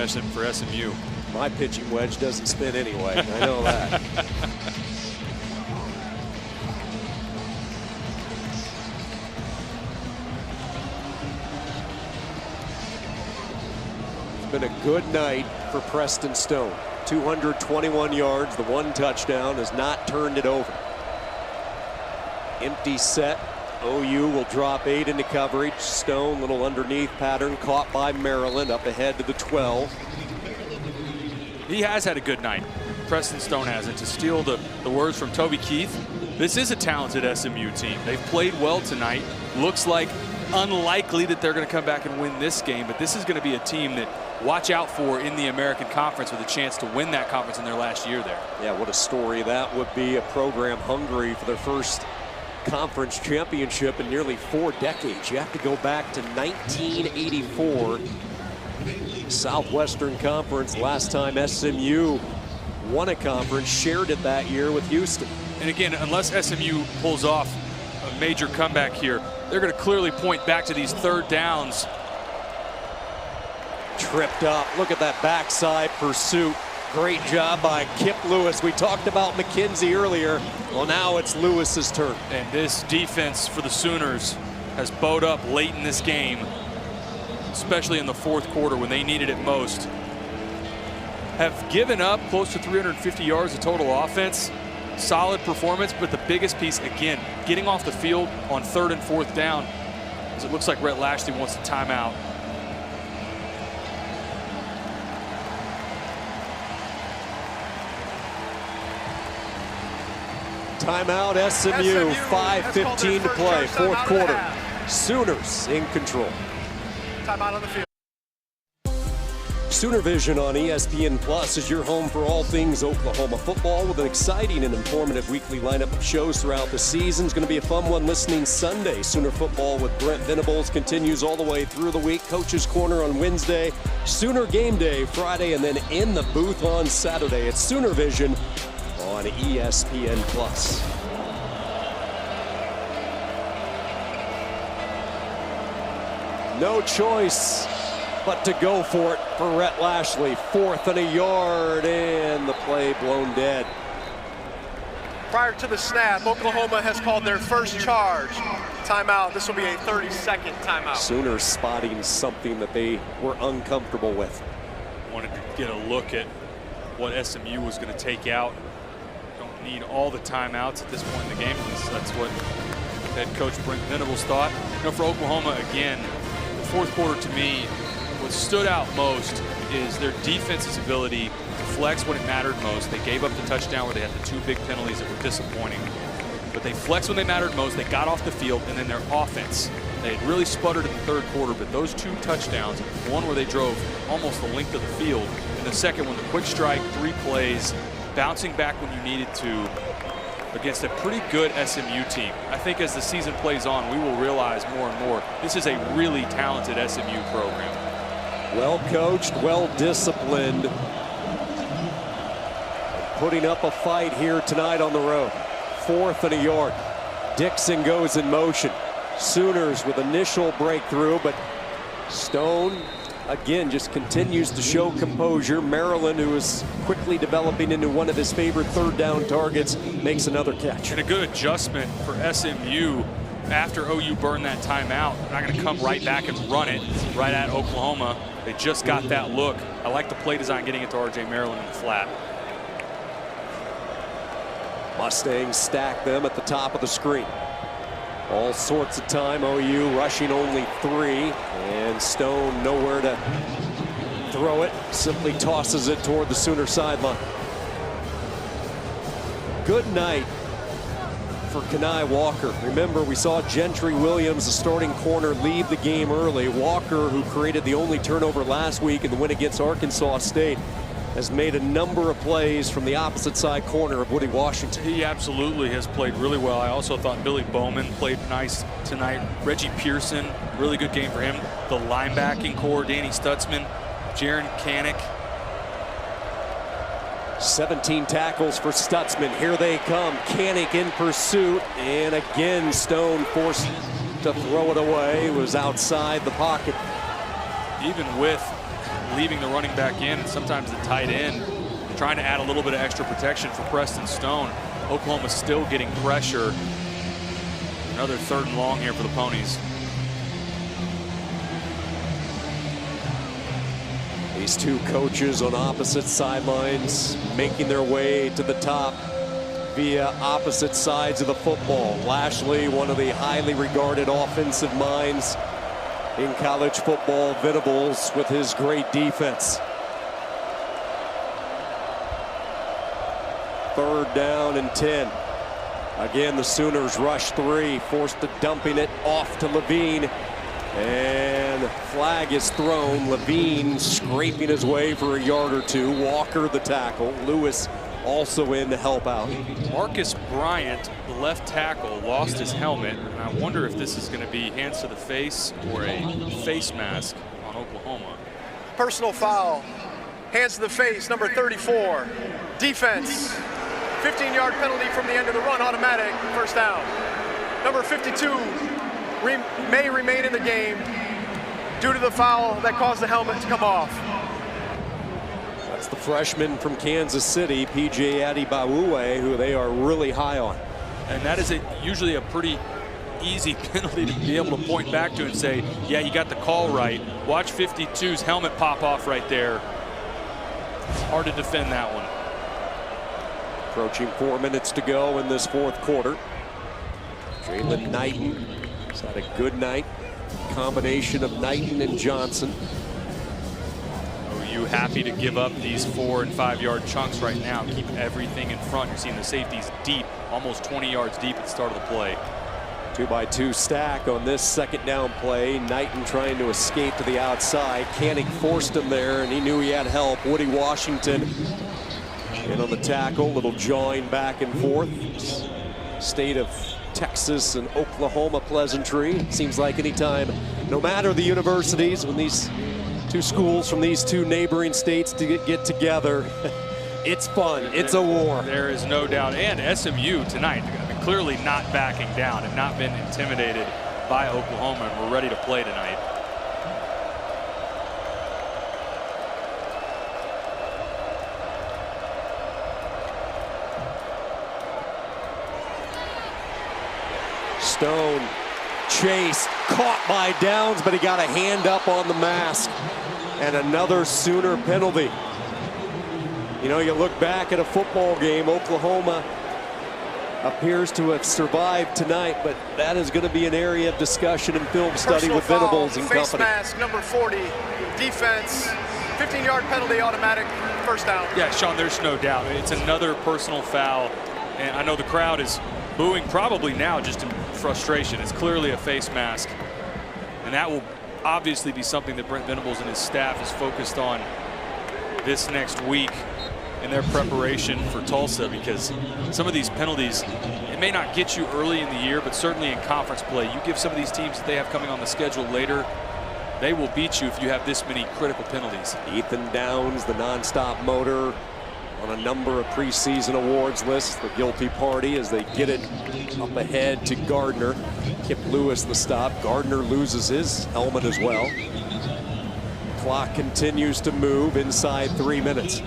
SMU. My pitching wedge doesn't spin anyway. I know that. It's been a good night for Preston Stone. 221 yards, the 1 touchdown, has not turned it over. Empty set. OU will drop 8 into coverage. Stone, little underneath pattern, caught by Maryland, up ahead to the 12. He has had a good night. Preston Stone has. And to steal the words from Toby Keith, this is a talented SMU team. They've played well tonight. Looks like unlikely that they're going to come back and win this game, but this is going to be a team that watch out for in the American Conference, with a chance to win that conference in their last year there. Yeah, what a story that would be. A program hungry for their first conference championship in nearly 4 decades. You have to go back to 1984. Southwestern Conference, last time SMU won a conference, shared it that year with Houston. And again, unless SMU pulls off a major comeback here, they're going to clearly point back to these 3rd downs. Tripped up. Look at that backside pursuit. Great job by Kip Lewis. We talked about McKenzie earlier. Well, now it's Lewis's turn. And this defense for the Sooners has bowed up late in this game, especially in the 4th quarter when they needed it most. Have given up close to 350 yards of total offense. Solid performance, but the biggest piece, again, getting off the field on 3rd and 4th down, as it looks like Rhett Lashley wants a timeout. Timeout, SMU, 5:15 to play, 4th quarter. Sooners in control. Timeout on the field. Sooner Vision on ESPN Plus is your home for all things Oklahoma football, with an exciting and informative weekly lineup of shows throughout the season. It's going to be a fun one listening Sunday. Sooner football with Brent Venables continues all the way through the week. Coach's Corner on Wednesday, Sooner Game Day Friday, and then in the booth on Saturday. It's Sooner Vision on ESPN Plus. No choice but to go for it for Rhett Lashley. 4th and a yard, and the play blown dead. Prior to the snap, Oklahoma has called their first charge. Timeout. This will be a 30-second timeout. Sooners spotting something that they were uncomfortable with. Wanted to get a look at what SMU was going to take out. Don't need all the timeouts at this point in the game. That's what head coach Brent Venables thought. You know, for Oklahoma, again, the 4th quarter to me, what stood out most is their defense's ability to flex when it mattered most. They gave up the touchdown where they had the 2 big penalties that were disappointing. But they flexed when they mattered most. They got off the field, and then their offense. They had really sputtered in the 3rd quarter, but those 2 touchdowns, one where they drove almost the length of the field, and the second one, the quick strike, 3 plays, bouncing back when you needed to, against a pretty good SMU team. I think as the season plays on, we will realize more and more this is a really talented SMU program. Well coached, well disciplined, putting up a fight here tonight on the road. 4th and a yard. Dixon goes in motion. Sooners with initial breakthrough, but Stone again just continues to show composure. Maryland, who is quickly developing into one of his favorite 3rd down targets, makes another catch. And a good adjustment for SMU after OU burned that timeout. They're not going to come right back and run it right at Oklahoma. They just got that look. I like the play design, getting it to RJ Maryland in the flat. Mustangs stack them at the top of the screen. All sorts of time. OU rushing only 3, and Stone nowhere to throw it. Simply tosses it toward the Sooner sideline. Good night for Kenai Walker. Remember, we saw Gentry Williams, the starting corner, leave the game early. Walker, who created the only turnover last week in the win against Arkansas State, has made a number of plays from the opposite side corner of Woody Washington. He absolutely has played really well. I also thought Billy Bowman played nice tonight. Reggie Pearson, really good game for him. The linebacking core, Danny Stutzman, Jaron Kanik. 17 tackles for Stutzman. Here they come. Kanik in pursuit, and again Stone forced to throw it away. It was outside the pocket. Even with leaving the running back in and sometimes the tight end, trying to add a little bit of extra protection for Preston Stone, Oklahoma still getting pressure. Another 3rd and long here for the Ponies. These two coaches on opposite sidelines making their way to the top via opposite sides of the football. Lashley, one of the highly regarded offensive minds in college football. Venables with his great defense. 3rd down and 10. Again, the Sooners rush 3, forced to dumping it off to Levine. And flag is thrown. Levine scraping his way for a yard or 2. Walker the tackle. Lewis also in to help out. Marcus Bryant, the left tackle, lost his helmet, and I wonder if this is going to be hands to the face or a face mask on Oklahoma. Personal foul. Hands to the face, number 34. Defense. 15-yard penalty from the end of the run, automatic, 1st down. Number 52 may remain in the game due to the foul that caused the helmet to come off. That's the freshman from Kansas City, PJ Adibawuwe, who they are really high on. And that is usually a pretty easy penalty to be able to point back to and say, yeah, you got the call right. Watch 52's helmet pop off right there. It's hard to defend that one. Approaching 4 minutes to go in this 4th quarter. Jalen Knighton has had a good night. Combination of Knighton and Johnson. OU happy to give up these 4- and 5-yard chunks right now. Keep everything in front. You're seeing the safeties deep, almost 20 yards deep at the start of the play. 2-by-2 stack on this 2nd down play. Knighton trying to escape to the outside. Kanik forced him there, and he knew he had help. Woody Washington in on the tackle. Little jawing back and forth. State of Texas and Oklahoma pleasantry. Seems like anytime, no matter the universities, when these two schools from these two neighboring states to get together, it's fun. It's a war. There is no doubt. And SMU tonight, I mean, clearly not backing down and not been intimidated by Oklahoma, and we're ready to play tonight. Stone chased, caught by Downs, but he got a hand up on the mask. And another Sooner penalty. You know, you look back at a football game, Oklahoma appears to have survived tonight, but that is going to be an area of discussion and film study with Venables and face company. Mask, number 40, defense, 15-yard penalty, automatic, 1st down. Yeah, Sean, there's no doubt. It's another personal foul, and I know the crowd is booing probably now just in frustration. It's clearly a face mask, and that will obviously be something that Brent Venables and his staff is focused on this next week in their preparation for Tulsa, because some of these penalties, it may not get you early in the year, but certainly in conference play, you give some of these teams that they have coming on the schedule later, they will beat you if you have this many critical penalties. Ethan Downs, the nonstop motor, on a number of preseason awards lists, the guilty party as they get it up ahead to Gardner. Kip Lewis the stop. Gardner loses his helmet as well. Clock continues to move inside 3 minutes.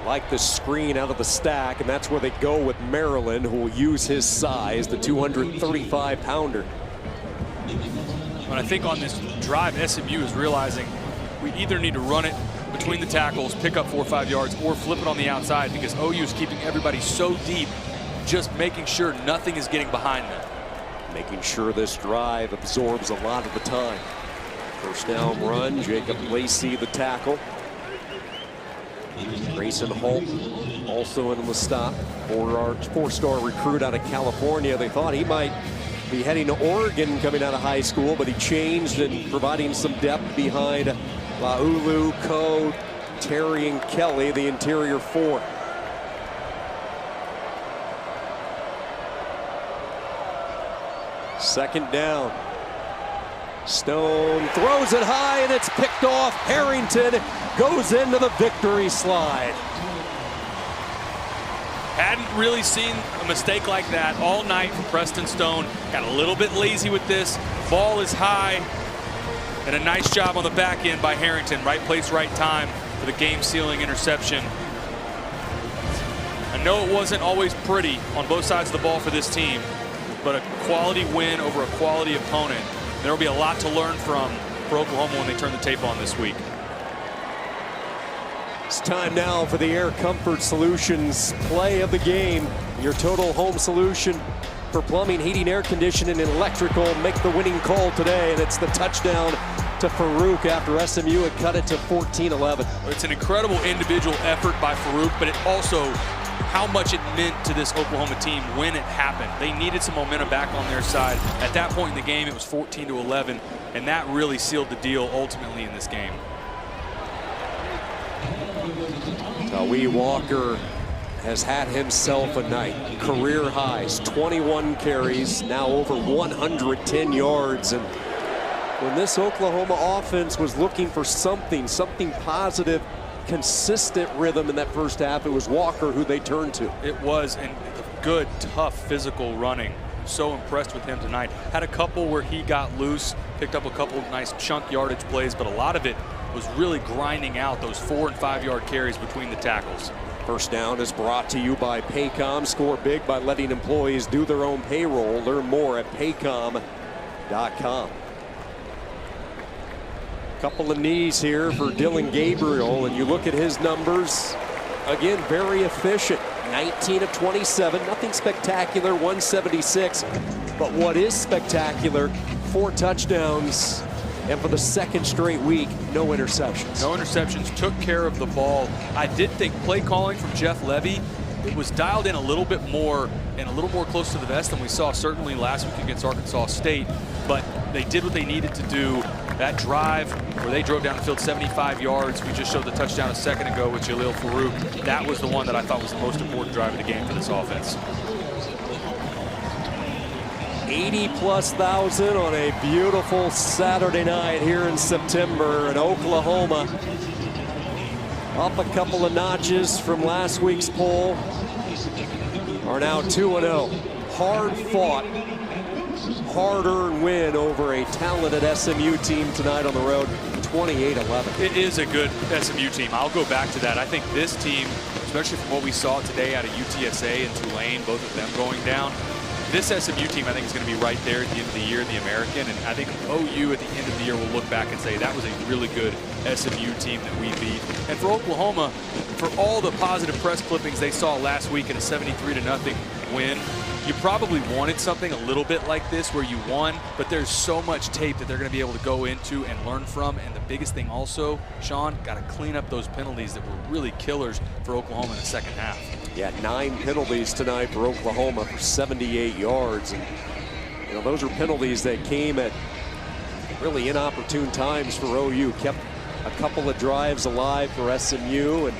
Like the screen out of the stack, and that's where they go with Maryland, who will use his size, the 235-pounder. But I think on this drive, SMU is realizing we either need to run it between the tackles, pick up 4 or 5 yards, or flip it on the outside, because OU is keeping everybody so deep, just making sure nothing is getting behind them. Making sure this drive absorbs a lot of the time. First down run, Jacob Lacey the tackle. Grayson Holt also in the stop. Four-star recruit out of California. They thought he might be heading to Oregon coming out of high school, but he changed and providing some depth behind Laulu, Coe, Terry, and Kelly, the interior four. Second down. Stone throws it high, and it's picked off. Harrington goes into the victory slide. Hadn't really seen a mistake like that all night from Preston Stone. Got a little bit lazy with this. Ball is high. And a nice job on the back end by Harrington. Right place, right time for the game-sealing interception. I know it wasn't always pretty on both sides of the ball for this team, but a quality win over a quality opponent. There will be a lot to learn from for Oklahoma when they turn the tape on this week. It's time now for the Air Comfort Solutions play of the game. Your total home solution for plumbing, heating, air conditioning, and electrical. Make the winning call today, and it's the touchdown to Farouk after SMU had cut it to 14-11. It's an incredible individual effort by Farouk, but it also how much it meant to this Oklahoma team when it happened. They needed some momentum back on their side. At that point in the game, it was 14-11, and that really sealed the deal ultimately in this game. Tawee Walker has had himself a night. Career highs, 21 carries, now over 110 yards. And when this Oklahoma offense was looking for something positive, consistent rhythm in that first half, it was Walker who they turned to. It was, and good, tough, physical running. So impressed with him tonight. Had a couple where he got loose, picked up a couple of nice chunk yardage plays, but a lot of it was really grinding out those 4- and 5-yard carries between the tackles. First down is brought to you by Paycom. Score big by letting employees do their own payroll. Learn more at paycom.com. Couple of knees here for Dillon Gabriel, and you look at his numbers, again, very efficient. 19 of 27, nothing spectacular, 176. But what is spectacular, 4 touchdowns, and for the second straight week, no interceptions. No interceptions, took care of the ball. I did think play calling from Jeff Levy, it was dialed in a little bit more and a little more close to the vest than we saw certainly last week against Arkansas State. But they did what they needed to do. That drive where they drove down the field 75 yards, we just showed the touchdown a second ago with Jalil Farouk. That was the one that I thought was the most important drive of the game for this offense. 80+ thousand on a beautiful Saturday night here in September in Oklahoma. Up a couple of notches from last week's poll. Are now 2-0. Hard fought, hard-earned win over a talented SMU team tonight on the road, 28-11. It is a good SMU team. I'll go back to that. I think this team, especially from what we saw today out of UTSA and Tulane, both of them going down, this SMU team I think is going to be right there at the end of the year, the American, and I think OU at the end of the year will look back and say that was a really good SMU team that we beat. And for Oklahoma, for all the positive press clippings they saw last week in a 73-0 win, you probably wanted something a little bit like this where you won, but there's so much tape that they're going to be able to go into and learn from. And the biggest thing also, Sean, got to clean up those penalties that were really killers for Oklahoma in the second half. Yeah, 9 penalties tonight for Oklahoma for 78 yards. And, you know, those are penalties that came at really inopportune times for OU. Kept a couple of drives alive for SMU, and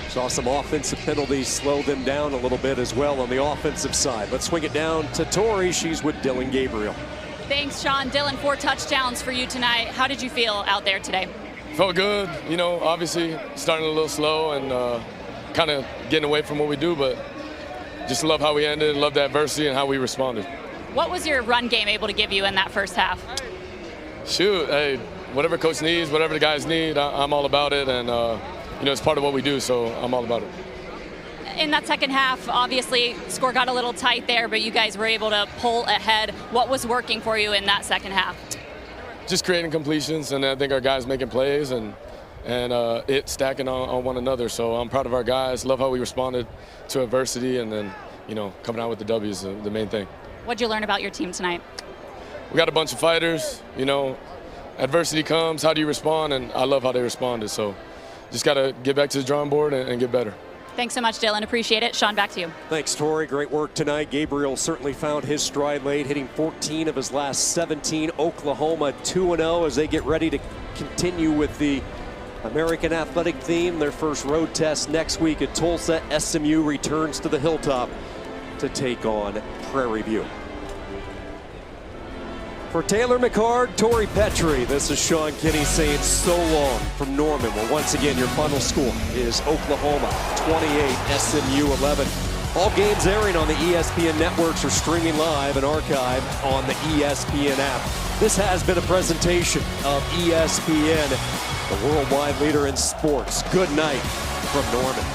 saw some offensive penalties slow them down a little bit as well on the offensive side. Let's swing it down to Tori. She's with Dillon Gabriel. Thanks, Sean. Dillon, 4 touchdowns for you tonight. How did you feel out there today? Felt good. You know, obviously starting a little slow and kind of getting away from what we do, but just love how we ended, love the adversity and how we responded. What was your run game able to give you in that first half? Shoot, hey, whatever coach needs, whatever the guys need, I'm all about it, and you know, it's part of what we do, so I'm all about it. In that second half, obviously, score got a little tight there, but you guys were able to pull ahead. What was working for you in that second half? just creating completions, and I think our guys making plays and it stacking on one another. So I'm proud of our guys. Love how we responded to adversity, and then, you know, coming out with the W is the main thing. What'd you learn about your team tonight? We got a bunch of fighters. You know, adversity comes, how do you respond? And I love how they responded. So just got to get back to the drawing board and get better. Thanks so much, Dylan. Appreciate it. Sean, back to you. Thanks, Tori. Great work tonight. Gabriel certainly found his stride late, hitting 14 of his last 17. Oklahoma 2-0 as they get ready to continue with the American Athletic theme. Their first road test next week at Tulsa. SMU returns to the Hilltop to take on Prairie View. For Taylor McCard, Tori Petrie, this is Sean Kinney saying so long from Norman. Well, once again, your final score is Oklahoma 28, SMU 11. All games airing on the ESPN networks or streaming live and archived on the ESPN app. This has been a presentation of ESPN, the worldwide leader in sports. Good night from Norman.